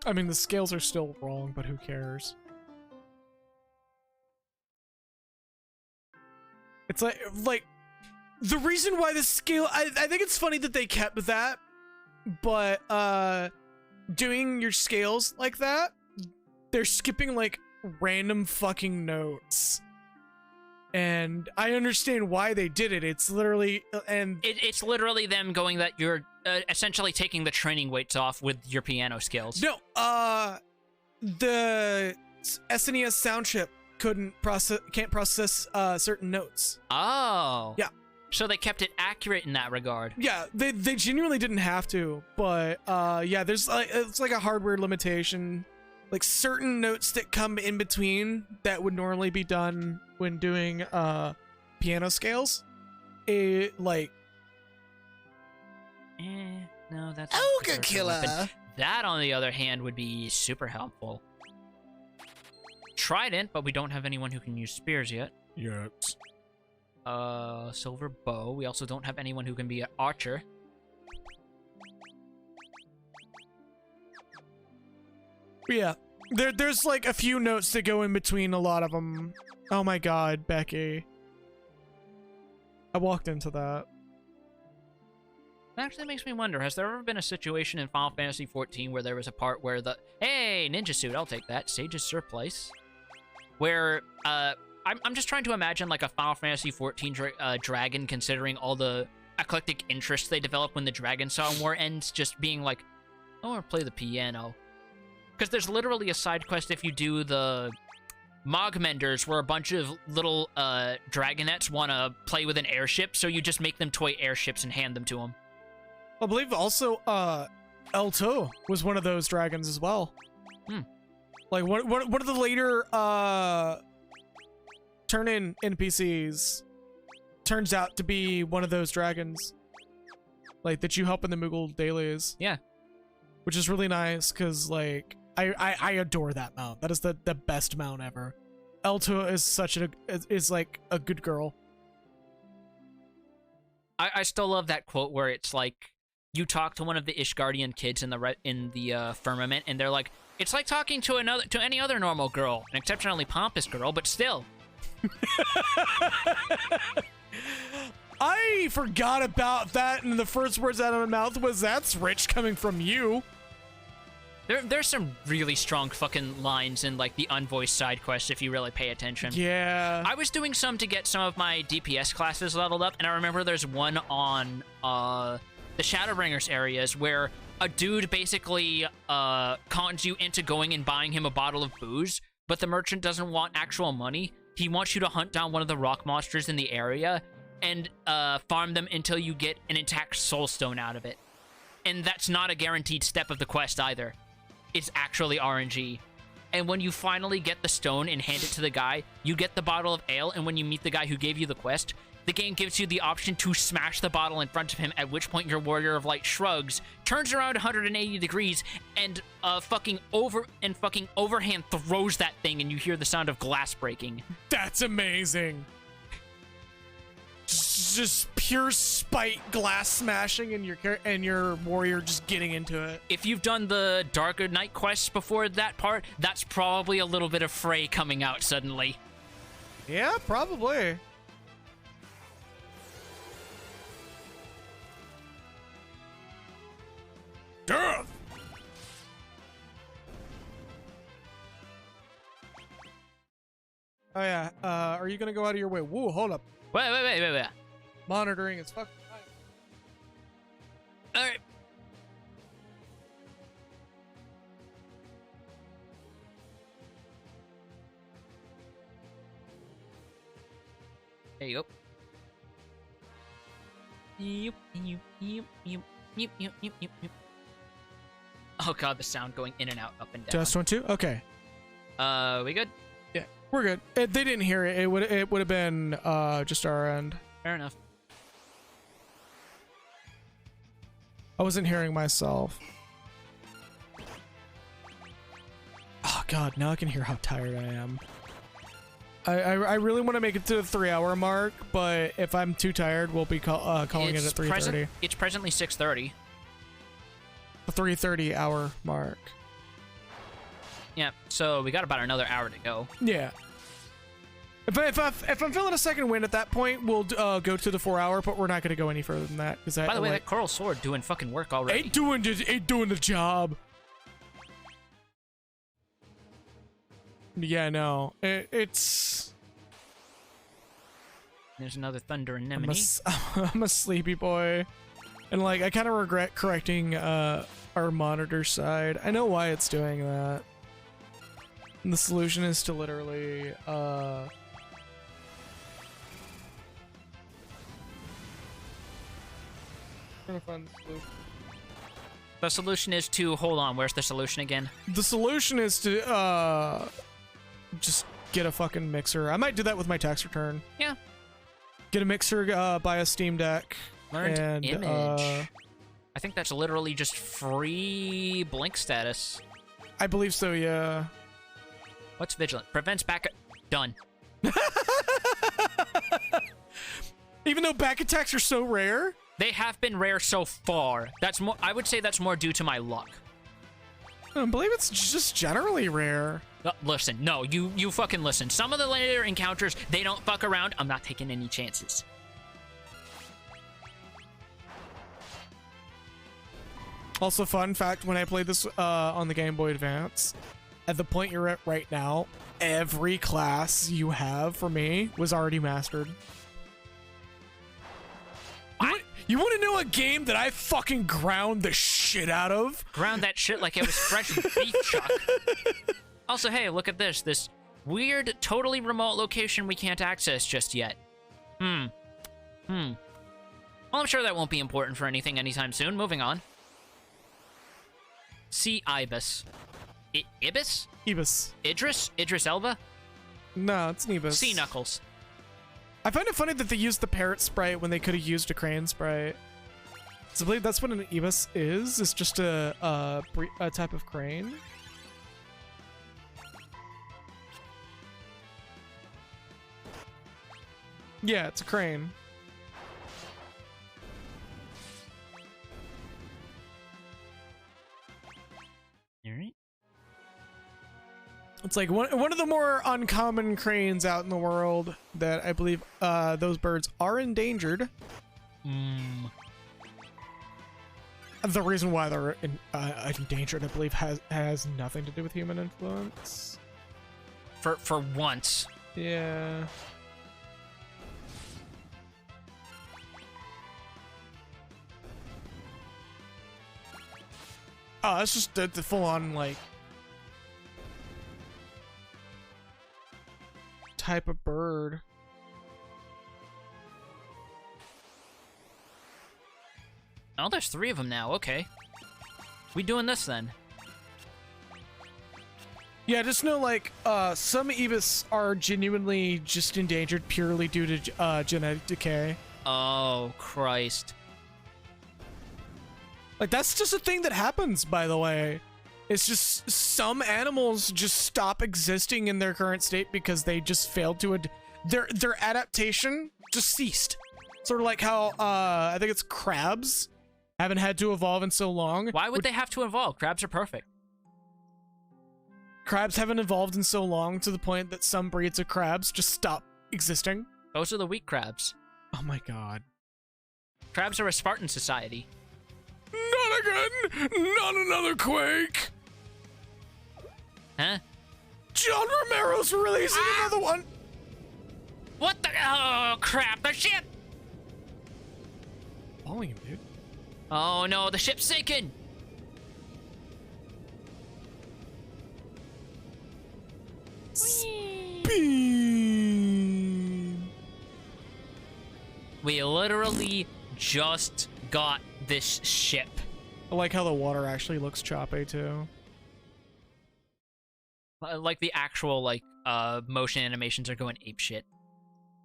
I mean, the scales are still wrong, but who cares? It's like the reason why the scale, I think it's funny that they kept that, but doing your scales like that, they're skipping like random fucking notes. And I understand why they did it. It's literally it's literally them going that you're essentially taking the training weights off with your piano skills. No, the SNES sound chip can't process certain notes. Oh. Yeah. So they kept it accurate in that regard. Yeah, they genuinely didn't have to, but yeah, there's it's like a hardware limitation. Like certain notes that come in between that would normally be done when doing piano scales. No, that's Ogre Killer. That, on the other hand, would be super helpful. Trident, but we don't have anyone who can use spears yet. Yes. Silver bow. We also don't have anyone who can be an archer. Yeah, there's like a few notes that go in between a lot of them. Oh my god, Becky. I walked into that. It actually makes me wonder, has there ever been a situation in Final Fantasy XIV where there was a part where hey, ninja suit, I'll take that, Sage's Surplice, where, I'm just trying to imagine, like, a Final Fantasy XIV dragon, considering all the eclectic interests they developed when the Dragon Song War ends, just being like, I want to play the piano. Because there's literally a side quest if you do the Mogmenders, where a bunch of little, dragonettes want to play with an airship, so you just make them toy airships and hand them to them. I believe also, Elto was one of those dragons as well. Like, one of the later, turn-in NPCs turns out to be one of those dragons. Like, that you help in the Moogle dailies. Yeah. Which is really nice, because, like, I adore that mount. That is the best mount ever. Elto is like a good girl. I still love that quote where it's like, you talk to one of the Ishgardian kids in the firmament, and they're like, it's like talking to any other normal girl, an exceptionally pompous girl, but still. I forgot about that, and the first words out of my mouth was, that's rich coming from you. There's some really strong fucking lines in like the unvoiced side quests if you really pay attention. Yeah. I was doing some to get some of my DPS classes leveled up, and I remember there's one on the Shadowbringers areas where a dude basically cons you into going and buying him a bottle of booze, but the merchant doesn't want actual money. He wants you to hunt down one of the rock monsters in the area and farm them until you get an intact soul stone out of it. And that's not a guaranteed step of the quest either. It's actually RNG. And when you finally get the stone and hand it to the guy, you get the bottle of ale, and when you meet the guy who gave you the quest, the game gives you the option to smash the bottle in front of him, at which point your Warrior of Light shrugs, turns around 180 degrees, and fucking overhand throws that thing, and you hear the sound of glass breaking. That's amazing. Just pure spite, glass smashing, and your warrior just getting into it. If you've done the Darker Night quests before that part, that's probably a little bit of fray coming out suddenly. Yeah, probably. Death! Oh yeah. Are you gonna go out of your way? Whoa, hold up. Wait. Monitoring is fucking fine. All right. There you go. Yep. Oh god, the sound going in and out, up and down. Test 1, 2. Okay. We good? Yeah, we're good. They didn't hear it. It would have been just our end. Fair enough. I wasn't hearing myself. Oh god, now I can hear how tired I am. I really want to make it to the 3-hour mark, but if I'm too tired, we'll be calling it at 3:30. It's presently 6:30. The 3:30 hour mark. Yeah, so we got about another hour to go. Yeah. If I'm feeling a second wind at that point, we'll go to the 4-hour, but we're not going to go any further than that. By the way, that coral sword doing fucking work already. Ain't doing the job. Yeah, no. It's... There's another thunder anemone. I'm a sleepy boy. And, like, I kind of regret correcting our monitor side. I know why it's doing that. And the solution is to literally... trying to find the solution. The solution is to... Hold on, where's the solution again? The solution is to, just get a fucking mixer. I might do that with my tax return. Yeah. Get a mixer, buy a Steam Deck. Learned and, image. I think that's literally just free blink status. I believe so, yeah. What's vigilant? Prevents back... Done. Even though back attacks are so rare? They have been rare so far. That's more... I would say that's more due to my luck. I believe it's just generally rare. Listen, no, you fucking listen. Some of the later encounters, they don't fuck around. I'm not taking any chances. Also, fun fact, when I played this on the Game Boy Advance, at the point you're at right now, every class you have for me was already mastered. You want to know a game that I fucking ground the shit out of? Ground that shit like it was fresh beef chuck. Also, hey, look at this. This weird, totally remote location we can't access just yet. Well, I'm sure that won't be important for anything anytime soon. Moving on. Sea Ibis. Ibis? Ibis. Idris Elba? No, it's an Ibis. Sea Knuckles. I find it funny that they used the parrot sprite when they could have used a crane sprite. So I believe that's what an Ibis is. It's just a type of crane. Yeah, it's a crane. Alright. It's like one of the more uncommon cranes out in the world that I believe those birds are endangered. the reason why they're endangered, I believe, has nothing to do with human influence. For once. Yeah. Oh, that's just the full-on, like, type of bird. Oh, there's 3 of them now. Okay. We doing this then? Yeah, just know, like, some Evis are genuinely just endangered purely due to genetic decay. Oh, Christ. Like, that's just a thing that happens, by the way. It's just some animals just stop existing in their current state because they just failed to their adaptation just ceased. Sort of like how I think it's crabs haven't had to evolve in so long. Why would they have to evolve? Crabs are perfect. Crabs haven't evolved in so long to the point that some breeds of crabs just stop existing. Those are the weak crabs. Oh my god. Crabs are a Spartan society. Not again! Not another quake! Huh? John Romero's releasing another one! What the? Oh, crap. The ship! Following him, dude. Oh, no. The ship's sinking! Beam. We literally just got this ship. I like how the water actually looks choppy, too. Like the actual, like, motion animations are going apeshit.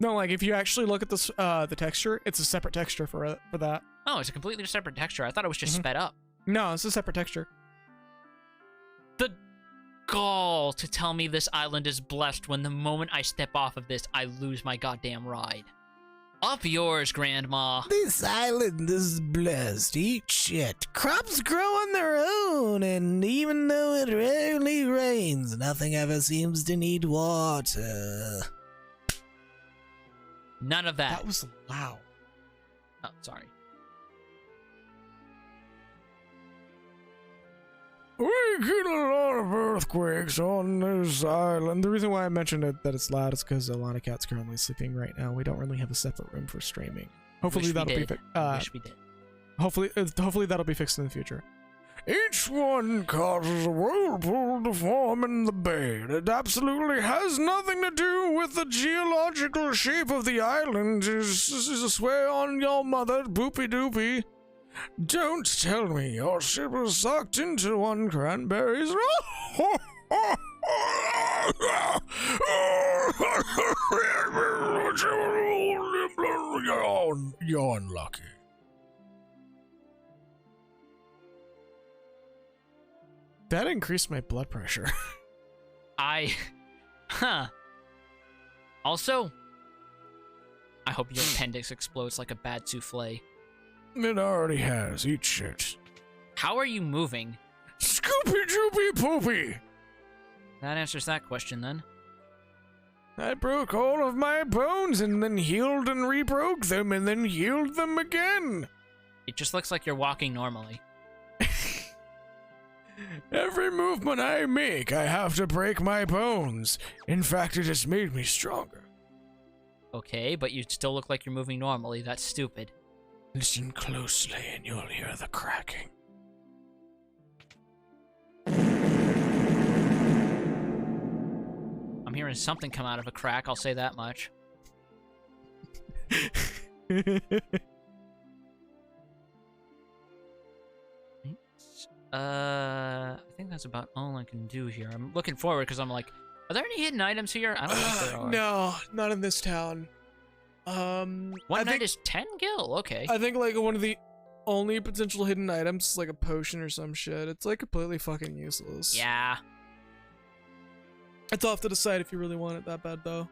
No, like, if you actually look at this, the texture, it's a separate texture for that. Oh, it's a completely separate texture. I thought it was just sped up. No, it's a separate texture. The gall to tell me this island is blessed when the moment I step off of this, I lose my goddamn ride. Up yours, Grandma. This island is blessed. Eat shit. Crops grow on their own, and even though it rarely rains, nothing ever seems to need water. None of that. That was loud. Oh, sorry. We get a lot of earthquakes on this island. The reason why I mentioned it that it's loud is because Alana Cat's currently sleeping right now. We don't really have a separate room for streaming. Hopefully that'll be fixed. Wish we did. Hopefully that'll be fixed in the future. Each one causes a whirlpool to form in the bay. It absolutely has nothing to do with the geological shape of the island. Is a swear on your mother, boopy doopy. Don't tell me your ship was sucked into one cranberries. You're unlucky. That increased my blood pressure. Also, I hope your appendix explodes like a bad souffle. It already has. Eat shit. How are you moving? Scoopy doopy poopy. That answers that question then. I broke all of my bones and then healed and rebroke them and then healed them again. It just looks like you're walking normally. Every movement I make, I have to break my bones. In fact, it has made me stronger. Okay, but you still look like you're moving normally. That's stupid. Listen closely and you'll hear the cracking. I'm hearing something come out of a crack, I'll say that much. I think that's about all I can do here. I'm looking forward because I'm like, are there any hidden items here? I don't think there are. No, not in this town. One night is 10 gil, okay. I think like one of the only potential hidden items is like a potion or some shit. It's like completely fucking useless. Yeah. It's off to the side if you really want it that bad though.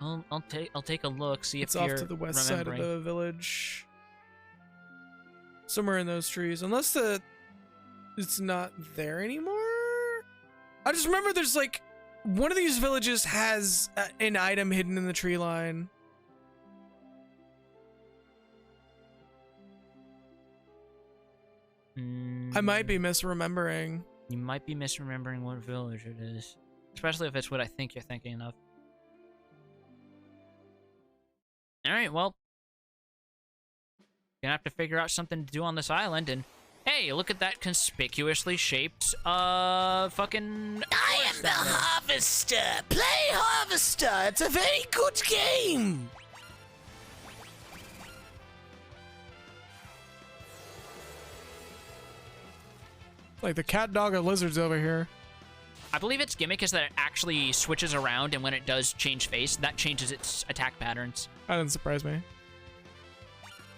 I'll take a look, see It's if you're off to the west remembering. side of the village. Somewhere in those trees. Unless it's not there anymore? I just remember there's like one of these villages has an item hidden in the tree line. I might be misremembering. You might be misremembering what village it is. Especially if it's what I think you're thinking of. Alright, well. Gonna have to figure out something to do on this island, and hey, look at that conspicuously shaped, fucking... I am the Harvester! Play Harvester! It's a very good game! Like the cat, dog, and lizards over here. I believe its gimmick is that it actually switches around, and when it does change face, that changes its attack patterns. That doesn't surprise me.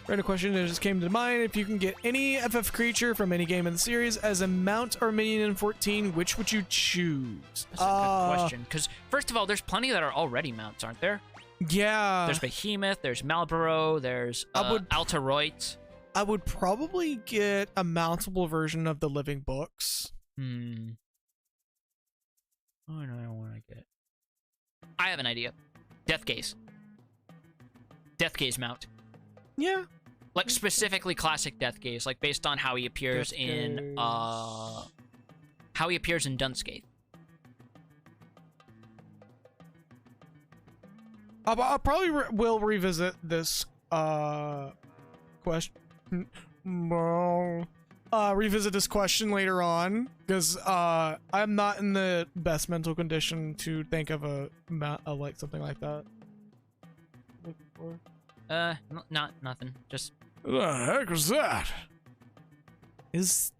Random question that just came to mind. If you can get any FF creature from any game in the series as a mount or minion in 14, which would you choose? That's a good question. Because, first of all, there's plenty that are already mounts, aren't there? Yeah. There's Behemoth, there's Malboro, there's Altaroit. I would probably get a mountable version of the Living Books. What do I want to get? I have an idea. Death Gaze. Death Gaze mount. Yeah. Like, specifically classic Death Gaze, like, based on how he appears in, how he appears in Dunscape. I probably will revisit this, question. Revisit this question later on, because, I'm not in the best mental condition to think of like, something like that. Not nothing. Just... What the heck was that? Is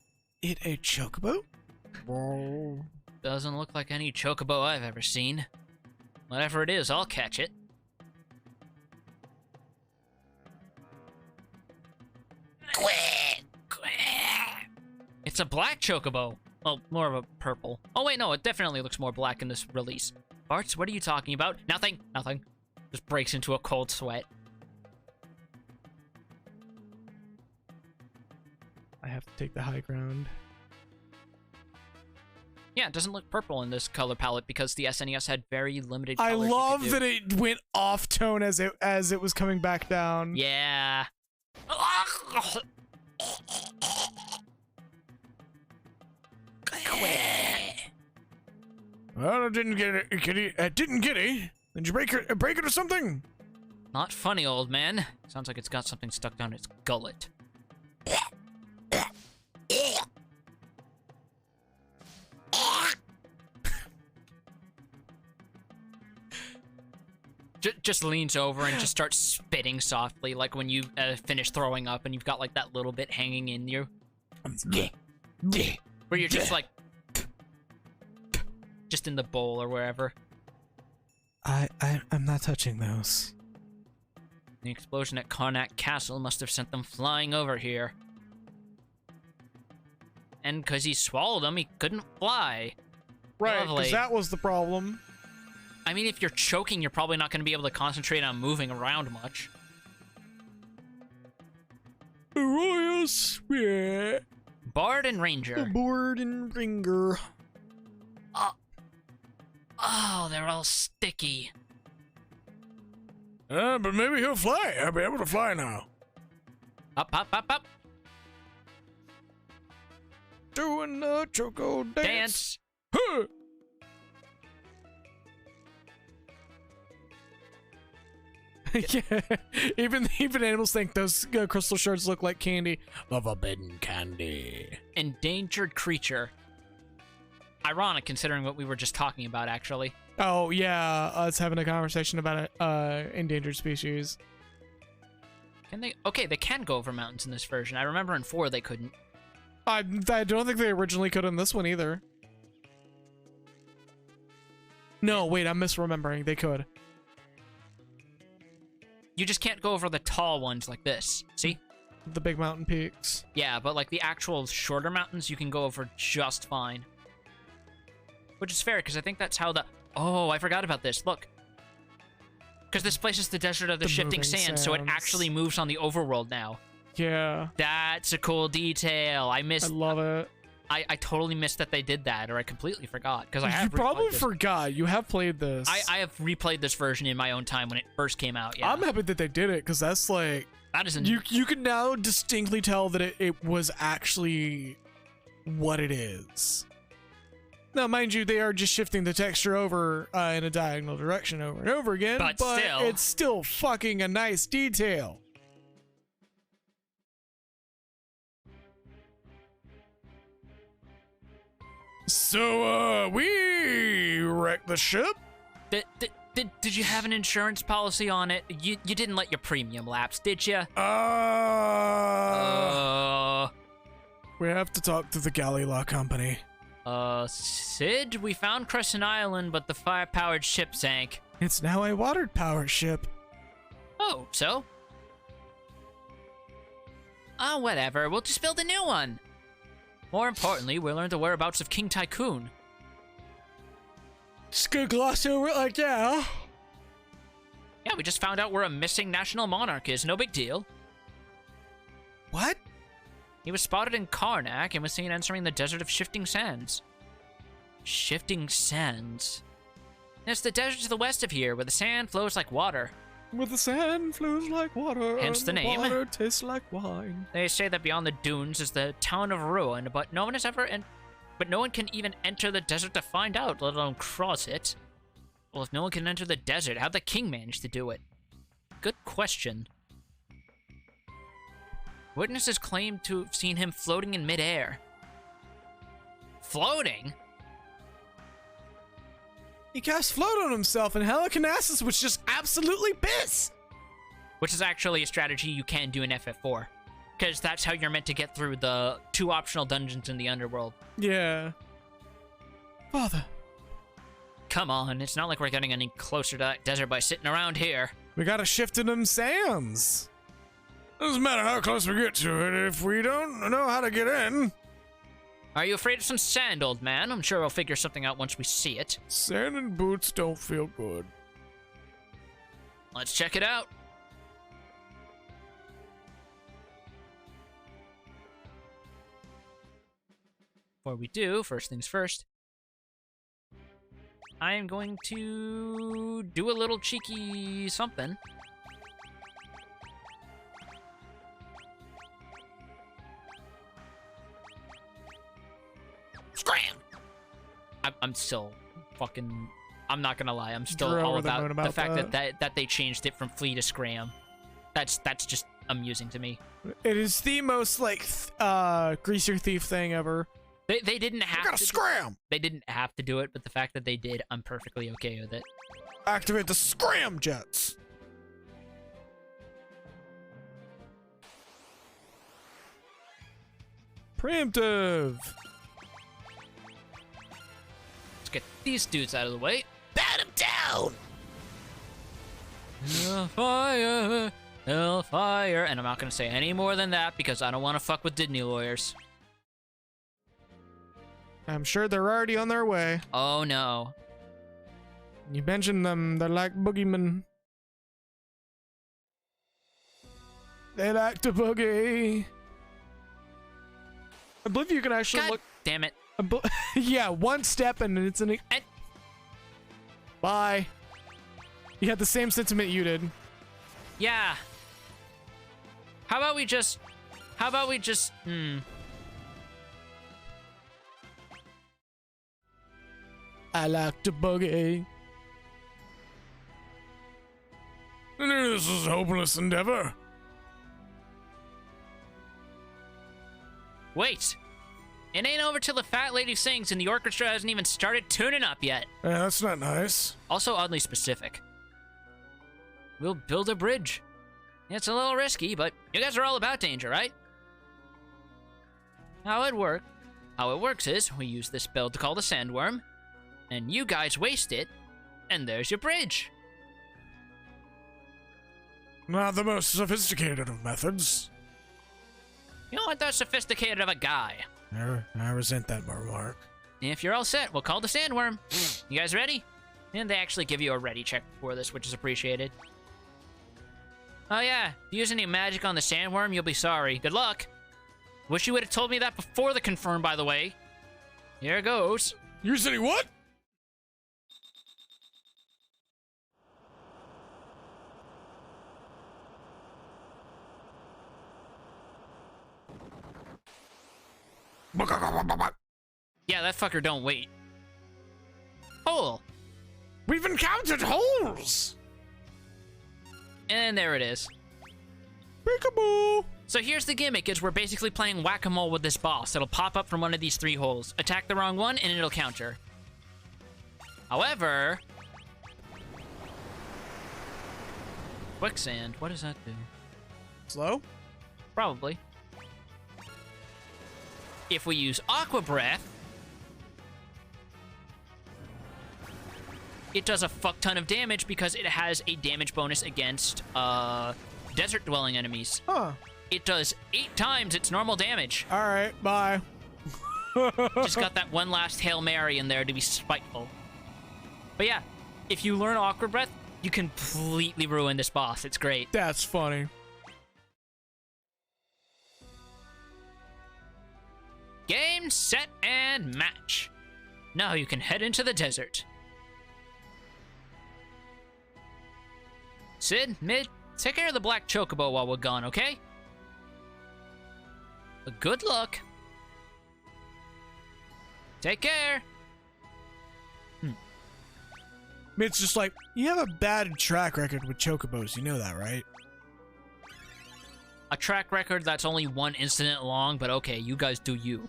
it a chocobo? Doesn't look like any chocobo I've ever seen. Whatever it is, I'll catch it. It's a black chocobo. Well, more of a purple. Oh wait, no, it definitely looks more black in this release. Bartz, what are you talking about? Nothing. Nothing. Just breaks into a cold sweat. I have to take the high ground. Yeah, it doesn't look purple in this color palette because the SNES had very limited I colors. love that it went off tone as it was coming back down. Yeah. Well, I didn't get it, kitty. Didn't get it. Did you break it or something? Not funny, old man. Sounds like it's got something stuck down its gullet. Just leans over and just starts spitting softly, like when you finish throwing up and you've got like that little bit hanging in you. Where you're just like... just in the bowl or wherever. I'm not touching those. The explosion at Karnak Castle must have sent them flying over here. And because he swallowed them, he couldn't fly. Right, because that was the problem. I mean, if you're choking, you're probably not going to be able to concentrate on moving around much. Royals, yeah. Bard and Ranger. Board and Ringer. Oh, they're all sticky. But maybe he'll fly. I'll be able to fly now. Up, up, up, up. Doing the choco dance. Huh. Yeah, even animals think those crystal shards look like candy. The forbidden candy. Endangered creature. Ironic, considering what we were just talking about, actually. Oh yeah, us having a conversation about an endangered species. Can they? Okay, they can go over mountains in this version. I remember in 4 they couldn't. I don't think they originally could in this one either. No, wait, I'm misremembering. They could. You just can't go over the tall ones like this. See? The big mountain peaks. Yeah, but like the actual shorter mountains, you can go over just fine. Which is fair, because I think that's how the... Oh, I forgot about this. Look. Because this place is the desert of the shifting sands, so it actually moves on the overworld now. Yeah. That's a cool detail. I love it. I totally missed that they did that, or I completely forgot. Because I have You probably forgot. You have played this. I have replayed this version in my own time when it first came out, yeah. I'm happy that they did it, because that's like... That isn't... You can now distinctly tell that it was actually what it is. Now, mind you, they are just shifting the texture over in a diagonal direction over and over again, But still. it's still fucking a nice detail. So, we wrecked the ship? Did you have an insurance policy on it? You didn't let your premium lapse, did you? We have to talk to the galley law company. Sid, we found Crescent Island, but the fire-powered ship sank. It's now a water-powered ship. Oh, so? Oh, whatever. We'll just build a new one. More importantly, we learned the whereabouts of King Tycoon. Just gonna gloss over it like that, huh? Yeah, we just found out where a missing national monarch is. No big deal. What? He was spotted in Karnak and was seen entering the desert of Shifting Sands. Shifting Sands? It's the desert to the west of here, where the sand flows like water. Where the sand flows like water, Hence the name. water tastes like wine. They say that beyond the dunes is the town of Ruin, but no one has ever but no one can even enter the desert to find out, let alone cross it. Well, if no one can enter the desert, how'd the king manage to do it? Good question. Witnesses claim to have seen him floating in midair. Floating? He cast float on himself, and Helicanassus was just absolutely pissed. Which is actually a strategy you can do in FF4. Because that's how you're meant to get through the 2 optional dungeons in the underworld. Yeah. Father. Come on, it's not like we're getting any closer to that desert by sitting around here. We gotta shift to them sands. Doesn't matter how close we get to it if we don't know how to get in. Are you afraid of some sand, old man? I'm sure we'll figure something out once we see it. Sand and boots don't feel good. Let's check it out. Before we do, first things first, I am going to do a little cheeky something. Scram! I'm still fucking... I'm not gonna lie, I'm still You're all over the moon about the about fact that they changed it from flea to scram. That's just amusing to me. It is the most, like, greaser thief thing ever. They didn't have Gotta to scram! They didn't have to do it, but the fact that they did, I'm perfectly okay with it. Activate the scram jets! Preemptive. Let's get these dudes out of the way. Bat him down! Hellfire, hellfire. And I'm not going to say any more than that because I don't want to fuck with Disney lawyers. I'm sure they're already on their way. Oh, no. You mentioned them, they're like boogeymen. They like to boogie. I believe you can actually God look. damn it. Yeah, one step and it's an. And Bye. You had the same sentiment you did. yeah. How about we just... I like to boogie. This is a hopeless endeavor. Wait. It ain't over till the fat lady sings and the orchestra hasn't even started tuning up yet. Yeah, that's not nice. Also oddly specific. We'll build a bridge. It's a little risky, but you guys are all about danger, right? How it works is we use this spell to call the Sandworm, and you guys waste it, and there's your bridge. Not the most sophisticated of methods. You don't want that sophisticated of a guy. I resent that remark. If you're all set, we'll call the Sandworm. You guys ready? And they actually give you a ready check before this, which is appreciated. Oh yeah, if you use any magic on the Sandworm, you'll be sorry. Good luck. Wish you would have told me that before the confirm, by the way. Here goes. You said he what? Yeah, that fucker don't wait. Hole. We've encountered holes! And there it is. Peekaboo! So here's the gimmick, is we're basically playing whack-a-mole with this boss. It'll pop up from one of these 3 holes. Attack the wrong one, and it'll counter. However... Quicksand, what does that do? Slow? Probably. If we use Aqua Breath, it does a fuck ton of damage because it has a damage bonus against desert-dwelling enemies. Huh. It does 8 times its normal damage. Alright, bye. Just got that one last Hail Mary in there to be spiteful. But yeah, if you learn Aqua Breath, you completely ruin this boss. It's great. That's funny. Game, set, and match. Now you can head into the desert. Sid, Mid, take care of the black chocobo while we're gone, okay? Good luck. Take care. It's just like, you have a bad track record with chocobos, you know that, right? A track record that's only 1 incident long, but okay, you guys do you.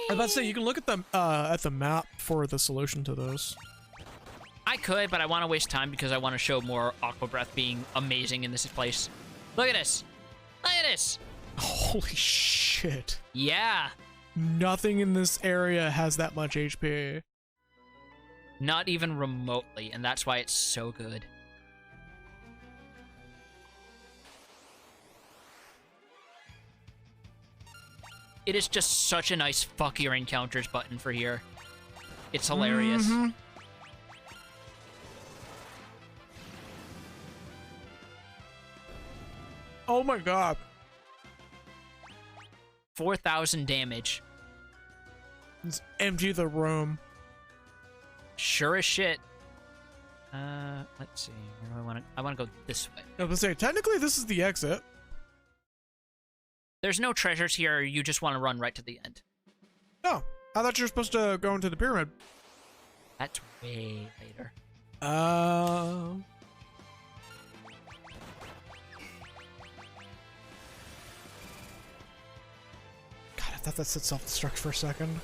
I was about to say, you can look at the map for the solution to those. I could, but I want to waste time because I want to show more Aqua Breath being amazing in this place. Look at this. Look at this. Holy shit. Yeah. Nothing in this area has that much HP. Not even remotely, and that's why it's so good. It is just such a nice fuck your encounters button for here. It's hilarious. Mm-hmm. Oh my god. 4,000 damage. Let's empty the room. Sure as shit. Let's see. Where do I want to? I want to go this way. I was gonna say, technically this is the exit. There's no treasures here. You just want to run right to the end. Oh, I thought you were supposed to go into the pyramid. That's way later. God, I thought that said self-destruct for a second.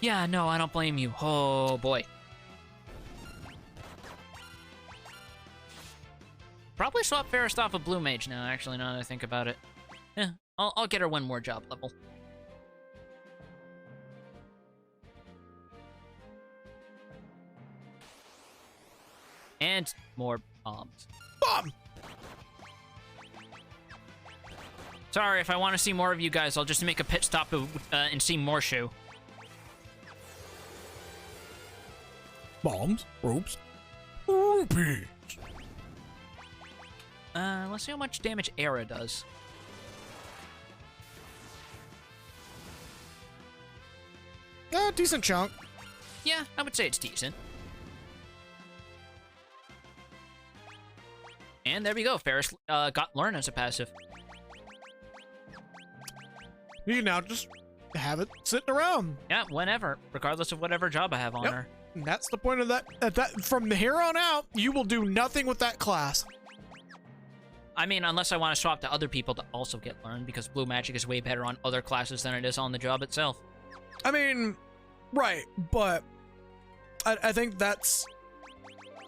Yeah, no, I don't blame you. Oh, boy. Probably swap Ferris off of Blue Mage now, actually, now that I think about it. Yeah, I'll get her 1 more job level. And more bombs. Bomb! Sorry, if I want to see more of you guys, I'll just make a pit stop and see more Shu. Bombs, ropes, rupees. Let's see how much damage Era does. Decent chunk. Yeah, I would say it's decent. And there we go. Ferris got Learn as a passive. You can now just have it sitting around. Yeah, whenever, regardless of whatever job I have on her. And that's the point of that. From here on out, you will do nothing with that class. I mean, unless I want to swap to other people to also get Learn, because Blue Magic is way better on other classes than it is on the job itself. I mean, right, but I think that's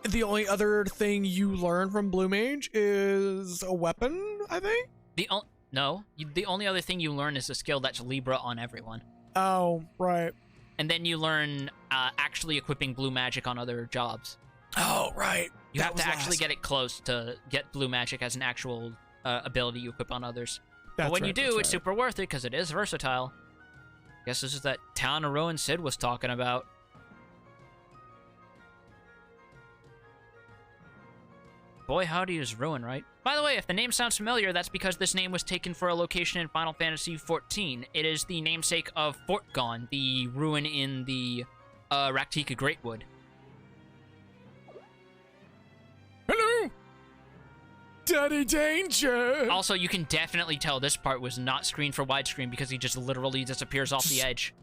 the only other thing you learn from Blue Mage is a weapon, I think? The only other thing you learn is a skill that's Libra on everyone. Oh, right. And then you learn actually equipping Blue Magic on other jobs. Oh, right. You have to actually get it close to get Blue Magic as an actual ability you equip on others. But when you do, it's super worth it because it is versatile. Guess this is that town of ruin Sid was talking about. Boy, howdy is ruin, right? By the way, if the name sounds familiar, that's because this name was taken for a location in Final Fantasy XIV. It is the namesake of Fortgone, the ruin in the Raktika Greatwood. Hello. Daddy danger! Also, you can definitely tell this part was not screened for widescreen because he just literally disappears off the edge.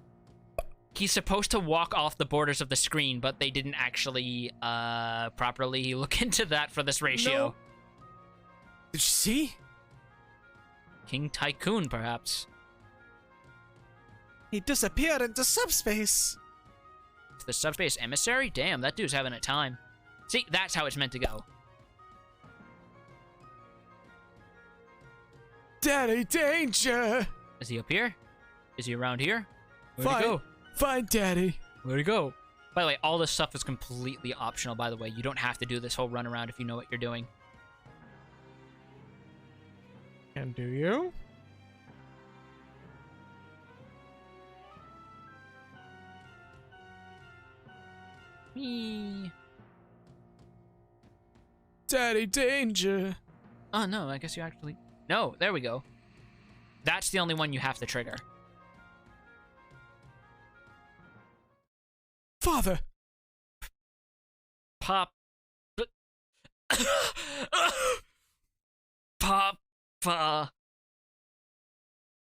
He's supposed to walk off the borders of the screen, but they didn't actually properly look into that for this ratio. No. Did you see? King Tycoon, perhaps. He disappeared into subspace. The subspace emissary? Damn, that dude's having a time. See, that's how it's meant to go. Daddy danger! Is he up here? Is he around here? Where'd he go? Find Daddy. Where'd he go? By the way, all this stuff is completely optional, by the way. You don't have to do this whole run around if you know what you're doing. And do you? Me. Daddy danger. Oh, no, I guess you actually... No, there we go. That's the only one you have to trigger. Father. Pop. Pop.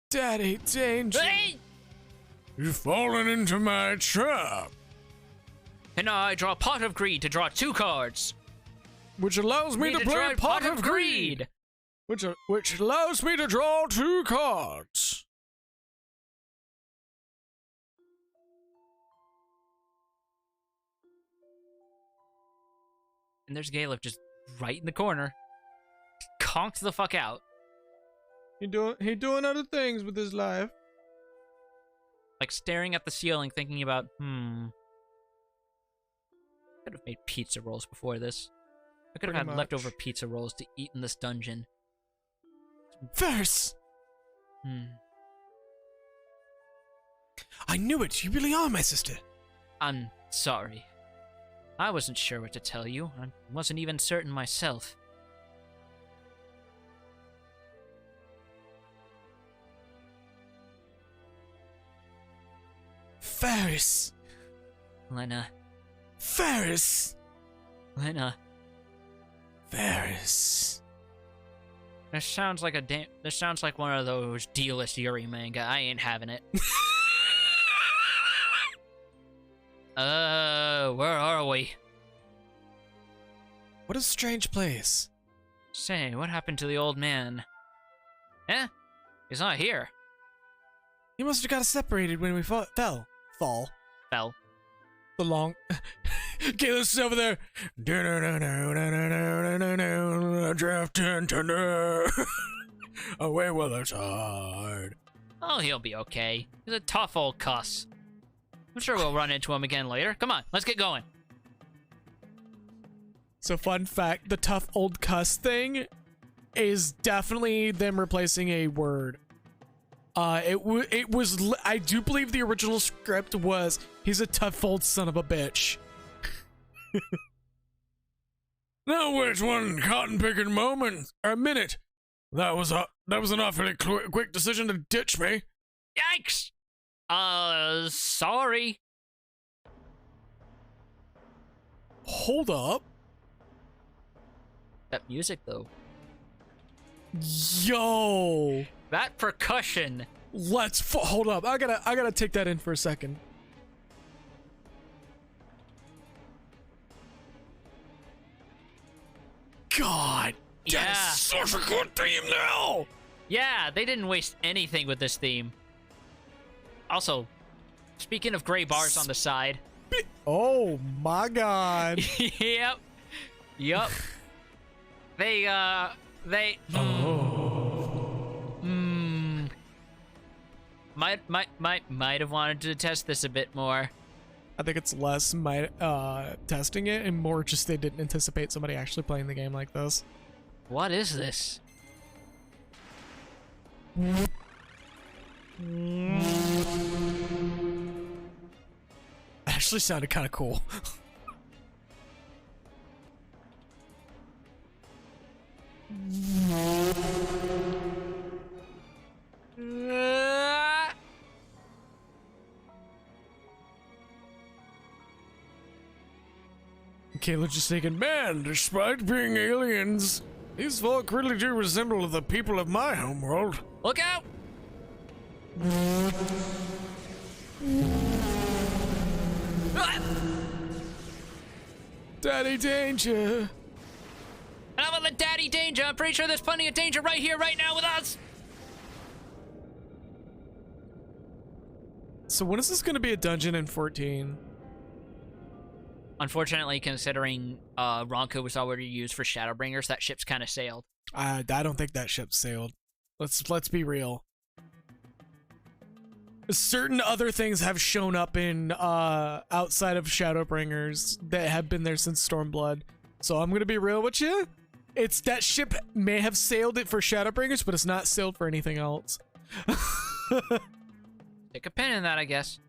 Daddy danger. Hey! You've fallen into my trap. And now I draw Pot of Greed to draw 2 cards. Which allows me to play Pot of Greed. Which allows me to draw 2 cards. And there's Galef just right in the corner. Conked the fuck out. He doing other things with his life. Like staring at the ceiling, thinking about, could have made pizza rolls before this. I could have had leftover pizza rolls to eat in this dungeon. Verse! I knew it. You really are my sister. I'm sorry. I wasn't sure what to tell you. I wasn't even certain myself. Ferris. Lena. Ferris. Lena. Ferris. This sounds like This sounds like one of those D-list Yuri manga. I ain't having it. Where are we? What a strange place. Say, what happened to the old man? Eh? He's not here. He must have got us separated when we fell. Fell. The long... Galef's over there. Drifting tender. Away with the tide. Oh, he'll be okay. He's a tough old cuss. I'm sure we'll run into him again later. Come on, let's get going. So fun fact, the tough old cuss thing is definitely them replacing a word. It was I do believe the original script was he's a tough old son of a bitch. Now wait one cotton picking minute. That was an awfully quick decision to ditch me. Yikes! Sorry. Hold up. That music, though. Yo! That percussion. Hold up. I gotta take that in for a second. God, Yeah. That's such a good theme now. Yeah, they didn't waste anything with this theme. Also, speaking of gray bars on the side. Oh my God. Yep. They might have wanted to test this a bit more. I think it's less testing it and more just they didn't anticipate somebody actually playing the game like this. What is this? Actually sounded kind of cool. Caleb's just thinking, man, despite being aliens These folk really do resemble the people of my homeworld. Look out! Daddy danger. How about the daddy danger? I'm pretty sure there's plenty of danger right here, right now with us. So when is this going to be a dungeon in 14? Unfortunately, considering Ronku was already used for Shadowbringers, that ship's kind of sailed. I don't think that ship sailed. Let's be real. Certain other things have shown up in outside of Shadowbringers that have been there since Stormblood. So I'm gonna be real with you. It's that ship may have sailed it for Shadowbringers, but it's not sailed for anything else. Stick a pin in that, I guess.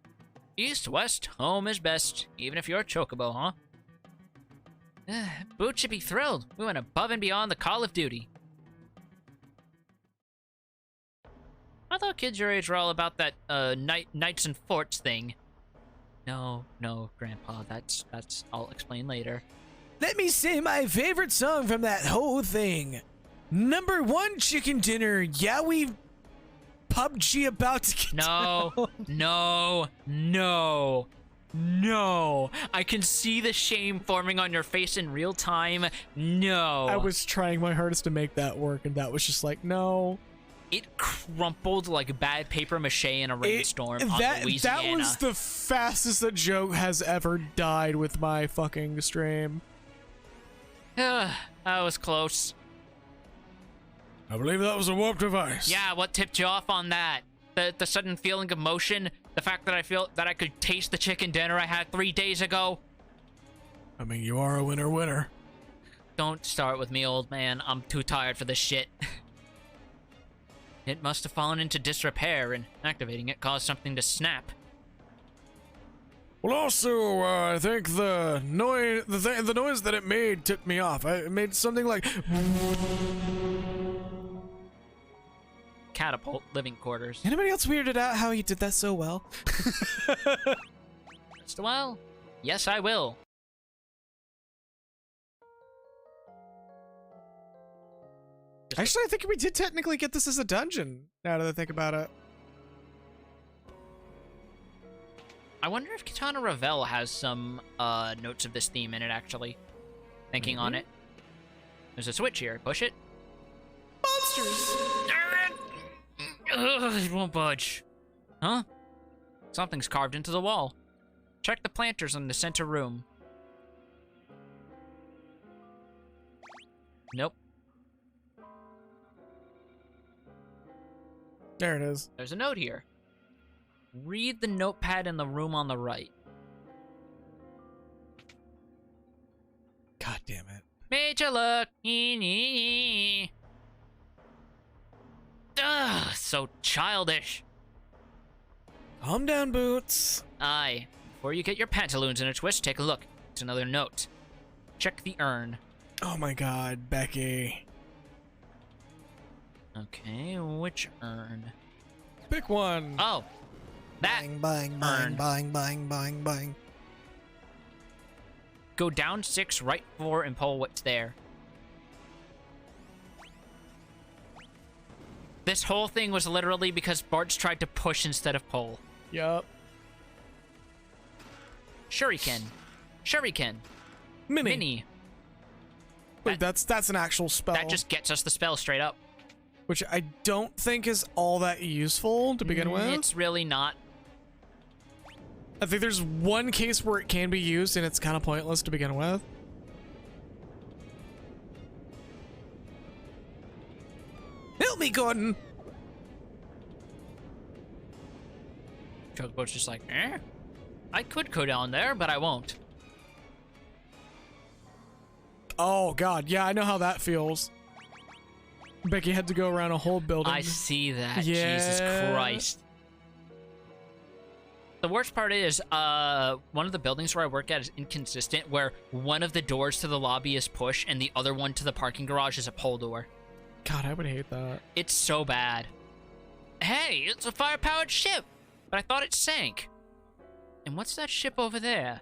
East, west, home is best, even if you're a chocobo, huh? Boot should be thrilled. We went above and beyond the call of duty. I thought kids your age were all about that knights and forts thing. No, Grandpa, that's I'll explain later. Let me say my favorite song from that whole thing. Number 1 chicken dinner. Yeah, we PUBG about to get No. I can see the shame forming on your face in real time. No. I was trying my hardest to make that work, and that was just like, no. It crumpled like bad paper mache in a rainstorm on Louisiana. That was the fastest a joke has ever died with my fucking stream. That was close. I believe that was a warp device. Yeah, what tipped you off on that? The sudden feeling of motion? The fact that I feel that I could taste the chicken dinner I had 3 days ago? I mean, you are a winner. Don't start with me, old man. I'm too tired for this shit. It must have fallen into disrepair, and activating it caused something to snap. Well, also, I think the noise that it made tipped me off. It made something like Catapult living quarters. Anybody else weirded out how he did that so well? Well, yes, I will. Actually, I think we did technically get this as a dungeon, now that I think about it. I wonder if Katana Ravel has some notes of this theme in it, actually. Thinking on it. There's a switch here. Push it. Monsters! It won't budge. Huh? Something's carved into the wall. Check the planters in the center room. Nope. There it is. There's a note here. Read the notepad in the room on the right. God damn it. Major look. Ugh, so childish. Calm down, Boots. Aye. Before you get your pantaloons in a twist, take a look. It's another note. Check the urn. Oh my god, Becky. Okay, which urn? Pick one. Oh, that Bang, bang, bang, urn. bang, bang, bang, bang. Go down 6, right 4, and pull what's there. This whole thing was literally because Bart's tried to push instead of pull. Yup. Shuriken. Shuriken. Mini. Wait, that's an actual spell. That just gets us the spell straight up. Which I don't think is all that useful to begin with. It's really not. I think there's one case where it can be used and it's kind of pointless to begin with. Help me, Gordon. Chocobo's just like, eh? I could go down there, but I won't. Oh god, yeah, I know how that feels. Becky had to go around a whole building. I see that. Yeah. Jesus Christ. The worst part is, one of the buildings where I work at is inconsistent, where one of the doors to the lobby is push and the other one to the parking garage is a pull door. God, I would hate that. It's so bad. Hey, it's a fire-powered ship, but I thought it sank. And what's that ship over there?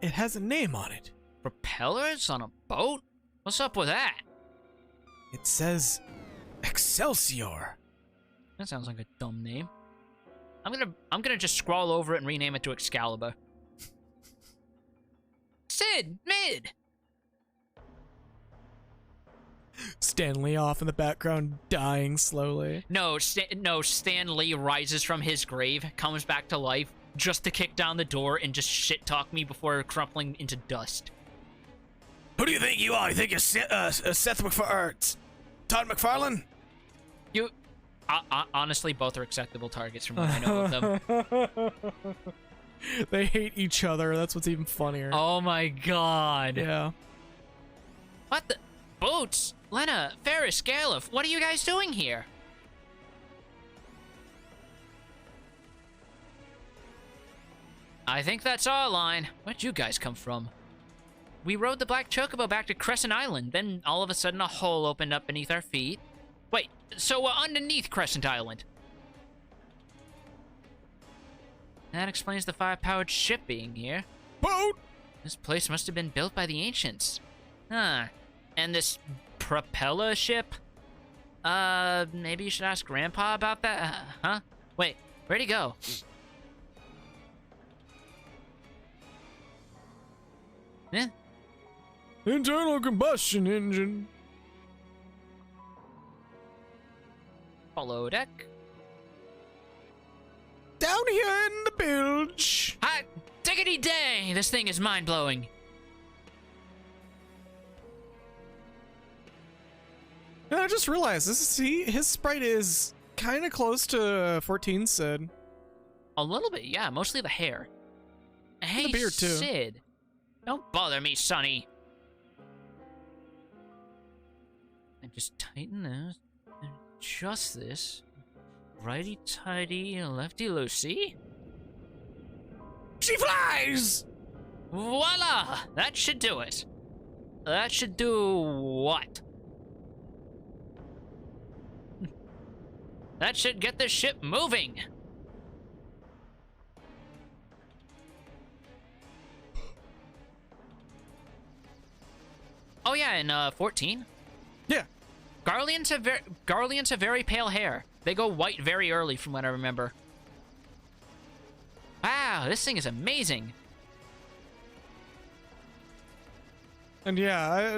It has a name on it. Propellers on a boat? What's up with that? It says Excelsior. That sounds like a dumb name. I'm gonna just scroll over it and rename it to Excalibur. Sid, mid. Stanley off in the background, dying slowly. No, Stan Lee rises from his grave, comes back to life, just to kick down the door and just shit-talk me before crumpling into dust. Who do you think you are? You think you're Seth MacFarlane? Todd McFarlane? You... honestly, both are acceptable targets from what I know of them. They hate each other. That's what's even funnier. Oh my god. Yeah. What the... Boots? Lena, Ferris, Galef, what are you guys doing here? I think that's our line. Where'd you guys come from? We rode the Black Chocobo back to Crescent Island, then all of a sudden a hole opened up beneath our feet. Wait, so we're underneath Crescent Island. That explains the fire-powered ship being here. Boat! This place must have been built by the ancients. Huh. And this propeller ship? Maybe you should ask Grandpa about that? Huh? Wait, where'd he go? Eh? Internal combustion engine. Below deck. Down here in the bilge. Hot diggity day! This thing is mind-blowing. And I just realized his sprite is kind of close to 14 Sid. A little bit, yeah. Mostly the hair. Hey, the beard, too. Sid. Don't bother me, Sonny. And just tighten this. And adjust this. Righty-tighty, lefty-loosey. She flies! Voila! That should do it. That should do what? That should get the ship moving. Oh yeah, in 14. Yeah. Garleans have very pale hair. They go white very early, from what I remember. Wow, this thing is amazing. And yeah,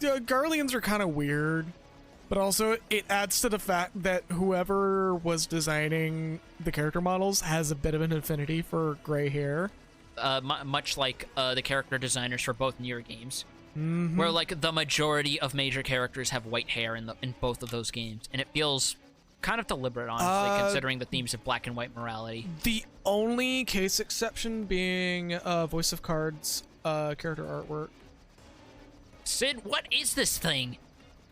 Garleans are kind of weird, but also it adds to the fact that whoever was designing the character models has a bit of an affinity for gray hair. Much like the character designers for both Nier games. Mm-hmm. Where, like, the majority of major characters have white hair in both of those games. And it feels kind of deliberate, honestly, considering the themes of black and white morality. The only case exception being Voice of Cards character artwork. Sid, what is this thing?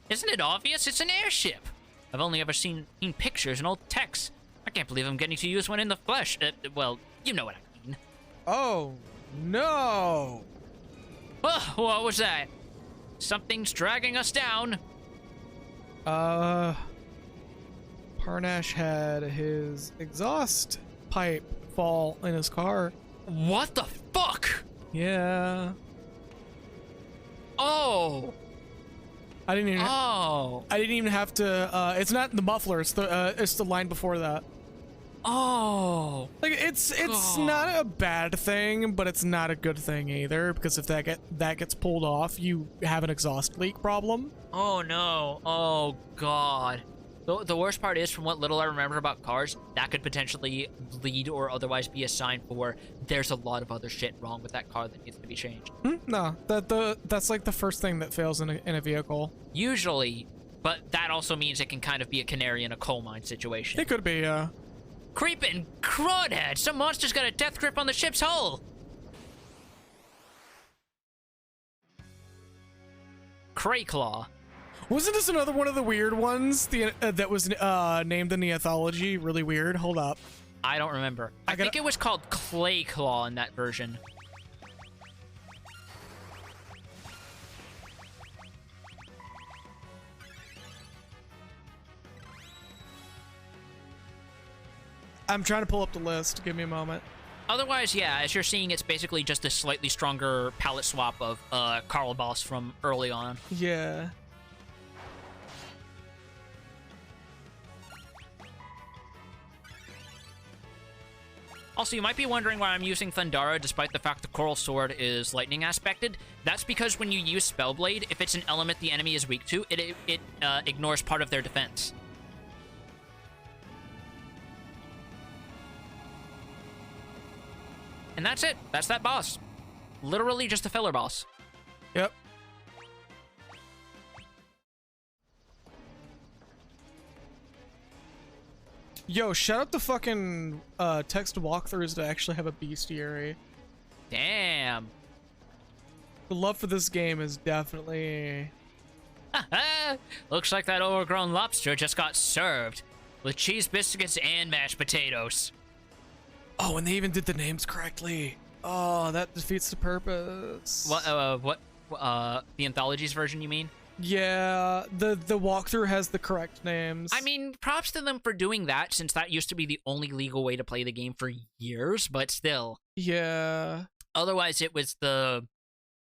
Isn't it obvious? It's an airship. I've only ever seen pictures and old texts. I can't believe I'm getting to use one in the flesh. Well, you know what I mean. Oh, no. Oh, what was that? Something's dragging us down. Parnash had his exhaust pipe fall in his car. What the fuck? Yeah. Oh. I didn't even have to it's not the muffler, it's the line before that. Oh. Like it's not a bad thing, but it's not a good thing either, because if that gets pulled off, you have an exhaust leak problem. Oh no. Oh god. The worst part is, from what little I remember about cars, that could potentially lead or otherwise be a sign for there's a lot of other shit wrong with that car that needs to be changed. No, that's like the first thing that fails in a vehicle. Usually, but that also means it can kind of be a canary in a coal mine situation. It could be, yeah. Creepin' crawdad! Some monster's got a death grip on the ship's hull! Crayclaw. Wasn't this another one of the weird ones that was named in the anthology? Really weird. Hold up. I don't remember. I think it was called Clayclaw in that version. I'm trying to pull up the list. Give me a moment. Otherwise, yeah, as you're seeing, it's basically just a slightly stronger palette swap of Carl Boss from early on. Yeah. Also, you might be wondering why I'm using Thundara despite the fact the Coral Sword is lightning aspected. That's because when you use Spellblade, if it's an element the enemy is weak to, it ignores part of their defense. And that's it. That's that boss. Literally just a filler boss. Yep. Yo, shout out the fucking text walkthroughs to actually have a bestiary. Damn. The love for this game is definitely... Looks like that overgrown lobster just got served with cheese biscuits and mashed potatoes. Oh, and they even did the names correctly. Oh, that defeats the purpose. What, the Anthologies version, you mean? Yeah, the walkthrough has the correct names. I mean, props to them for doing that, since that used to be the only legal way to play the game for years, but still. Yeah. Otherwise, it was the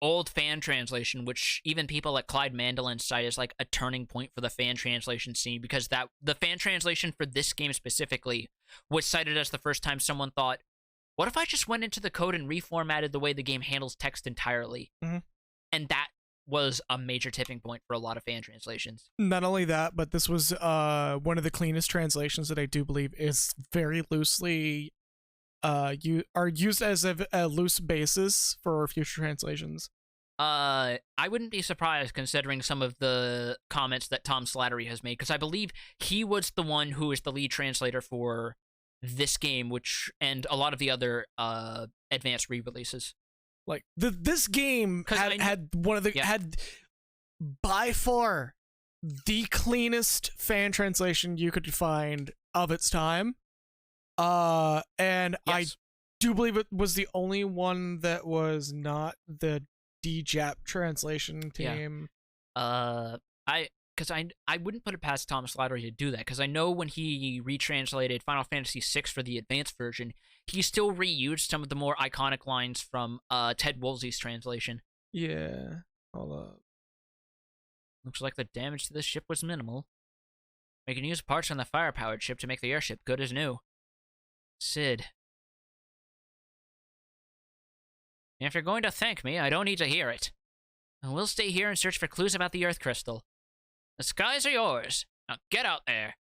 old fan translation, which even people like Clyde Mandolin cite as like a turning point for the fan translation scene, because the fan translation for this game specifically was cited as the first time someone thought, what if I just went into the code and reformatted the way the game handles text entirely? Mm-hmm. And that was a major tipping point for a lot of fan translations. Not only that, but this was one of the cleanest translations that I do believe is very loosely used as a loose basis for future translations. I wouldn't be surprised considering some of the comments that Tom Slattery has made, because I believe he was the one who is the lead translator for this game, and a lot of the other advanced re-releases. Like this game had one of the had by far the cleanest fan translation you could find of its time. And yes. I do believe it was the only one that was not the DJAP translation team. Yeah. I wouldn't put it past Tom Slattery to do that, because I know when he retranslated Final Fantasy VI for the advanced version, he still reused some of the more iconic lines from Ted Woolsey's translation. Yeah. Hold up. Looks like the damage to this ship was minimal. We can use parts on the fire-powered ship to make the airship good as new. Sid. If you're going to thank me, I don't need to hear it. And we'll stay here and search for clues about the Earth Crystal. The skies are yours. Now get out there.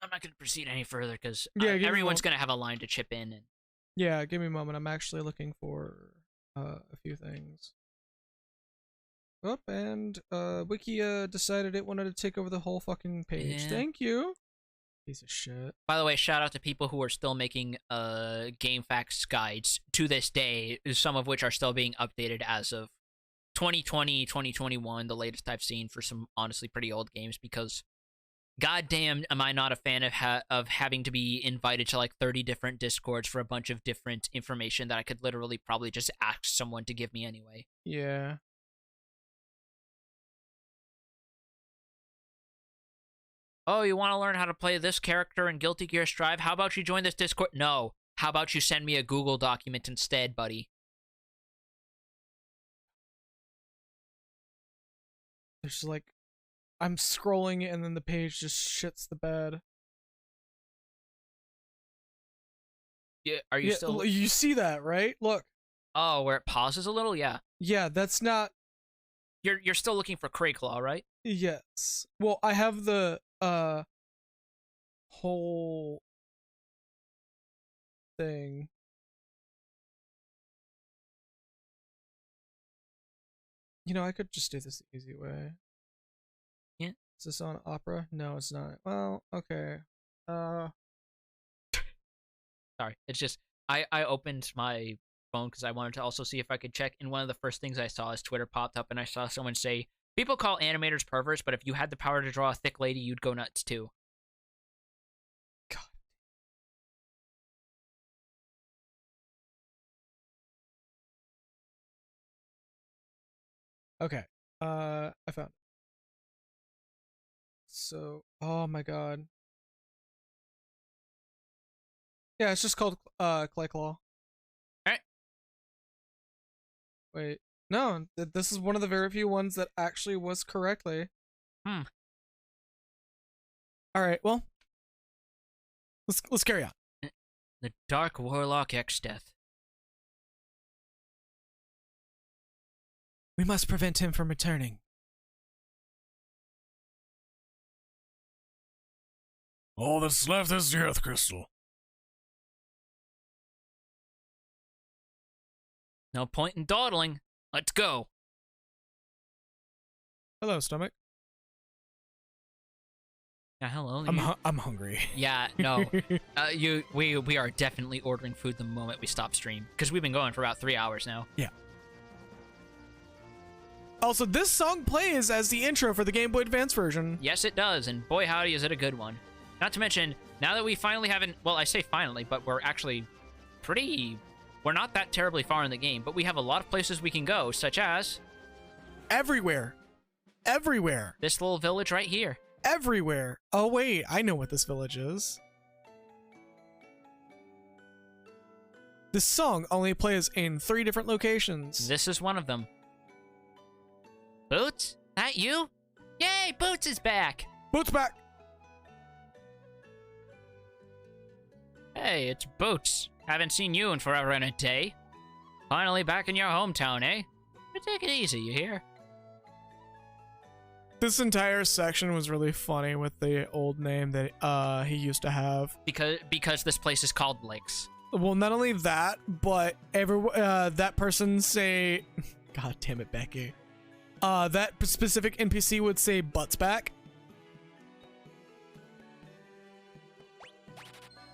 I'm not going to proceed any further, because everyone's going to have a line to chip in. Yeah, give me a moment. I'm actually looking for a few things. Oh, and Wikia decided it wanted to take over the whole fucking page. Yeah. Thank you. Piece of shit. By the way, shout out to people who are still making GameFAQs guides to this day, some of which are still being updated as of 2020, 2021, the latest I've seen for some honestly pretty old games, because goddamn am I not a fan of having to be invited to like 30 different Discords for a bunch of different information that I could literally probably just ask someone to give me anyway. Yeah. Oh, you want to learn how to play this character in Guilty Gear Strive? How about you join this Discord? No. How about you send me a Google document instead, buddy? There's like, I'm scrolling and then the page just shits the bed. Yeah, are you still? You see that, right? Look. Oh, where it pauses a little? Yeah. Yeah, that's not. You're still looking for Crayclaw, right? Yes. Well, I have the whole thing. You know, I could just do this the easy way. Yeah. Is this on Opera? No, it's not. Well, okay. Sorry. It's just I opened my phone because I wanted to also see if I could check, and one of the first things I saw is Twitter popped up and I saw someone say, people call animators perverts, but if you had the power to draw a thick lady, you'd go nuts too. God. Okay. I found it. So, oh my god. Yeah, it's just called Clay Claw. Alright. Wait. No, this is one of the very few ones that actually was correctly. Alright, well. Let's carry on. The Dark Warlock X Death. We must prevent him from returning. All that's left is the Earth Crystal. No point in dawdling. Let's go. Hello, stomach. Yeah, hello. I'm hungry. Yeah, no. We are definitely ordering food the moment we stop stream because we've been going for about 3 hours now. Yeah. Also, this song plays as the intro for the Game Boy Advance version. Yes, it does, and boy howdy is it a good one. Not to mention, now that we finally haven't, well, I say finally, but we're actually we're not that terribly far in the game, but we have a lot of places we can go, such as Everywhere. Everywhere. this little village right here. Everywhere. Oh, wait, I know what this village is. This song only plays in 3 different locations. This is one of them. Boots? That you? Yay, Boots is back! Boots back. Hey, it's Boots. Haven't seen you in forever and a day. Finally back in your hometown, eh? But take it easy, you hear? This entire section was really funny with the old name that he used to have. Because this place is called Lakes. Well, not only that, but that person say, God damn it, Becky. That specific NPC would say butts back.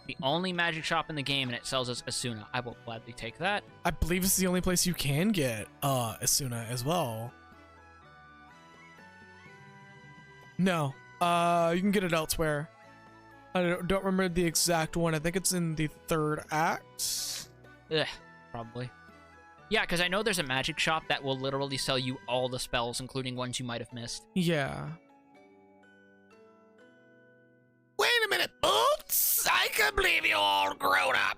The only magic shop in the game, and it sells us Asuna. I will gladly take that. I believe it's the only place you can get Asuna as well. No, you can get it elsewhere. I don't remember the exact one. I think it's in the 3rd act. Ugh, probably. Yeah, because I know there's a magic shop that will literally sell you all the spells, including ones you might have missed. Yeah. Wait a minute, Boots! I can't believe you all grown up.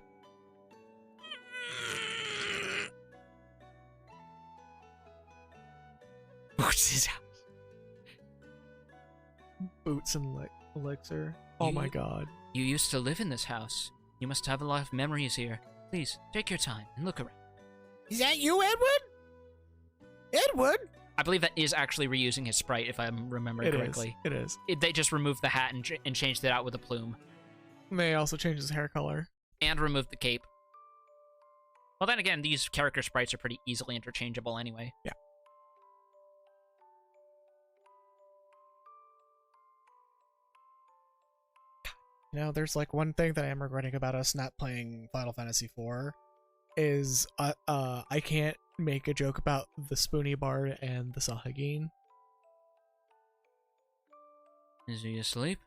Boots and Elixir. Oh my god. You used to live in this house. You must have a lot of memories here. Please, take your time and look around. Is that you, Edward? Edward? I believe that is actually reusing his sprite, if I'm remembering correctly. It is. They just removed the hat and changed it out with a plume. They also changed his hair color. And removed the cape. Well, then again, these character sprites are pretty easily interchangeable anyway. Yeah. You know, there's like one thing that I am regretting about us not playing Final Fantasy IV is I can't make a joke about the Spoony Bard and the Sahagin. Is he asleep?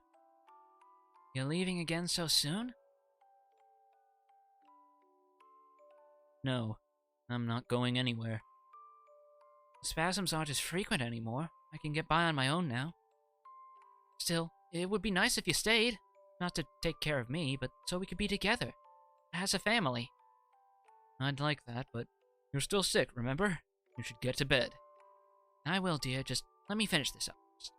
You're leaving again so soon? No, I'm not going anywhere. Spasms aren't as frequent anymore. I can get by on my own now. Still, it would be nice if you stayed. Not to take care of me, but so we could be together. As a family. I'd like that, but you're still sick, remember? You should get to bed. I will, dear. Just let me finish this up first.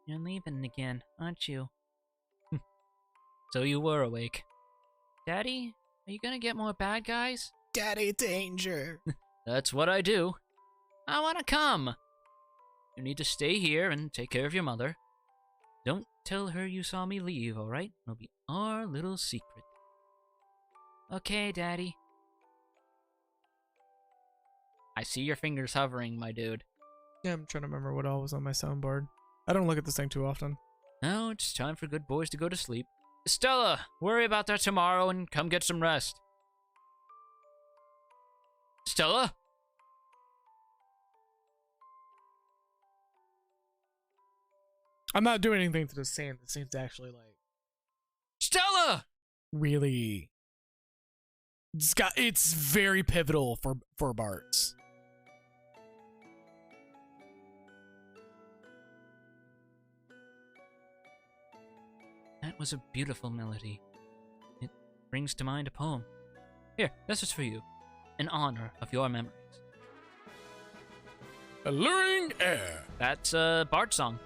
You're leaving again, aren't you? So you were awake. Daddy, are you gonna get more bad guys? Daddy danger. That's what I do. I wanna come. You need to stay here and take care of your mother. Don't tell her you saw me leave, alright? It'll be our little secret. Okay, Daddy. I see your fingers hovering, my dude. Yeah, I'm trying to remember what all was on my soundboard. I don't look at this thing too often. Now it's time for good boys to go to sleep. Stella, worry about that tomorrow and come get some rest. Stella? I'm not doing anything to the sand. The sand's actually like Stella! really It's very pivotal for bards. That was a beautiful melody. It brings to mind a poem. Here, this is for you, in honor of your memories. Alluring air. That's a bard song.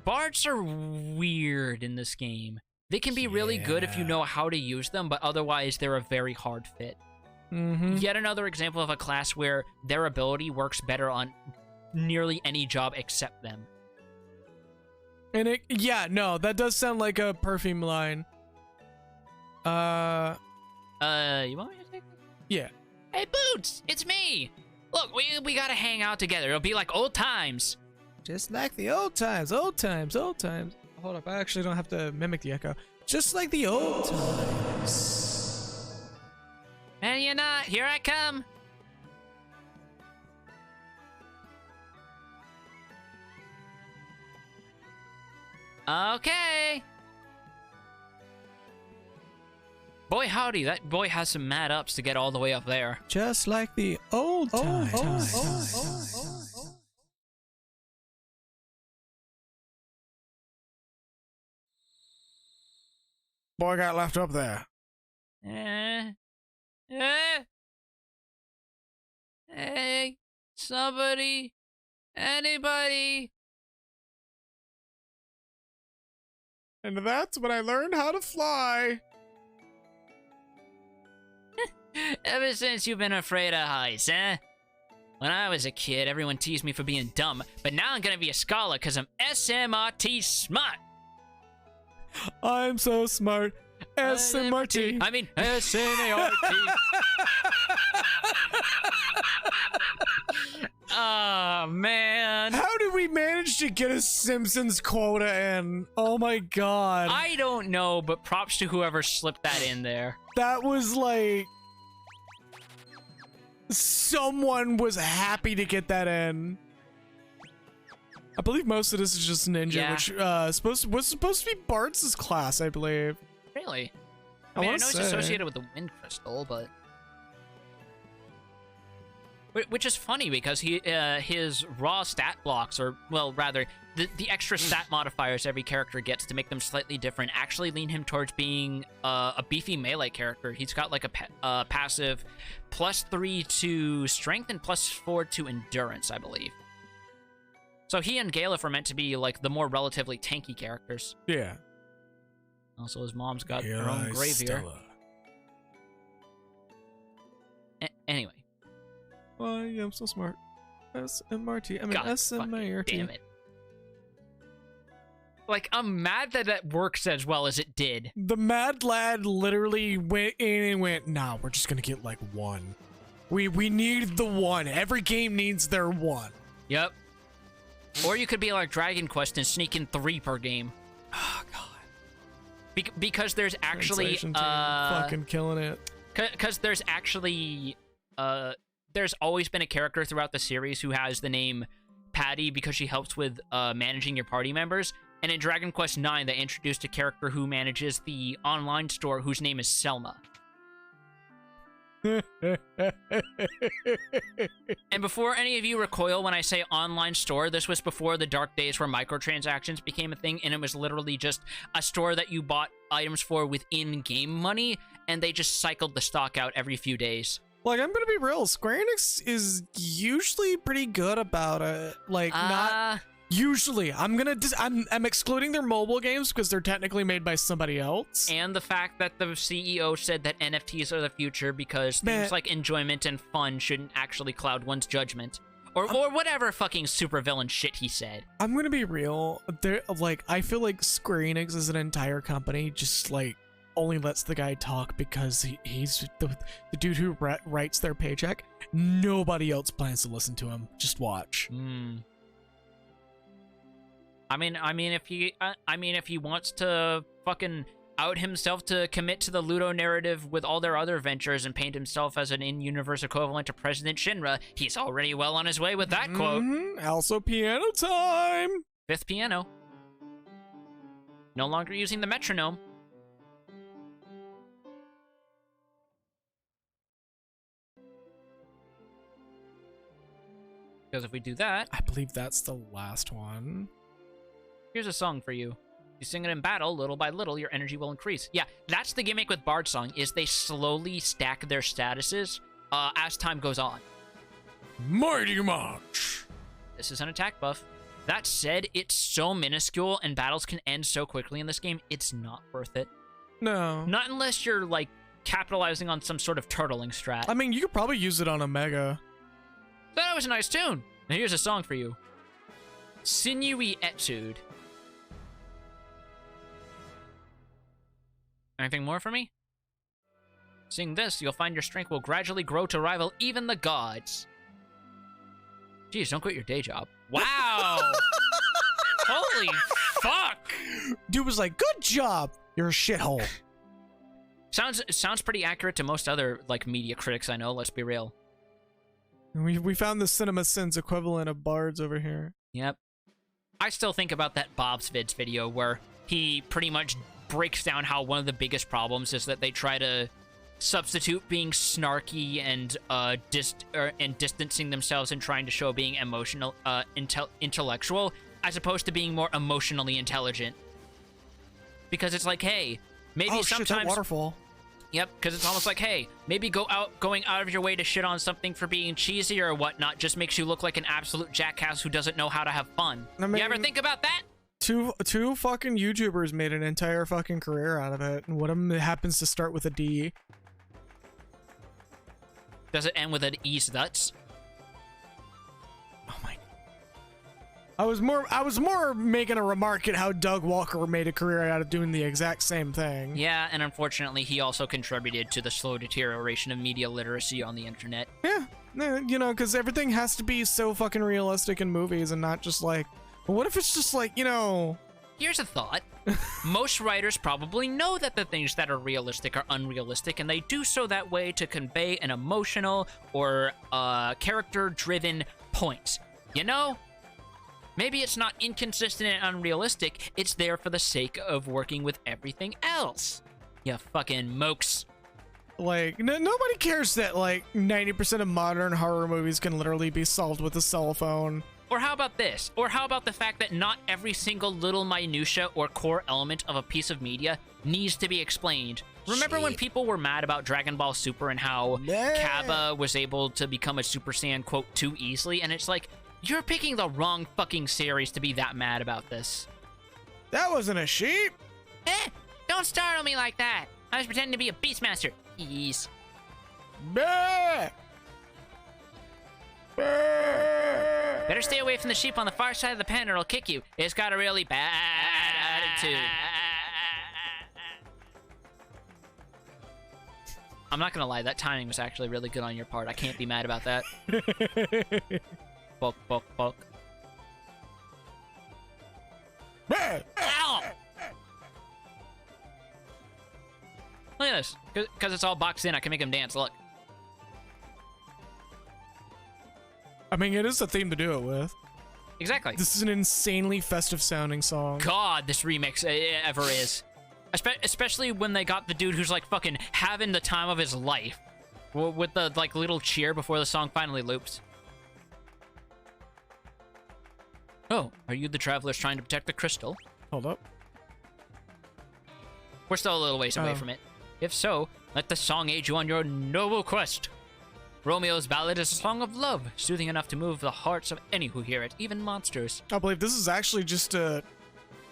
Bards are weird in this game. They can be really good if you know how to use them, but otherwise they're a very hard fit. Yet another example of a class where their ability works better on nearly any job except them. And that does sound like a Perfume line. You want me to take it? Yeah. Hey, Boots, it's me. Look, we gotta hang out together. It'll be like old times. Just like the old times, old times, old times. Hold up, I actually don't have to mimic the echo. Just like the old times. And you're not. Here I come. Okay. Boy, howdy, that boy has some mad ups to get all the way up there. Just like the old times. Boy got left up there. Hey, somebody, anybody. And that's when I learned how to fly. Ever since you've been afraid of heights, eh? When I was a kid, everyone teased me for being dumb, but now I'm gonna be a scholar because I'm SMRT smart. I'm so smart. SMRT. I mean, SMART. Oh, man. How did we manage to get a Simpsons quota in? Oh my god. I don't know, but props to whoever slipped that in there. That was like... Someone was happy to get that in. I believe most of this is just Ninja, Yeah. which was supposed to be Bart's class, I believe. Really? I I know wanna it's say. associated with the Wind Crystal, but... Which is funny because his raw stat blocks, or, well, rather, the extra stat modifiers every character gets to make them slightly different actually lean him towards being a beefy melee character. He's got like a passive +3 to strength and +4 to endurance, I believe. So he and Galef are meant to be like the more relatively tanky characters. Yeah. Also, his mom's got her own grave here. Anyway. Oh, yeah, I'm so smart. SMRT. I mean, God SMRT. damn it. Like, I'm mad that that works as well as it did. The mad lad literally went in and went, nah, we're just gonna get like one. We need the one. Every game needs their one. Yep. Or you could be like Dragon Quest and sneak in 3 per game. Oh, God. Because there's actually, Translation team fucking killing it. Because there's actually, there's always been a character throughout the series who has the name Patty because she helps with managing your party members. And in Dragon Quest IX, they introduced a character who manages the online store whose name is Selma. And before any of you recoil when I say online store, this was before the dark days where microtransactions became a thing, and it was literally just a store that you bought items for with in-game money, and they just cycled the stock out every few days. Like, I'm gonna be real, Square Enix is usually pretty good about it. Like, not usually. I'm excluding their mobile games because they're technically made by somebody else. And the fact that the CEO said that NFTs are the future because things like enjoyment and fun shouldn't actually cloud one's judgment. Or whatever fucking supervillain shit he said. I'm gonna be real. I feel like Square Enix as an entire company just, like, only lets the guy talk because he's the dude who writes their paycheck. Nobody else plans to listen to him. Just watch. I mean, if he wants to fucking out himself to commit to the Ludo narrative with all their other ventures and paint himself as an in-universe equivalent to President Shinra, he's already well on his way with that quote. Also, piano time. 5th piano. No longer using the metronome. Because if we do that... I believe that's the last one. Here's a song for you. You sing it in battle, little by little, your energy will increase. Yeah, that's the gimmick with Bard Song, is they slowly stack their statuses as time goes on. Mighty March! This is an attack buff. That said, it's so minuscule and battles can end so quickly in this game, it's not worth it. No. Not unless you're, like, capitalizing on some sort of turtling strat. I mean, you could probably use it on Omega. That was a nice tune. Now here's a song for you. Sinewy Etude. Anything more for me? Sing this, you'll find your strength will gradually grow to rival even the gods. Jeez, don't quit your day job. Wow! Holy fuck! Dude was like, good job! You're a shithole. Sounds pretty accurate to most other, like, media critics I know, let's be real. We found the Cinema Sins equivalent of bards over here. Yep. I still think about that Bob's Vids video where he pretty much breaks down how one of the biggest problems is that they try to substitute being snarky and distancing themselves and trying to show being emotional, intellectual, as opposed to being more emotionally intelligent. Because it's like, hey, maybe sometimes... Shit, that waterfall. Yep, because it's almost like, hey, maybe going out of your way to shit on something for being cheesy or whatnot just makes you look like an absolute jackass who doesn't know how to have fun. I mean, you ever think about that? Two fucking YouTubers made an entire fucking career out of it, and one of them happens to start with a D. Does it end with an E's nuts? Oh my... I was more making a remark at how Doug Walker made a career out of doing the exact same thing. Yeah, and unfortunately, he also contributed to the slow deterioration of media literacy on the internet. Yeah, you know, because everything has to be so fucking realistic in movies and not just like, well, what if it's just like, you know... Here's a thought. Most writers probably know that the things that are realistic are unrealistic, and they do so that way to convey an emotional or character-driven point. You know? Maybe it's not inconsistent and unrealistic, it's there for the sake of working with everything else. You fucking mokes. Like, nobody cares that, like, 90% of modern horror movies can literally be solved with a cell phone. Or how about this? Or how about the fact that not every single little minutia or core element of a piece of media needs to be explained? Remember when people were mad about Dragon Ball Super and how Kaba was able to become a Super Saiyan, quote, too easily? And it's like, you're picking the wrong fucking series to be that mad about this. That wasn't a sheep. Don't startle me like that. I was pretending to be a Beastmaster. Ease. Bah! Better stay away from the sheep on the far side of the pen or it'll kick you. It's got a really bad attitude. I'm not gonna lie, that timing was actually really good on your part. I can't be mad about that. Bulk, bulk, bulk. Ow! Look at this. Because it's all boxed in, I can make him dance. Look. I mean, it is a theme to do it with. Exactly. This is an insanely festive sounding song. God, this remix ever is. Especially when they got the dude who's like fucking having the time of his life. With the like little cheer before the song finally loops. Oh, are you the travelers trying to protect the crystal? Hold up. We're still a little ways away from it. If so, let the song aid you on your noble quest. Romeo's ballad is a song of love, soothing enough to move the hearts of any who hear it, even monsters. I believe this is actually just a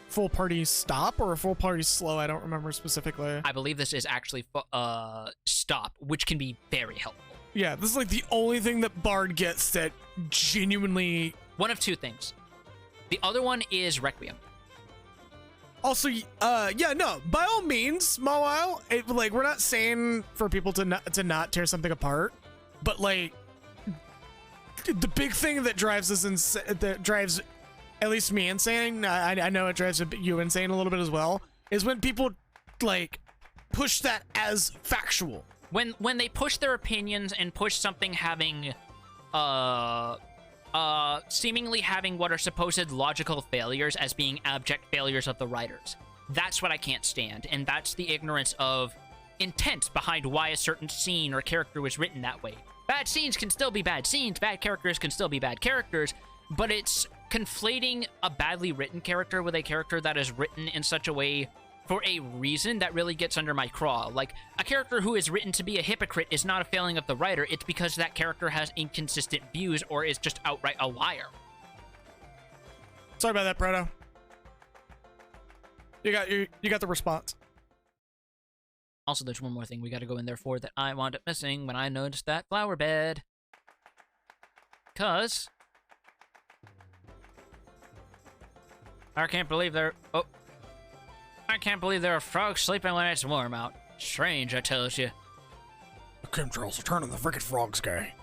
full party stop or a full party slow. I don't remember specifically. I believe this is actually stop, which can be very helpful. Yeah, this is like the only thing that Bard gets that genuinely... One of two things. The other one is Requiem. Also, yeah, no, by all means, Mawile, like, we're not saying for people to not tear something apart, but, like, the big thing that drives us that drives at least me insane, I know it drives you insane a little bit as well, is when people, like, push that as factual. When they push their opinions and push something having, seemingly having what are supposed logical failures as being abject failures of the writers. That's what I can't stand, and that's the ignorance of intent behind why a certain scene or character was written that way. Bad scenes can still be bad scenes, bad characters can still be bad characters, but it's conflating a badly written character with a character that is written in such a way for a reason that really gets under my craw. Like, a character who is written to be a hypocrite is not a failing of the writer, it's because that character has inconsistent views or is just outright a liar. Sorry about that, Proto. You got the response. Also, there's one more thing we gotta go in there for that I wound up missing when I noticed that flower bed. 'Cause I can't believe there are frogs sleeping when it's warm out. Strange, I tells you. The chemtrails are turning the frickin' frogs gay.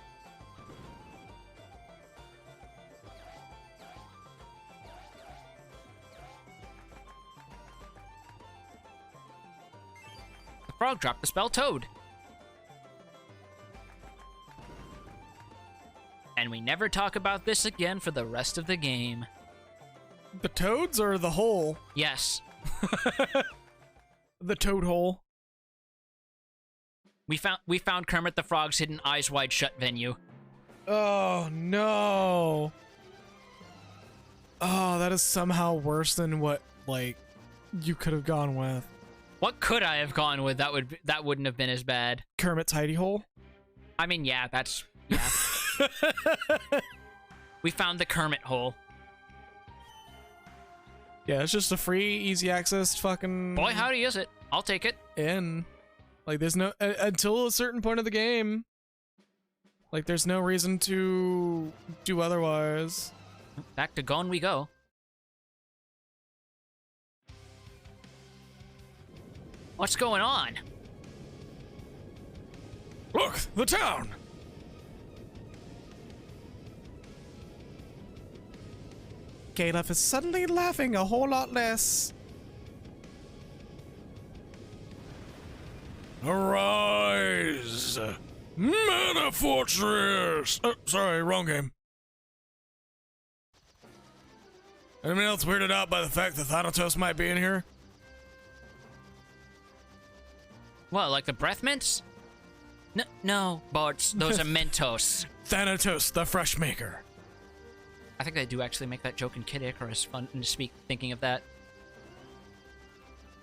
The frog dropped the spell Toad. And we never talk about this again for the rest of the game. The toads or the hole? Yes. The toad hole. We found Kermit the Frog's hidden Eyes Wide Shut venue. Oh no. Oh, that is somehow worse than what like you could have gone with. What could I have gone with that wouldn't have been as bad? Kermit's hidey hole? I mean, yeah. We found the Kermit hole. Yeah, it's just a free, easy access fucking... Boy, howdy is it. I'll take it. In. Like, there's no... until a certain point of the game, like, there's no reason to do otherwise. Back to Gone we go. What's going on? Look, the town! Caleb is suddenly laughing a whole lot less. Arise! Mana Fortress! Oh, sorry, wrong game. Anyone else weirded out by the fact that Thanatos might be in here? What, like the breath mints? No, Barts, those are Mentos. Thanatos, the fresh maker. I think they do actually make that joke in Kid Icarus, fun to speak thinking of that.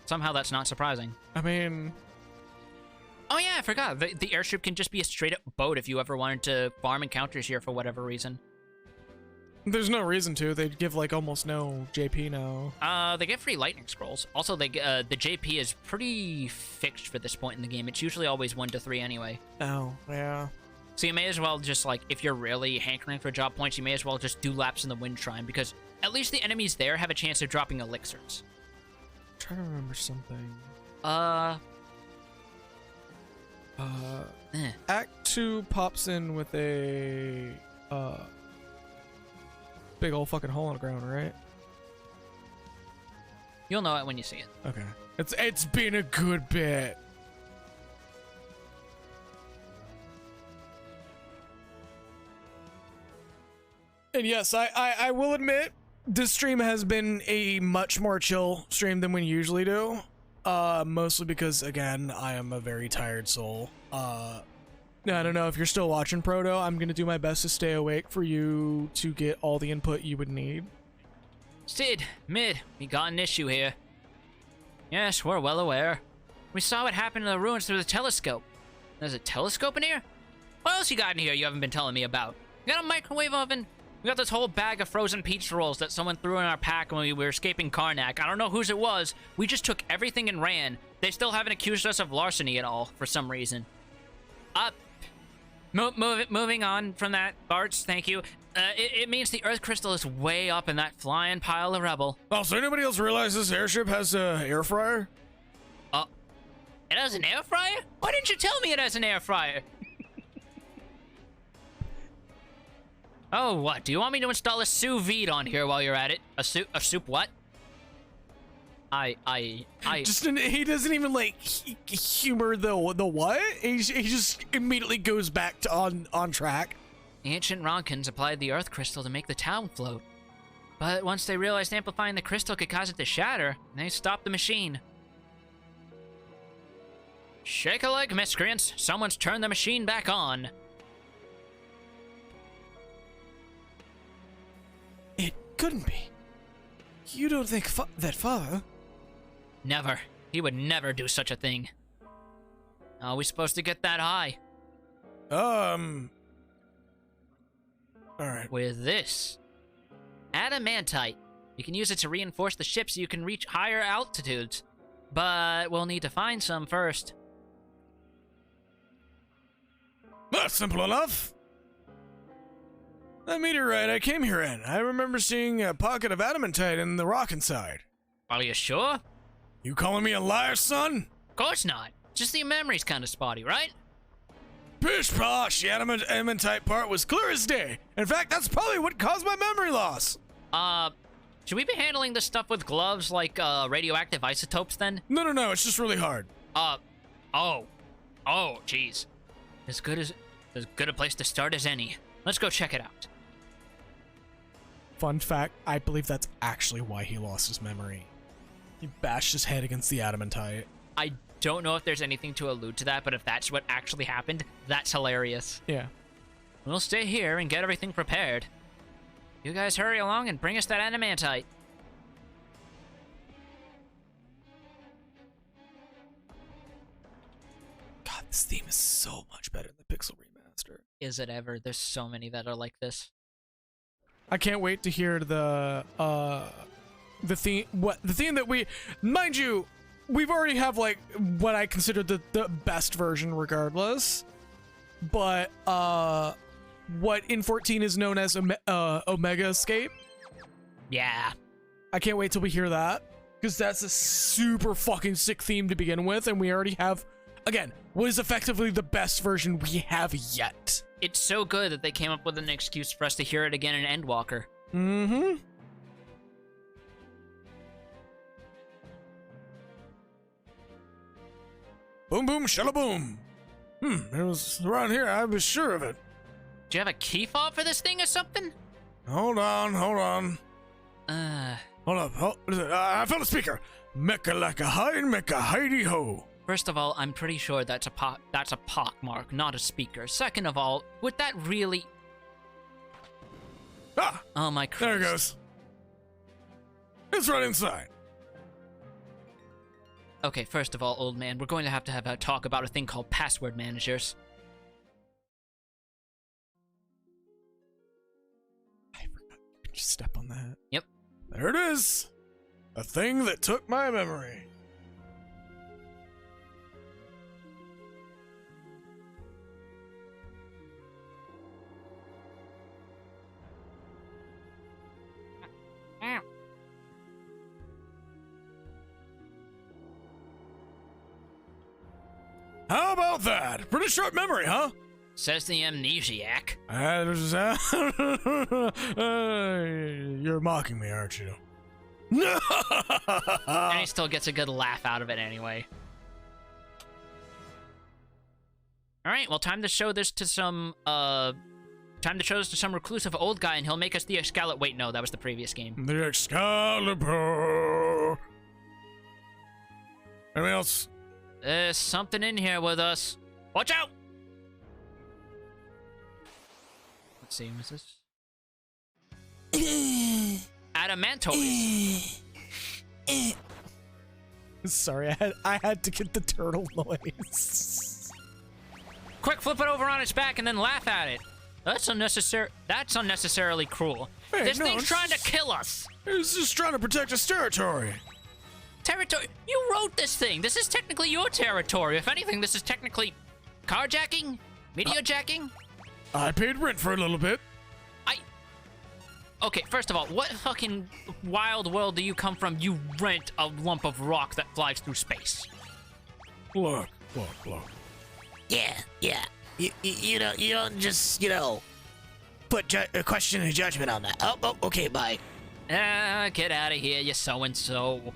Somehow that's not surprising. I mean... Oh yeah, I forgot. The airship can just be a straight-up boat if you ever wanted to farm encounters here for whatever reason. There's no reason to. They'd give, like, almost no JP now. They get free lightning scrolls. Also, the JP is pretty fixed for this point in the game. It's usually always 1 to 3 anyway. Oh, yeah. So you may as well just, like, if you're really hankering for job points, you may as well just do laps in the Wind Shrine, because at least the enemies there have a chance of dropping elixirs. I'm trying to remember something. Act 2 pops in with a, big old fucking hole in the ground, right? You'll know it when you see it. Okay. It's been a good bit. And yes, I will admit, this stream has been a much more chill stream than we usually do. Mostly because, again, I am a very tired soul. I don't know if you're still watching, Proto. I'm gonna do my best to stay awake for you to get all the input you would need. Sid, Mid, we got an issue here. Yes, we're well aware. We saw what happened to the ruins through the telescope. There's a telescope in here? What else you got in here you haven't been telling me about? You got a microwave oven? We got this whole bag of frozen pizza rolls that someone threw in our pack when we were escaping Karnak. I don't know whose it was. We just took everything and ran. They still haven't accused us of larceny at all, for some reason. Moving on from that, Barts, thank you. It means the Earth Crystal is way up in that flying pile of rubble. Oh, so anybody else realize this airship has a air fryer? It has an air fryer? Why didn't you tell me it has an air fryer? Oh, what? Do you want me to install a sous vide on here while you're at it? A soup what? He doesn't even like humor the what? He just immediately goes back to on track. The ancient Ronkins applied the Earth Crystal to make the town float. But once they realized amplifying the crystal could cause it to shatter, they stopped the machine. Shake a leg, miscreants. Someone's turned the machine back on. couldn't be. You don't think that father... Never. He would never do such a thing. How are we supposed to get that high? Alright. With this. Adamantite. You can use it to reinforce the ship so you can reach higher altitudes. But we'll need to find some first. That's simple enough. That meteorite I came here in, I remember seeing a pocket of adamantite in the rock inside. Are you sure? You calling me a liar, son? Of course not. Just the memory's kind of spotty, right? Pish posh, the adamantite part was clear as day. In fact, that's probably what caused my memory loss. Should we be handling this stuff with gloves like, radioactive isotopes then? No, it's just really hard. Oh, jeez. As good a place to start as any. Let's go check it out. Fun fact, I believe that's actually why he lost his memory. He bashed his head against the adamantite. I don't know if there's anything to allude to that, but if that's what actually happened, that's hilarious. Yeah. We'll stay here and get everything prepared. You guys hurry along and bring us that adamantite. God, this theme is so much better than the Pixel Remaster. Is it ever? There's so many that are like this. I can't wait to hear the theme that we, mind you, we've already have like what I consider the best version regardless, but what in 14 is known as Omega Escape. Yeah. I can't wait till we hear that, because that's a super fucking sick theme to begin with, and we already have, again, what is effectively the best version we have yet. It's so good that they came up with an excuse for us to hear it again in Endwalker. Mm-hmm. Boom, boom, shalaboom. It was around here, I was sure of it. Do you have a key fob for this thing or something? Hold on. Hold up. I found a speaker. Mecca like a hide, mecca hidey ho. First of all, I'm pretty sure that's a pockmark, not a speaker. Second of all, would that really... Ah! Oh my Christ. There it goes. It's right inside. Okay, first of all, old man, we're going to have a talk about a thing called password managers. I forgot you could just step on that. Yep. There it is. A thing that took my memory. How about that? Pretty short memory, huh? Says the amnesiac. You're mocking me, aren't you? And he still gets a good laugh out of it anyway. Alright, well, time to show this to some reclusive old guy, and he'll make us the Excalibur. Wait, no, that was the previous game. The Excalibur. Anything else? There's something in here with us. Watch out! Let's see, what's this? Adamantoid. Sorry, I had to get the turtle noise. Quick, flip it over on its back and then laugh at it. That's unnecessarily cruel. Hey, this no, thing's trying to kill us. It's just trying to protect its territory. Territory? You wrote this thing. This is technically your territory. If anything, this is technically carjacking, mediajacking. I paid rent for a little bit. Okay, first of all, what fucking wild world do you come from? You rent a lump of rock that flies through space. Look. Yeah. You don't just, put question and judgment on that. Oh, okay, bye. Get out of here, you so-and-so.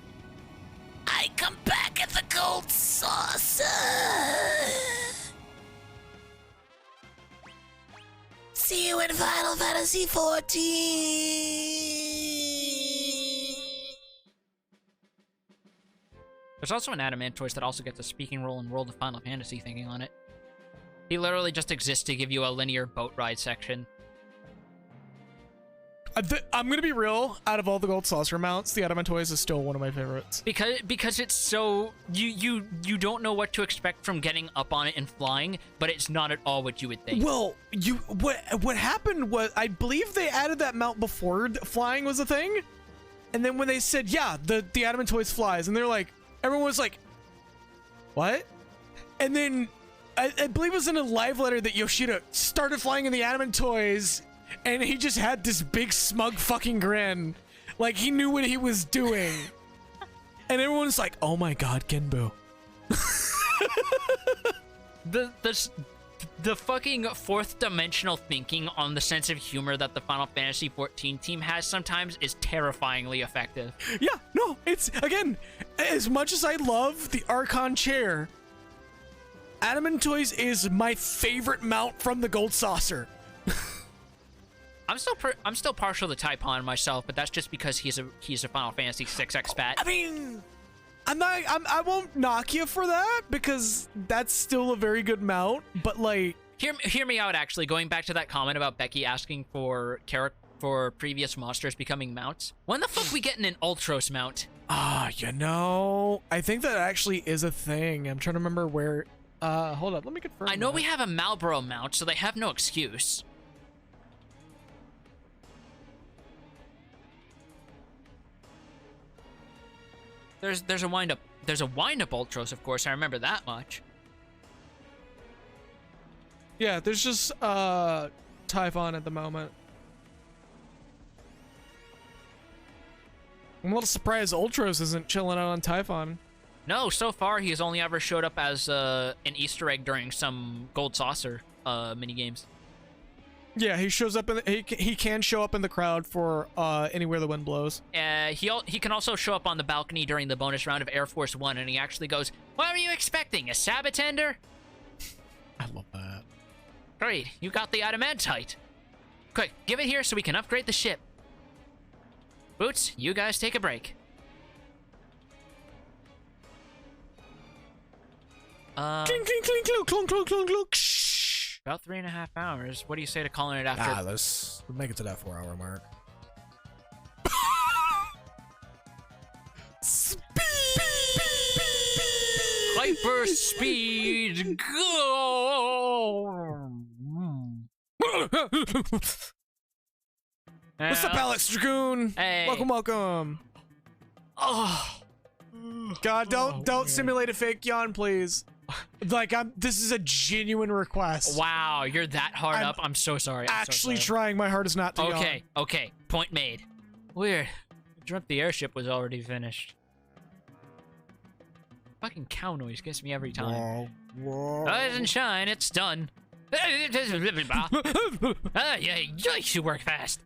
I come back at the gold saucer. See you in Final Fantasy 14. There's also an Adamantoid that also gets a speaking role in World of Final Fantasy thinking on it. He literally just exists to give you a linear boat ride section. I'm gonna be real. Out of all the gold saucer mounts, the Adamant Toys is still one of my favorites. Because it's so you don't know what to expect from getting up on it and flying, but it's not at all what you would think. Well, what happened was I believe they added that mount before flying was a thing, and then when they said yeah, the Adamant Toys flies, and they're like, everyone was like, what? And then I believe it was in a live letter that Yoshida started flying in the Adamant Toys. And he just had this big smug fucking grin. Like he knew what he was doing. And everyone's like, oh my god, Genbu. The fucking fourth dimensional thinking on the sense of humor that the Final Fantasy XIV team has sometimes is terrifyingly effective. Yeah, no, it's, again, as much as I love the Archon chair, Adamant Toys is my favorite mount from the Gold Saucer. I'm still partial to Taipon myself, but that's just because he's a Final Fantasy VI expat. I mean, I won't knock you for that because that's still a very good mount. But like, hear me out. Actually, going back to that comment about Becky asking for previous monsters becoming mounts. When the fuck we getting an Ultros mount? You know, I think that actually is a thing. I'm trying to remember where. Hold up, let me confirm. I know we have a Malboro mount, so they have no excuse. There's a wind up Ultros, of course. I remember that much. Yeah, there's just Typhon at the moment. I'm a little surprised Ultros isn't chilling out on Typhon. No, so far he has only ever showed up as an Easter egg during some Gold Saucer mini games. Yeah, he shows up in he can show up in the crowd for Anywhere the Wind Blows. He can also show up on the balcony during the bonus round of Air Force One, and he actually goes, "What were you expecting? A Sabotender?" I love that. Great, you got the adamantite. Quick, give it here so we can upgrade the ship. Boots, you guys take a break. Clink, clink, clink, clink, clink, clink, clink, clink. About 3.5 hours. What do you say to calling it after? Let's make it to that 4-hour mark. Hyper speed, go! What's up, Alex Dragoon? Hey. Welcome. Oh, God, don't simulate a fake yawn, please. Like, this is a genuine request. wow, you're that hard up. I'm so sorry. I'm Actually so sorry. trying my hardest not to yawn. Okay. Point made. Weird. I dreamt the airship was already finished. Fucking cow noise gets me every time. Rise and shine, it's done. Yeah, you work fast.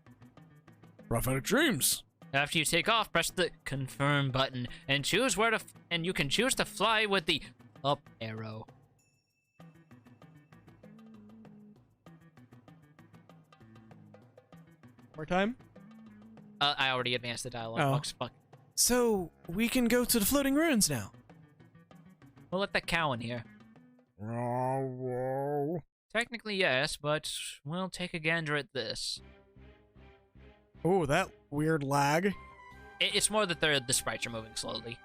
Prophetic dreams. After you take off, press the confirm button and choose where to, and you can choose to fly with the up arrow. More time? I already advanced the dialogue Oh. box. Fuck. So, we can go to the floating ruins now. We'll let that cow in here. Technically, yes, but we'll take a gander at this. Oh, that weird lag. It's more that the sprites are moving slowly.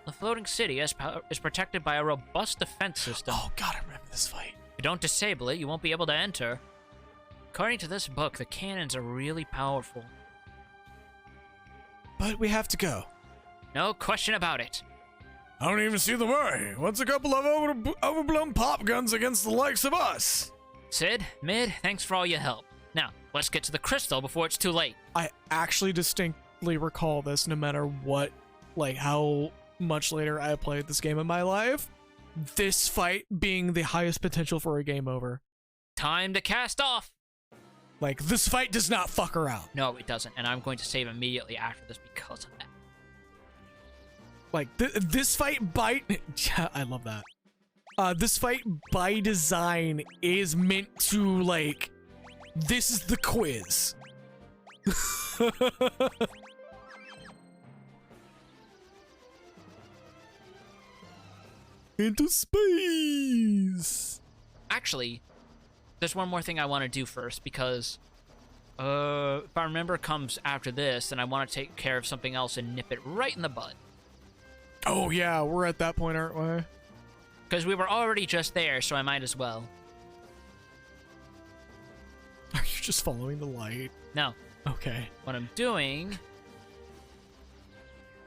The floating city is protected by a robust defense system. Oh god, I remember this fight. If you don't disable it, you won't be able to enter. According to this book, the cannons are really powerful. But we have to go. No question about it. I don't even see the way. What's a couple of overblown pop guns against the likes of us? Sid, Mid, thanks for all your help. Now, let's get to the crystal before it's too late. I actually distinctly recall this no matter what, like how much later I played this game in my life. This fight being the highest potential for a game over. Time to cast off! Like, this fight does not fuck around. No, it doesn't, and I'm going to save immediately after this because of that. Like, this fight by... Yeah, I love that. This fight by design is meant to, like... This is the quiz. Into space! Actually, there's one more thing I want to do first, because If I remember, comes after this, and I want to take care of something else and nip it right in the bud. Oh yeah, we're at that point, aren't we? Because we were already just there, so I might as well. Are you just following the light? No. Okay. What I'm doing...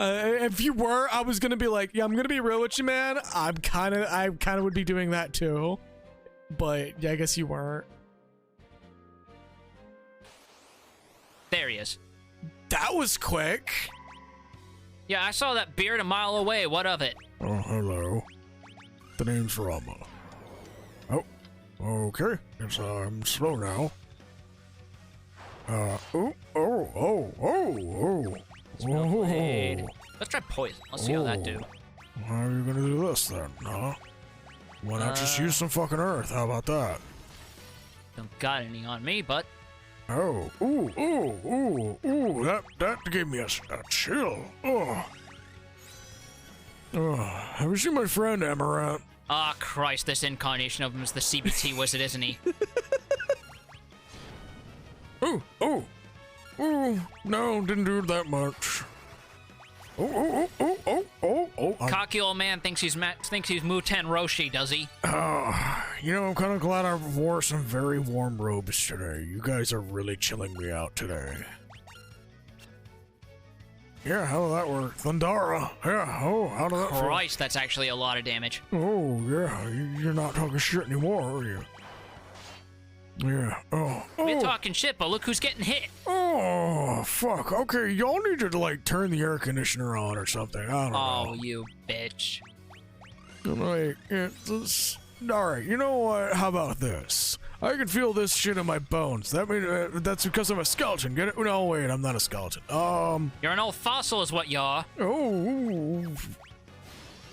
If you were, I was gonna be like, yeah, I'm gonna be real with you, man. I kind of would be doing that too. But yeah, I guess you weren't. There he is. That was quick. Yeah, I saw that beard a mile away. What of it? Oh, hello. The name's Rama. Oh, okay. Guess I'm slow now. Spell blade. Let's try poison. Let's see how that do. How are you gonna do this then, huh? Why not just use some fucking earth? How about that? Don't got any on me, but... Oh, that gave me a chill. Have you seen my friend Amaranth? Ah, Christ, this incarnation of him is the CBT wizard, isn't he? No, didn't do that much. Cocky old man thinks he's Muten Roshi, does he? You know, I'm kind of glad I wore some very warm robes today. You guys are really chilling me out today. Yeah, how did that work? Thundara. Yeah, oh, how did that feel? Christ, that's actually a lot of damage. Oh, yeah, you're not talking shit anymore, are you? Yeah, We're talking shit, but look who's getting hit. Oh, fuck. Okay, y'all need to, like, turn the air conditioner on or something. I don't know. Oh, you bitch. Like, alright, you know what? How about this? I can feel this shit in my bones. That means that's because I'm a skeleton. Get it? No, wait, I'm not a skeleton. You're an old fossil is what you are. Oh.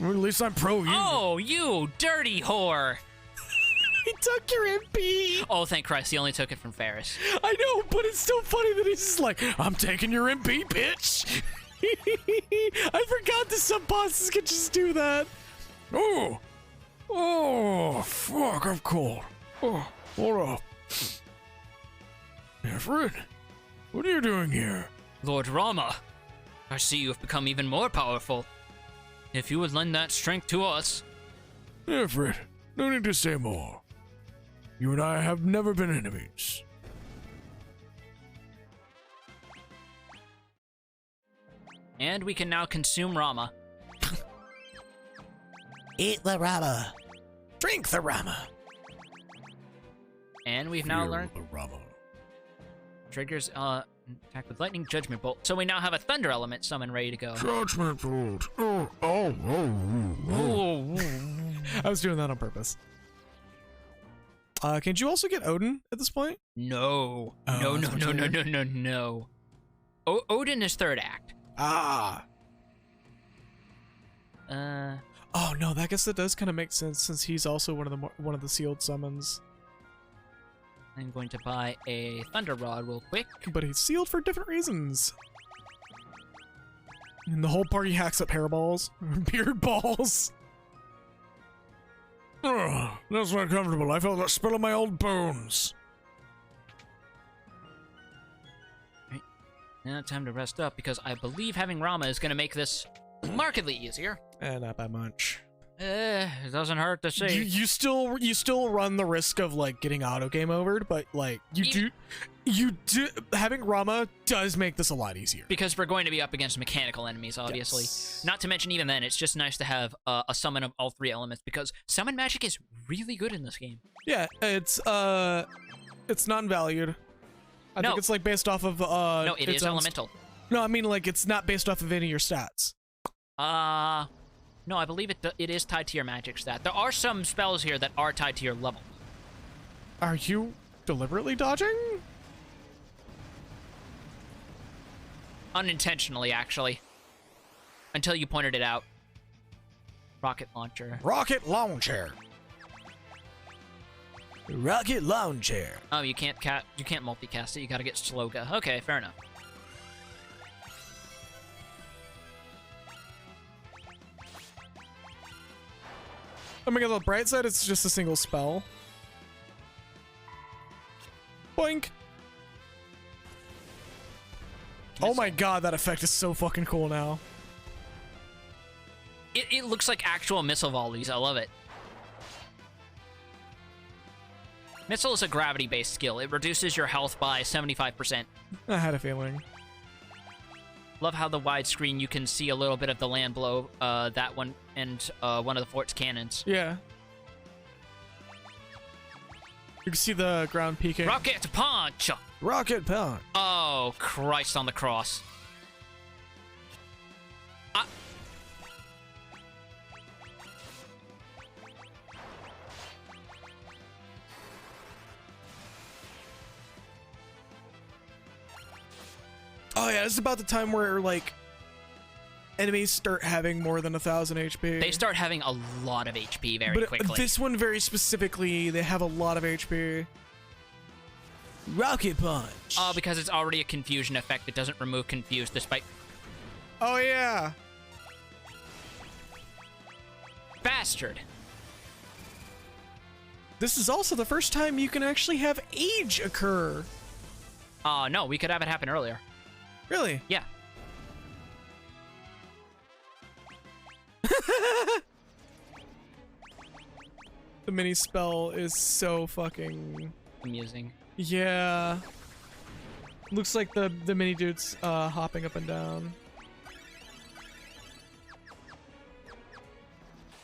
Well, at least I'm pro you. Oh, you dirty whore. He took your MP. Oh, thank Christ, he only took it from Ferris. I know, but it's still funny that he's just like, I'm taking your MP, bitch. I forgot the sub bosses could just do that. Oh, fuck, I'm cold. Oh, hold up. Everett, what are you doing here? Lord Rama, I see you have become even more powerful. If you would lend that strength to us. Everett, no need to say more. You and I have never been enemies. And we can now consume Rama. Eat the Rama. Drink the Rama. And we've now learned the Rama. Triggers attack with lightning, judgment bolt. So we now have a thunder element summon ready to go. Judgment bolt. Oh. I was doing that on purpose. Can't you also get Odin at this point? No. Oh, No. Odin is third act. Oh no, I guess that does kind of make sense since he's also one of the sealed summons. I'm going to buy a thunder rod real quick. But he's sealed for different reasons. And the whole party hacks up hairballs, beard balls. Oh, that's not comfortable. I felt that spill of my old bones. Right. Now time to rest up because I believe having Rama is going to make this markedly easier. Not by much. It doesn't hurt to see. You still run the risk of like getting auto game overed, but like you do having Rama does make this a lot easier because we're going to be up against mechanical enemies, obviously. Yes. Not to mention, even then, it's just nice to have a summon of all three elements because summon magic is really good in this game. Yeah, it's non-valued. I think it's like based off of no, it is elemental. No, I mean like it's not based off of any of your stats. No, I believe it is tied to your magic stat. There are some spells here that are tied to your level. Are you deliberately dodging? Unintentionally, actually. Until you pointed it out. Rocket launcher. Rocket launcher. Rocket launcher. Oh, you can't multicast it. You gotta get Sloga. Okay, fair enough. I mean, on the bright side, it's just a single spell. Boink. Oh my god, that effect is so fucking cool now. It looks like actual missile volleys. I love it. Missile is a gravity-based skill. It reduces your health by 75%. I had a feeling. Love how the widescreen you can see a little bit of the land below that one and one of the fort's cannons. Yeah. You can see the ground peeking. Rocket punch! Rocket punch. Oh, Christ on the cross. Oh yeah, this is about the time where like enemies start having more than 1,000 HP. They start having a lot of HP very quickly. This one very specifically, they have a lot of HP. Rocket punch. Oh, because it's already a confusion effect. It doesn't remove confuse despite... Oh yeah. Bastard. This is also the first time you can actually have age occur. No, we could have it happen earlier. Really? Yeah. The mini spell is so fucking Amusing. yeah. Looks like the mini dude's hopping up and down.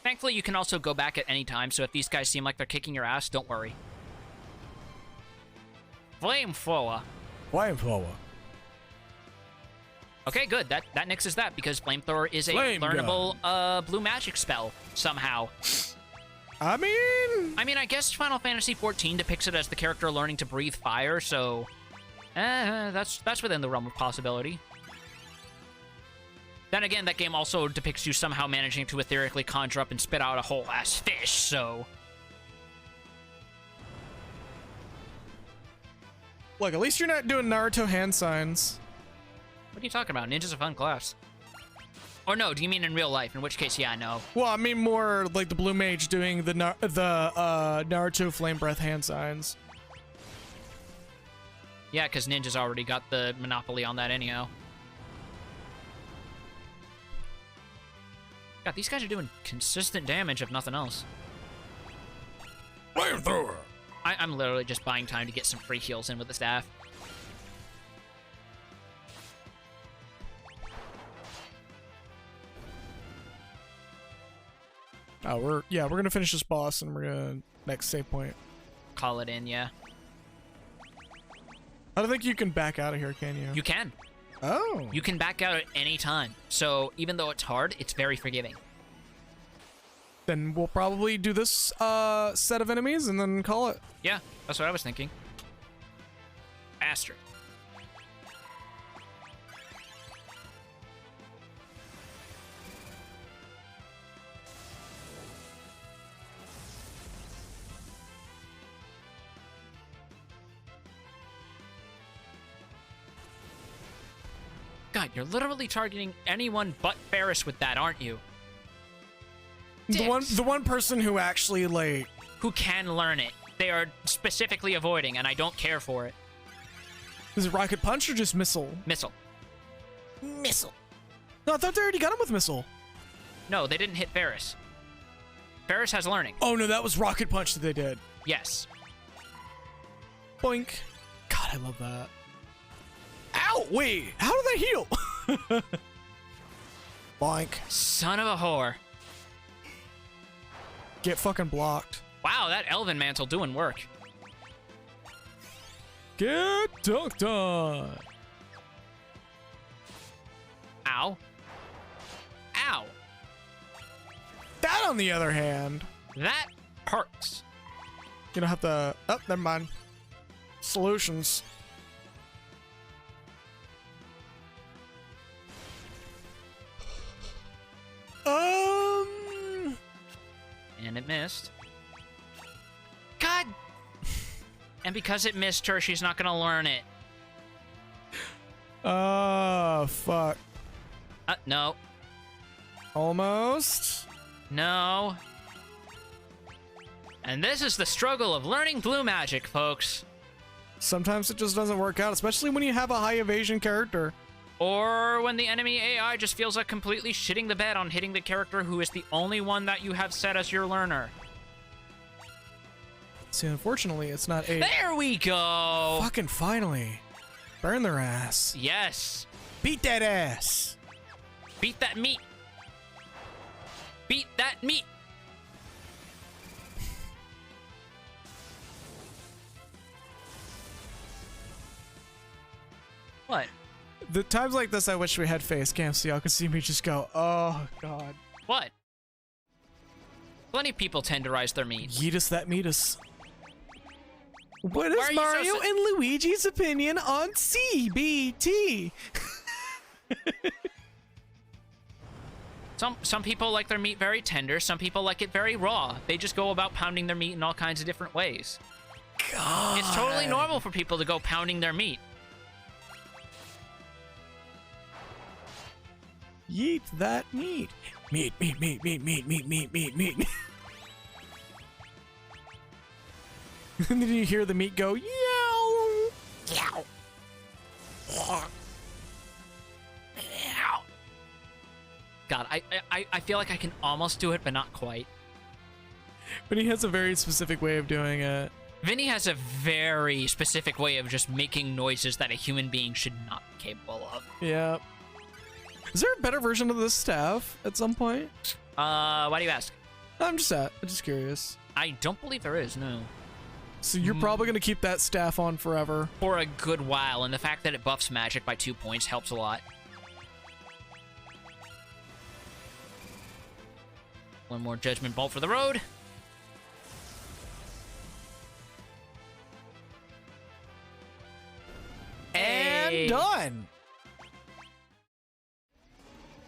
Thankfully, you can also go back at any time, so if these guys seem like they're kicking your ass, don't worry. Flamethrower. Flamethrower. Okay, good. That nixes that, because Flamethrower is a Flame learnable blue magic spell, somehow. I mean, I guess Final Fantasy XIV depicts it as the character learning to breathe fire, so... that's within the realm of possibility. Then again, that game also depicts you somehow managing to etherically conjure up and spit out a whole-ass fish, so... look, at least you're not doing Naruto hand signs. What are you talking about? Ninja's a fun class. Or no, do you mean in real life? In which case, yeah, no. Well, I mean more like the blue mage doing the Naruto flame breath hand signs. Yeah, because Ninja's already got the monopoly on that anyhow. God, these guys are doing consistent damage, if nothing else. Flamethrower. I'm literally just buying time to get some free heals in with the staff. Oh, we're gonna finish this boss and we're gonna next save point. Call it in, yeah. I don't think you can back out of here, can you? You can. Oh. You can back out at any time. So even though it's hard, it's very forgiving. Then we'll probably do this set of enemies and then call it. Yeah, that's what I was thinking. Bastard. God, you're literally targeting anyone but Ferris with that, aren't you? The Dicks. one person who actually like Who can learn it. They are specifically avoiding, and I don't care for it. is it rocket punch or just missile? Missile. Missile. No, I thought they already got him with missile. No, they didn't hit Ferris. Ferris has learning. Oh no, that was rocket punch that they did. Yes. Boink. God, I love that. Ow! Wait, how did that heal? Boink. Son of a whore. Get fucking blocked. Wow, that Elven Mantle doing work. Get dunked on. Ow. Ow. That, on the other hand, That hurts. you don't have to. Oh, never mind. Solutions. And it missed. God! And because it missed her, she's not gonna learn it. Oh, fuck. No. Almost. No. And this is the struggle of learning blue magic, folks. Sometimes it just doesn't work out, especially when you have a high evasion character. Or when the enemy AI just feels like completely shitting the bed on hitting the character who is the only one that you have set as your learner. See, unfortunately, it's not a... There we go! Fucking finally. Burn their ass. Yes. Beat that ass. Beat that meat. Beat that meat. What? The times like this, I wish we had face cam so y'all could see me just go, oh, God. What? Plenty of people tenderize their meat. Yeetus that meatus. What is Why are you Mario so and Luigi's opinion on CBT? Some people like their meat very tender. Some people like it very raw. They just go about pounding their meat in all kinds of different ways. God. It's totally normal for people to go pounding their meat. Yeet that meat. Meat, meat, meat, meat, meat, meat, meat, meat, meat. And then you hear the meat go, yow. Yow. God, I feel like I can almost do it, but not quite. But he has a very specific way of doing it. Vinny has a very specific way of just making noises that a human being should not be capable of. Yeah. Is there a better version of this staff at some point? Why do you ask? I'm just curious. I don't believe there is, no. So you're probably going to keep that staff on forever. For a good while, and the fact that it buffs magic by 2 points helps a lot. One more Judgment Bolt for the road. And done.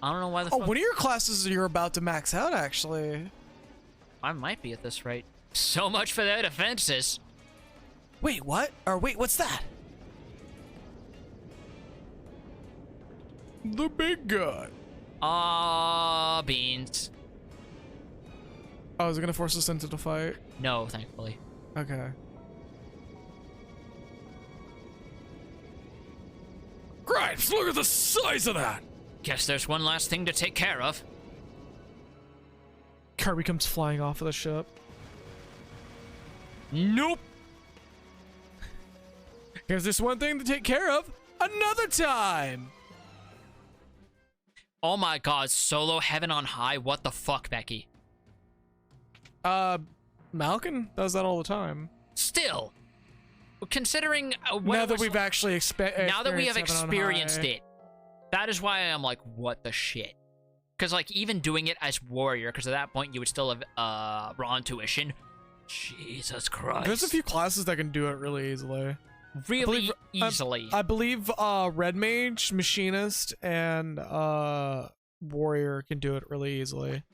I don't know why the Oh, fuck... one of your classes you're about to max out, actually. I might be at this rate. So much for their defenses. Wait, what? Or wait, what's that? The big guy. Beans. Oh, is it gonna force us into the fight? No, thankfully. Okay. Gripes, look at the size of that! Guess there's one last thing to take care of. Kirby comes flying off of the ship. Nope. Here's this one thing to take care of another time! Oh my god, solo heaven on high? What the fuck, Becky? Malkin does that all the time. Still, considering Now that we've actually now that we have experienced experienced it, that is why I'm like, what the shit? Because like even doing it as warrior, because at that point you would still have raw intuition. Jesus Christ. There's a few classes that can do it really easily. Really easily. I believe Red Mage, Machinist, and Warrior can do it really easily.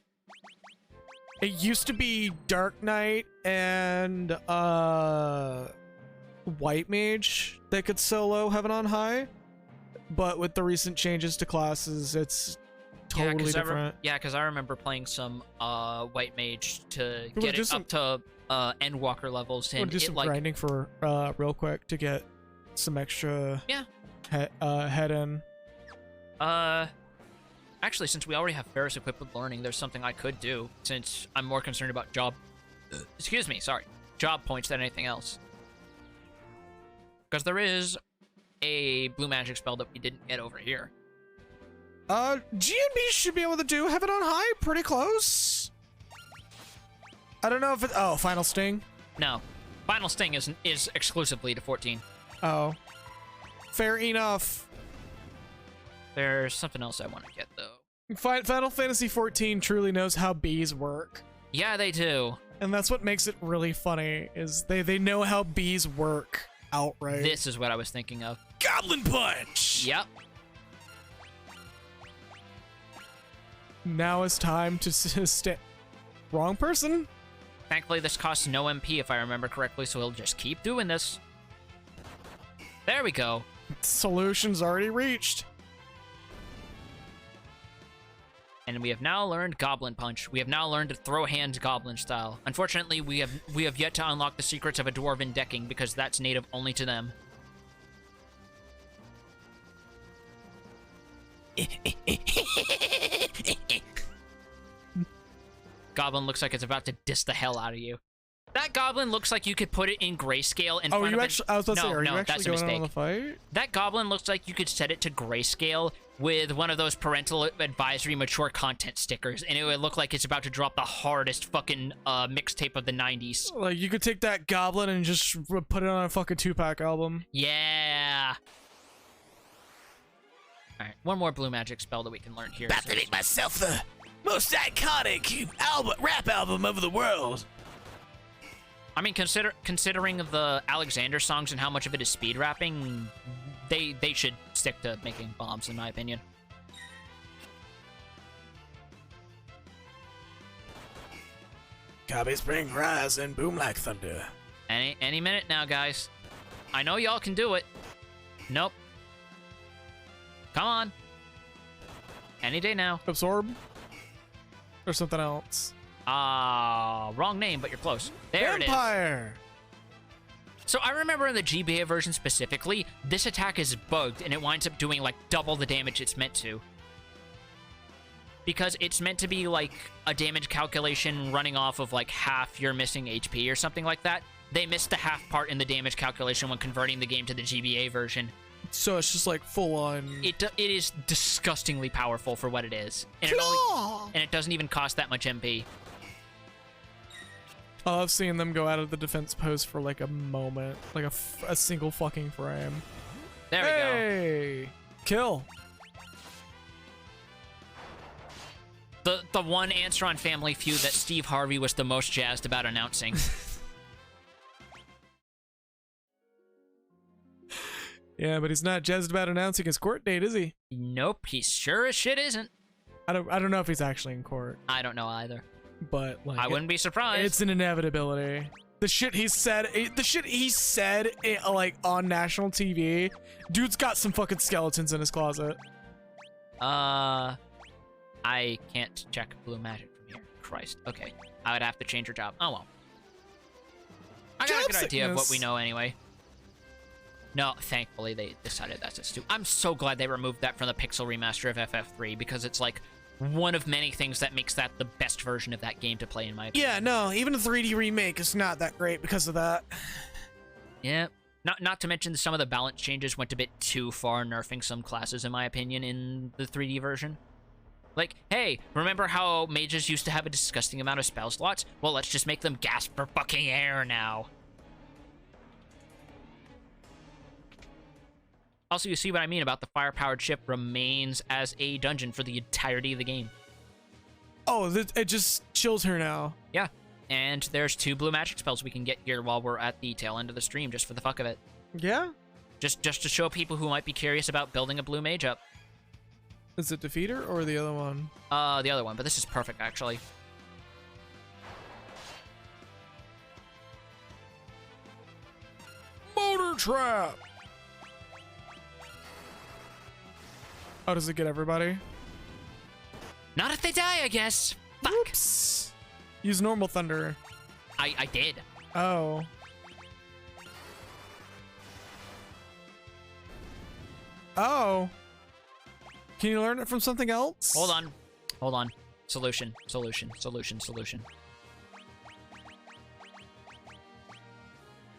It used to be Dark Knight and White Mage that could solo Heaven on High, but with the recent changes to classes, it's totally different. Yeah, because I remember playing some White Mage to get it up to Endwalker levels, and do some grinding for real quick to get some extra head in. Actually, since we already have Ferris equipped with learning, there's something I could do, since I'm more concerned about job points than anything else. Because there is a blue magic spell that we didn't get over here. GNB should be able to do Heaven on High pretty close. I don't know if it's... Oh, Final Sting? No. Final Sting is exclusively to 14. Oh. Fair enough. There's something else I want to get, though. Final Fantasy XIV truly knows how bees work. Yeah, they do. And that's what makes it really funny, is they know how bees work outright. This is what I was thinking of. Goblin Punch! Yep. Now it's time to stay... Wrong person? Thankfully, this costs no MP, if I remember correctly, so we'll just keep doing this. There we go. Solution's already reached. And we have now learned Goblin Punch. We have now learned to throw hands Goblin style. Unfortunately, we have yet to unlock the secrets of a Dwarven decking, because that's native only to them. goblin looks like it's about to diss the hell out of you. That goblin looks like you could put it in grayscale in front of it. I was about to say, are you that's actually a going mistake. on the fight? That goblin looks like you could set it to grayscale with one of those parental advisory mature content stickers, and it would look like it's about to drop the hardest fucking mixtape of the 90s. Like, you could take that goblin and just put it on a fucking 2-pack album. Yeah. Alright, one more blue magic spell that we can learn here. About to make myself the most iconic rap album of the world. I mean, considering the Alexander songs and how much of it is speed rapping, they should stick to making bombs, in my opinion. Cobby Spring rise and boom like thunder. Any minute now, guys. I know y'all can do it. Nope. Come on. Any day now. Absorb? Or something else? Wrong name, but you're close. There Vampire! it is. So I remember in the GBA version specifically, this attack is bugged, and it winds up doing, like, double the damage it's meant to. Because it's meant to be, like, a damage calculation running off of, like, half your missing HP or something like that. They missed the half part in the damage calculation when converting the game to the GBA version. So it's just, like, full-on... It is disgustingly powerful for what it is. And it doesn't even cost that much MP. I love seeing them go out of the defense post for like a moment, like a single fucking frame. There we go. Hey, kill. The one answer on Family Feud that Steve Harvey was the most jazzed about announcing. Yeah, but he's not jazzed about announcing his court date, is he? Nope, he sure as shit isn't. I don't know if he's actually in court. I don't know either. But like, I wouldn't be surprised. It's an inevitability. The shit he said, like on national TV, dude's got some fucking skeletons in his closet. I can't check blue magic from here. Christ. Okay, I would have to change your job. Oh well. I got a good idea of what we know anyway. No, thankfully they decided that's a stupid. I'm so glad they removed that from the Pixel remaster of FF3 because it's like one of many things that makes that the best version of that game to play in my opinion. Yeah, no, even a 3D remake is not that great because of that. Yeah. Not to mention some of the balance changes went a bit too far, nerfing some classes in my opinion in the 3D version. Like, hey, remember how mages used to have a disgusting amount of spell slots? Well, let's just make them gasp for fucking air now. Also, you see what I mean about the fire-powered ship remains as a dungeon for the entirety of the game. Oh, it just chills her now. Yeah, and there's 2 blue magic spells we can get here while we're at the tail end of the stream, just for the fuck of it. Yeah? Just to show people who might be curious about building a blue mage up. Is it Defeater or the other one? The other one, but this is perfect, actually. Motor Trap! Oh, does it get everybody? Not if they die, I guess. Fuck. Oops. Use normal thunder. I did. Oh. Oh. Can you learn it from something else? Hold on. Solution.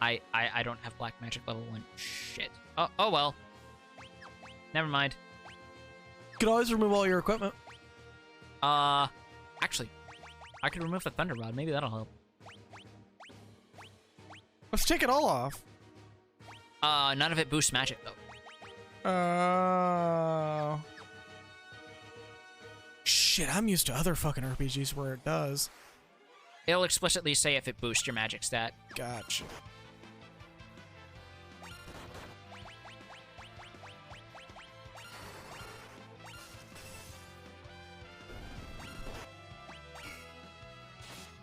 I don't have black magic level 1. Shit. Oh well. Never mind. You can always remove all your equipment. Actually, I could remove the thunder rod. Maybe that'll help. Let's take it all off. None of it boosts magic though. Shit, I'm used to other fucking RPGs where it does. It'll explicitly say if it boosts your magic stat. Gotcha.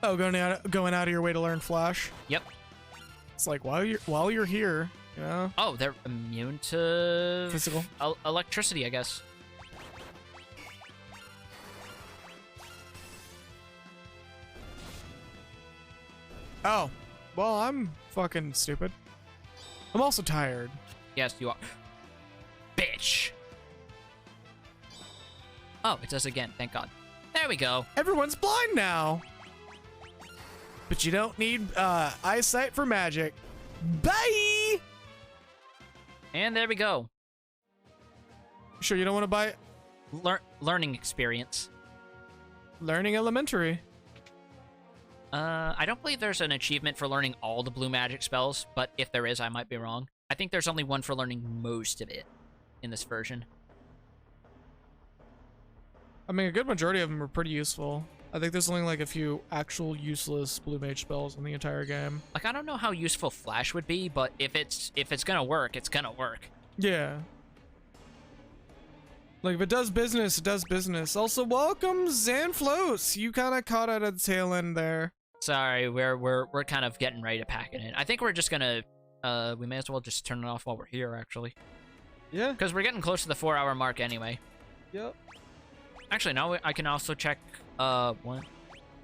Oh, going out of your way to learn Flash. Yep. It's like while you're here, you know. Oh, they're immune to Physical electricity, I guess. Oh, well, I'm fucking stupid. I'm also tired. Yes, you are. Bitch. Oh, it does again. Thank God. There we go. Everyone's blind now. but you don't need eyesight for magic. Bye! And there we go. Sure you don't want to buy it? Learning experience. Learning elementary. I don't believe there's an achievement for learning all the blue magic spells, but if there is, I might be wrong. I think there's only one for learning most of it in this version. I mean, a good majority of them are pretty useful. I think there's only like a few actual useless blue mage spells in the entire game. Like, I don't know how useful Flash would be, but if it's gonna work, it's gonna work. Yeah. Like, if it does business, it does business. Also, welcome, Zanflos. You kind of caught at the tail end there. Sorry, we're kind of getting ready to pack it in. I think we're just gonna, we may as well just turn it off while we're here, actually. Yeah. Because we're getting close to the 4-hour mark anyway. Yep. Actually, now I can also check, 1,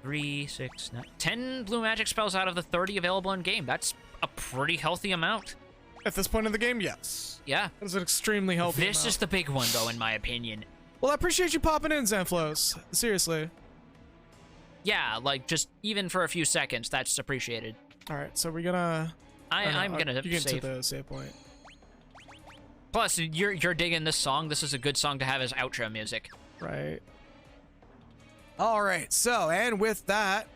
3, 6, 9, 10 blue magic spells out of the 30 available in game. That's a pretty healthy amount. At this point in the game, yes. Yeah. That's an extremely healthy This amount. is the big one, though, in my opinion. Well, I appreciate you popping in, Zanflos. Seriously. Yeah, like, just even for a few seconds, that's appreciated. All right, so we're gonna... I'm gonna you get save. to the save point. Plus, you're digging this song. This is a good song to have as outro music. Right. All right, so, and with that,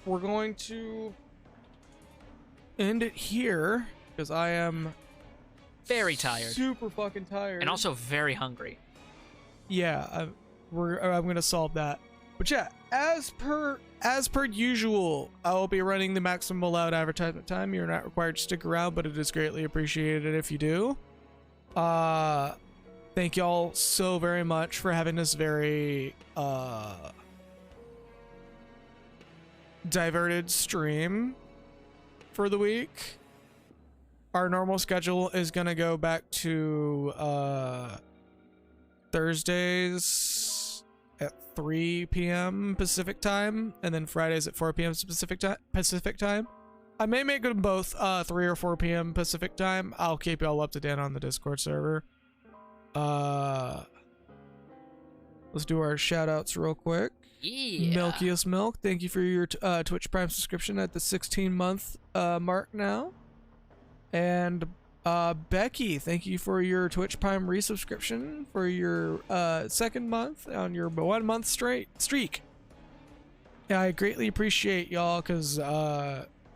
we're going to end it here, because I am Very tired. super fucking tired. And also very hungry. Yeah, I'm gonna solve that. But yeah, as per usual, I will be running the maximum allowed advertisement time. You're not required to stick around, but it is greatly appreciated if you do. Thank y'all so very much for having this very diverted stream for the week. Our normal schedule is gonna go back to Thursdays at 3 p.m. Pacific time, and then Fridays at 4 p.m. Pacific time. I may make them both 3 or 4 p.m. Pacific time. I'll keep y'all up to date on the Discord server. Let's do our shout outs real quick. Yeah. Milkiest Milk, thank you for your Twitch Prime subscription at the 16-month mark now. And Becky, thank you for your Twitch Prime resubscription for your second month on your 1 month streak. Yeah, I greatly appreciate y'all, because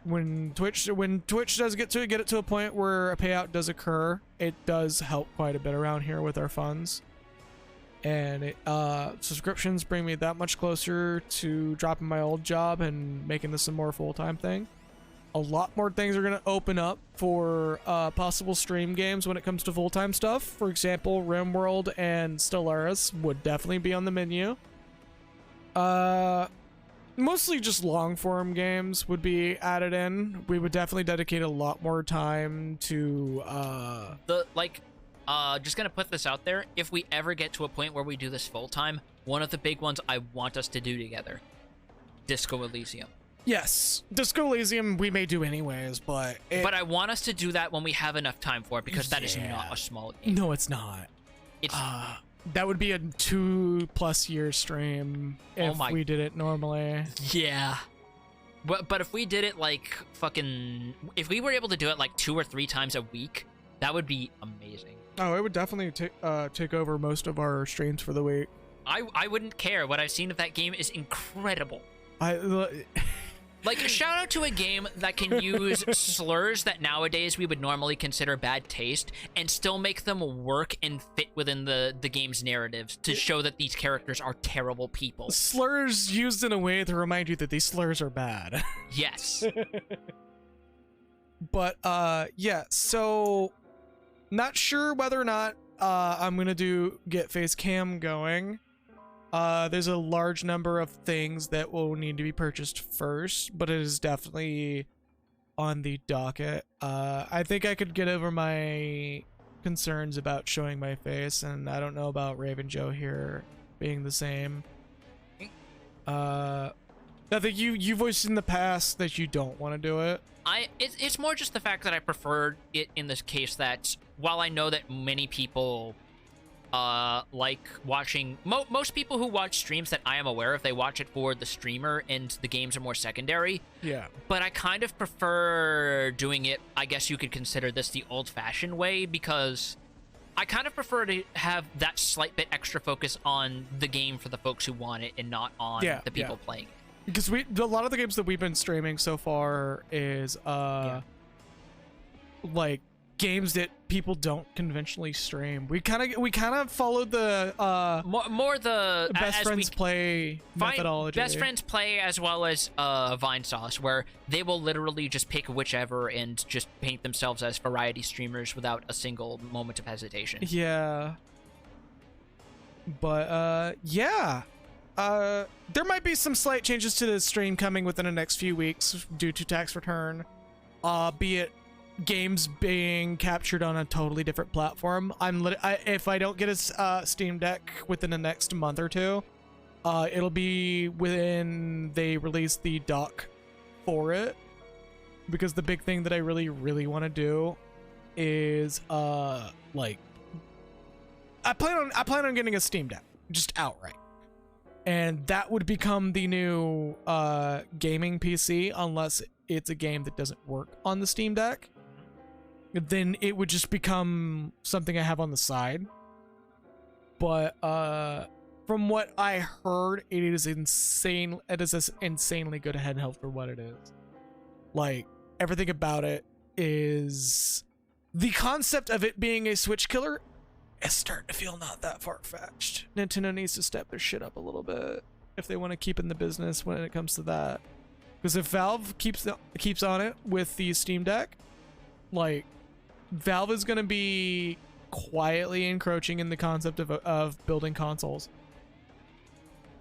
when Twitch does get it to a point where a payout does occur, it does help quite a bit around here with our funds. And subscriptions bring me that much closer to dropping my old job and making this a more full-time thing. A lot more things are going to open up for possible stream games when it comes to full-time stuff. For example, RimWorld and Stellaris would definitely be on the menu. Mostly just long-form games would be added in. We would definitely dedicate a lot more time to... just gonna put this out there. If we ever get to a point where we do this full-time, one of the big ones I want us to do together. Disco Elysium. Yes, Disco Elysium we may do anyways, but I want us to do that when we have enough time for it, because that is not a small game. No, it's not. It's that would be a 2+ year stream if we did it normally. Yeah. But if we did it like if we were able to do it like 2 or 3 times a week, that would be amazing. Oh, it would definitely take over most of our streams for the week. I wouldn't care. What I've seen of that game is incredible. Like, shout out to a game that can use slurs that nowadays we would normally consider bad taste and still make them work and fit within the game's narratives to show that these characters are terrible people. Slurs used in a way to remind you that these slurs are bad. Yes. But, yeah, so not sure whether or not I'm going to get face cam going. There's a large number of things that will need to be purchased first, but it is definitely on the docket. I think I could get over my concerns about showing my face, and I don't know about RavenJo here being the same. I think you voiced in the past that you don't want to do it. It's more just the fact that I prefer it in this case that while I know that many people like watching most people who watch streams that I am aware of, they watch it for the streamer and the games are more secondary. Yeah. But I kind of prefer doing it, I guess you could consider this the old-fashioned way, because I kind of prefer to have that slight bit extra focus on the game for the folks who want it and not on the people playing it. Because a lot of the games that we've been streaming so far is like games that people don't conventionally stream. We kind of followed the more the best friends play methodology. Best friends play, as well as Vine Sauce, where they will literally just pick whichever and just paint themselves as variety streamers without a single moment of hesitation. Yeah. But there might be some slight changes to the stream coming within the next few weeks due to tax return, be it games being captured on a totally different platform. If I don't get a Steam Deck within the next month or two, it'll be when they release the dock for it, because the big thing that I really want to do is like I plan on getting a Steam Deck just outright, and that would become the new gaming PC, unless it's a game that doesn't work on the Steam Deck. Then it would just become something I have on the side. But from what I heard, it is insane. It is an insanely good handheld for what it is. Like, everything about it is... The concept of it being a Switch killer is starting to feel not that far-fetched. Nintendo needs to step their shit up a little bit if they want to keep in the business when it comes to that. Because if Valve keeps on it with the Steam Deck, like, Valve is going to be quietly encroaching in the concept of building consoles.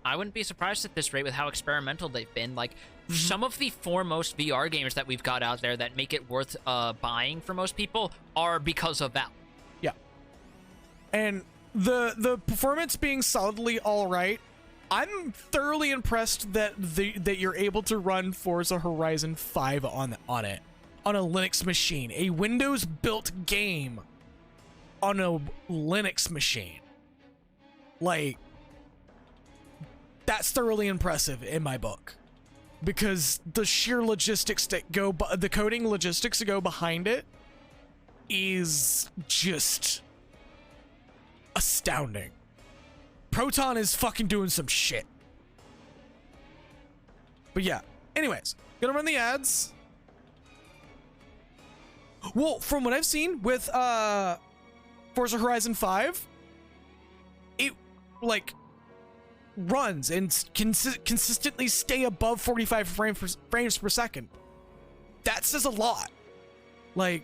I wouldn't be surprised at this rate with how experimental they've been. Like, some of the foremost VR games that we've got out there that make it worth buying for most people are because of Valve. Yeah. And the performance being solidly all right, I'm thoroughly impressed that that you're able to run Forza Horizon 5 on it. On a Linux machine, a Windows-built game on a Linux machine. Like, that's thoroughly impressive in my book, because the sheer logistics that go, the coding logistics that go behind it is just astounding. Proton is fucking doing some shit. But yeah, anyways, gonna run the ads. Well, from what I've seen with Forza Horizon 5, it like runs and consistently stay above 45 frames per second. That says a lot. Like,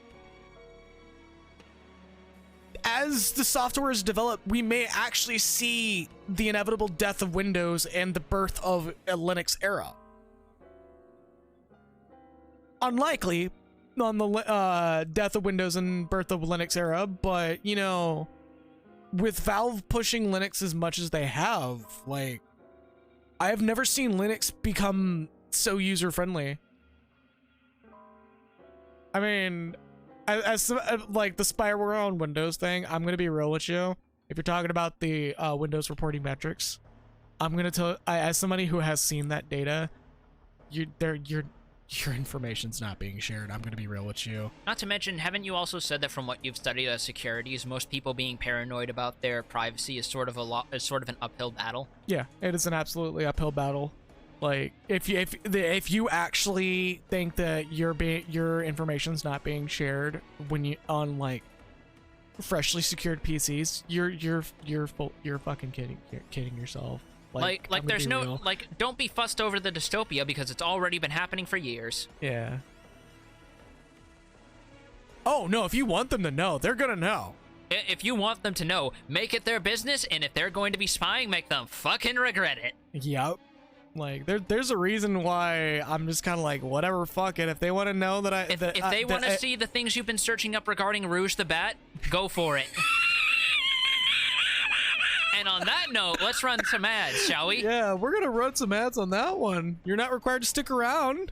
as the software is developed, we may actually see the inevitable death of Windows and the birth of a Linux era. Unlikely on the death of Windows and birth of Linux era, but, you know, with Valve pushing Linux as much as they have, like, I have never seen Linux become so user-friendly. I mean, as like the spyware on Windows thing, I'm gonna be real with you. If you're talking about the Windows reporting metrics, I'm gonna tell, as somebody who has seen that data, your information's not being shared. I'm gonna be real with you. Not to mention, haven't you also said that from what you've studied as securities, most people being paranoid about their privacy is sort of an uphill battle? Yeah, it is an absolutely uphill battle. Like, if you actually think that your information's not being shared when you on like freshly secured PCs, you're fucking kidding yourself. Like there's no real. Like, don't be fussed over the dystopia because it's already been happening for years. Yeah. Oh no, if you want them to know, they're gonna know. If you want them to know, make it their business, and if they're going to be spying, make them fucking regret it. Yep. Like, there's a reason why I'm just kind of like, whatever, fuck it. If they want to know that if they want to see the things you've been searching up regarding Rouge the Bat, go for it. And on that note, let's run some ads, shall we? Yeah, we're gonna run some ads on that one. You're not required to stick around.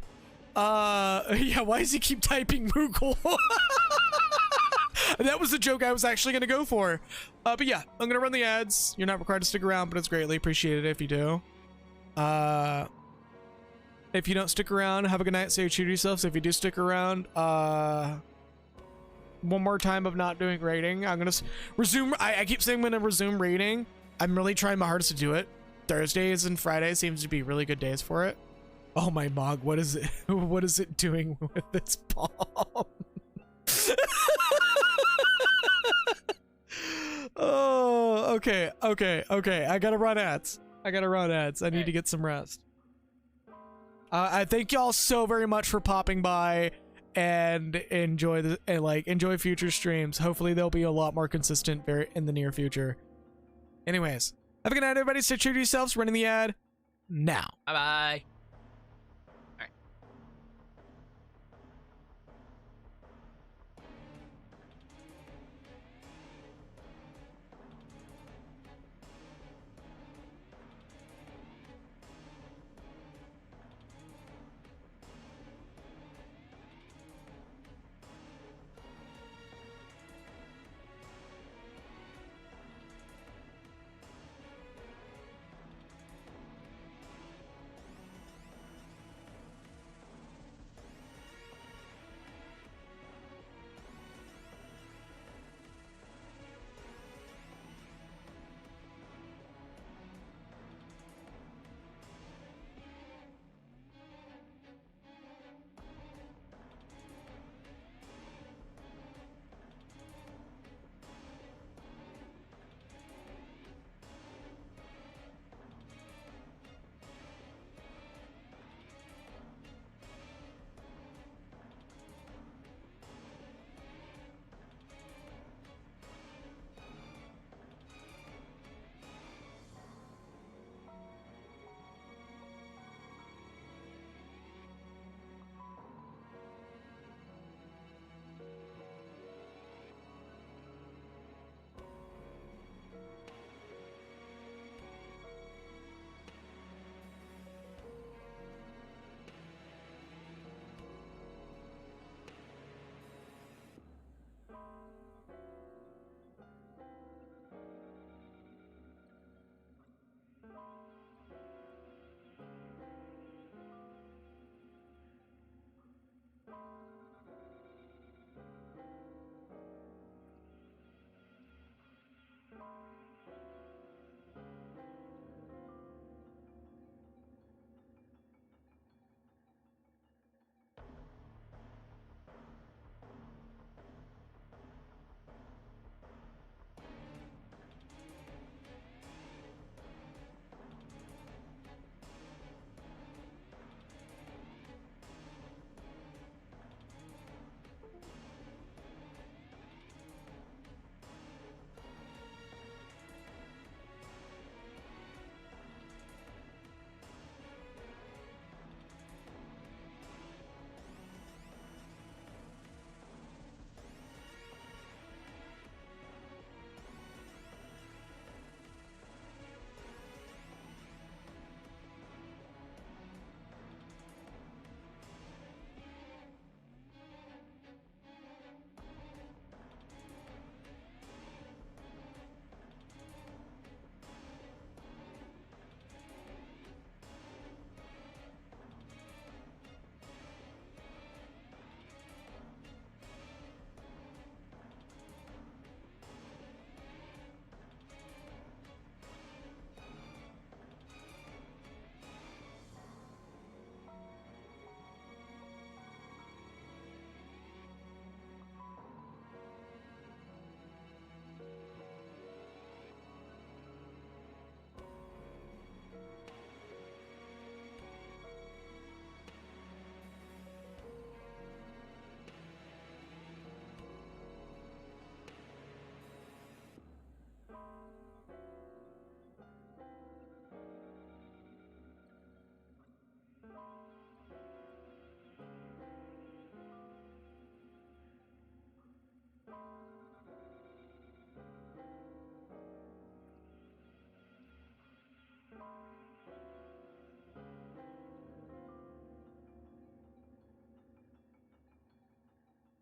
Yeah, why does he keep typing Moogle? That was the joke I was actually going to go for. But yeah, I'm going to run the ads. You're not required to stick around, but it's greatly appreciated if you do. If you don't stick around, have a good night. Stay true to yourselves. If you do stick around, one more time of not doing rating. I'm going to resume. I keep saying I'm going to resume rating. I'm really trying my hardest to do it. Thursdays and Fridays seems to be really good days for it. Oh my Mog, what is it? What is it doing with its palm? Oh, okay. I gotta run ads. I need to get some rest. I thank y'all so very much for popping by and enjoy future streams. Hopefully they'll be a lot more consistent in the near future. Anyways, have a good night, everybody. Stay true to yourselves. Running the ad now. Bye-bye.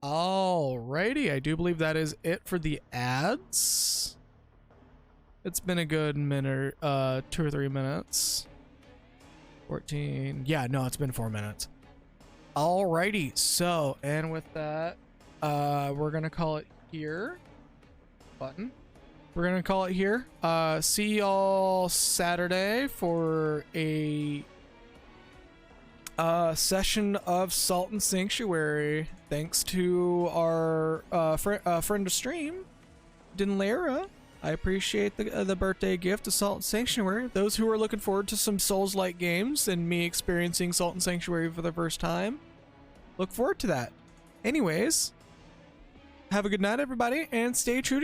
Alrighty, I do believe that is it for the ads. It's been a good minute, 2 or 3 minutes. 14. Yeah, no, it's been 4 minutes. Alrighty, so, and with that, we're gonna call it here. Button. We're gonna call it here. See y'all Saturday for a session of Salt and Sanctuary. Thanks to our friend of stream, Dinlara. I appreciate the birthday gift to Salt and Sanctuary. Those who are looking forward to some Souls-like games and me experiencing Salt and Sanctuary for the first time, look forward to that. Anyways, have a good night, everybody, and stay true to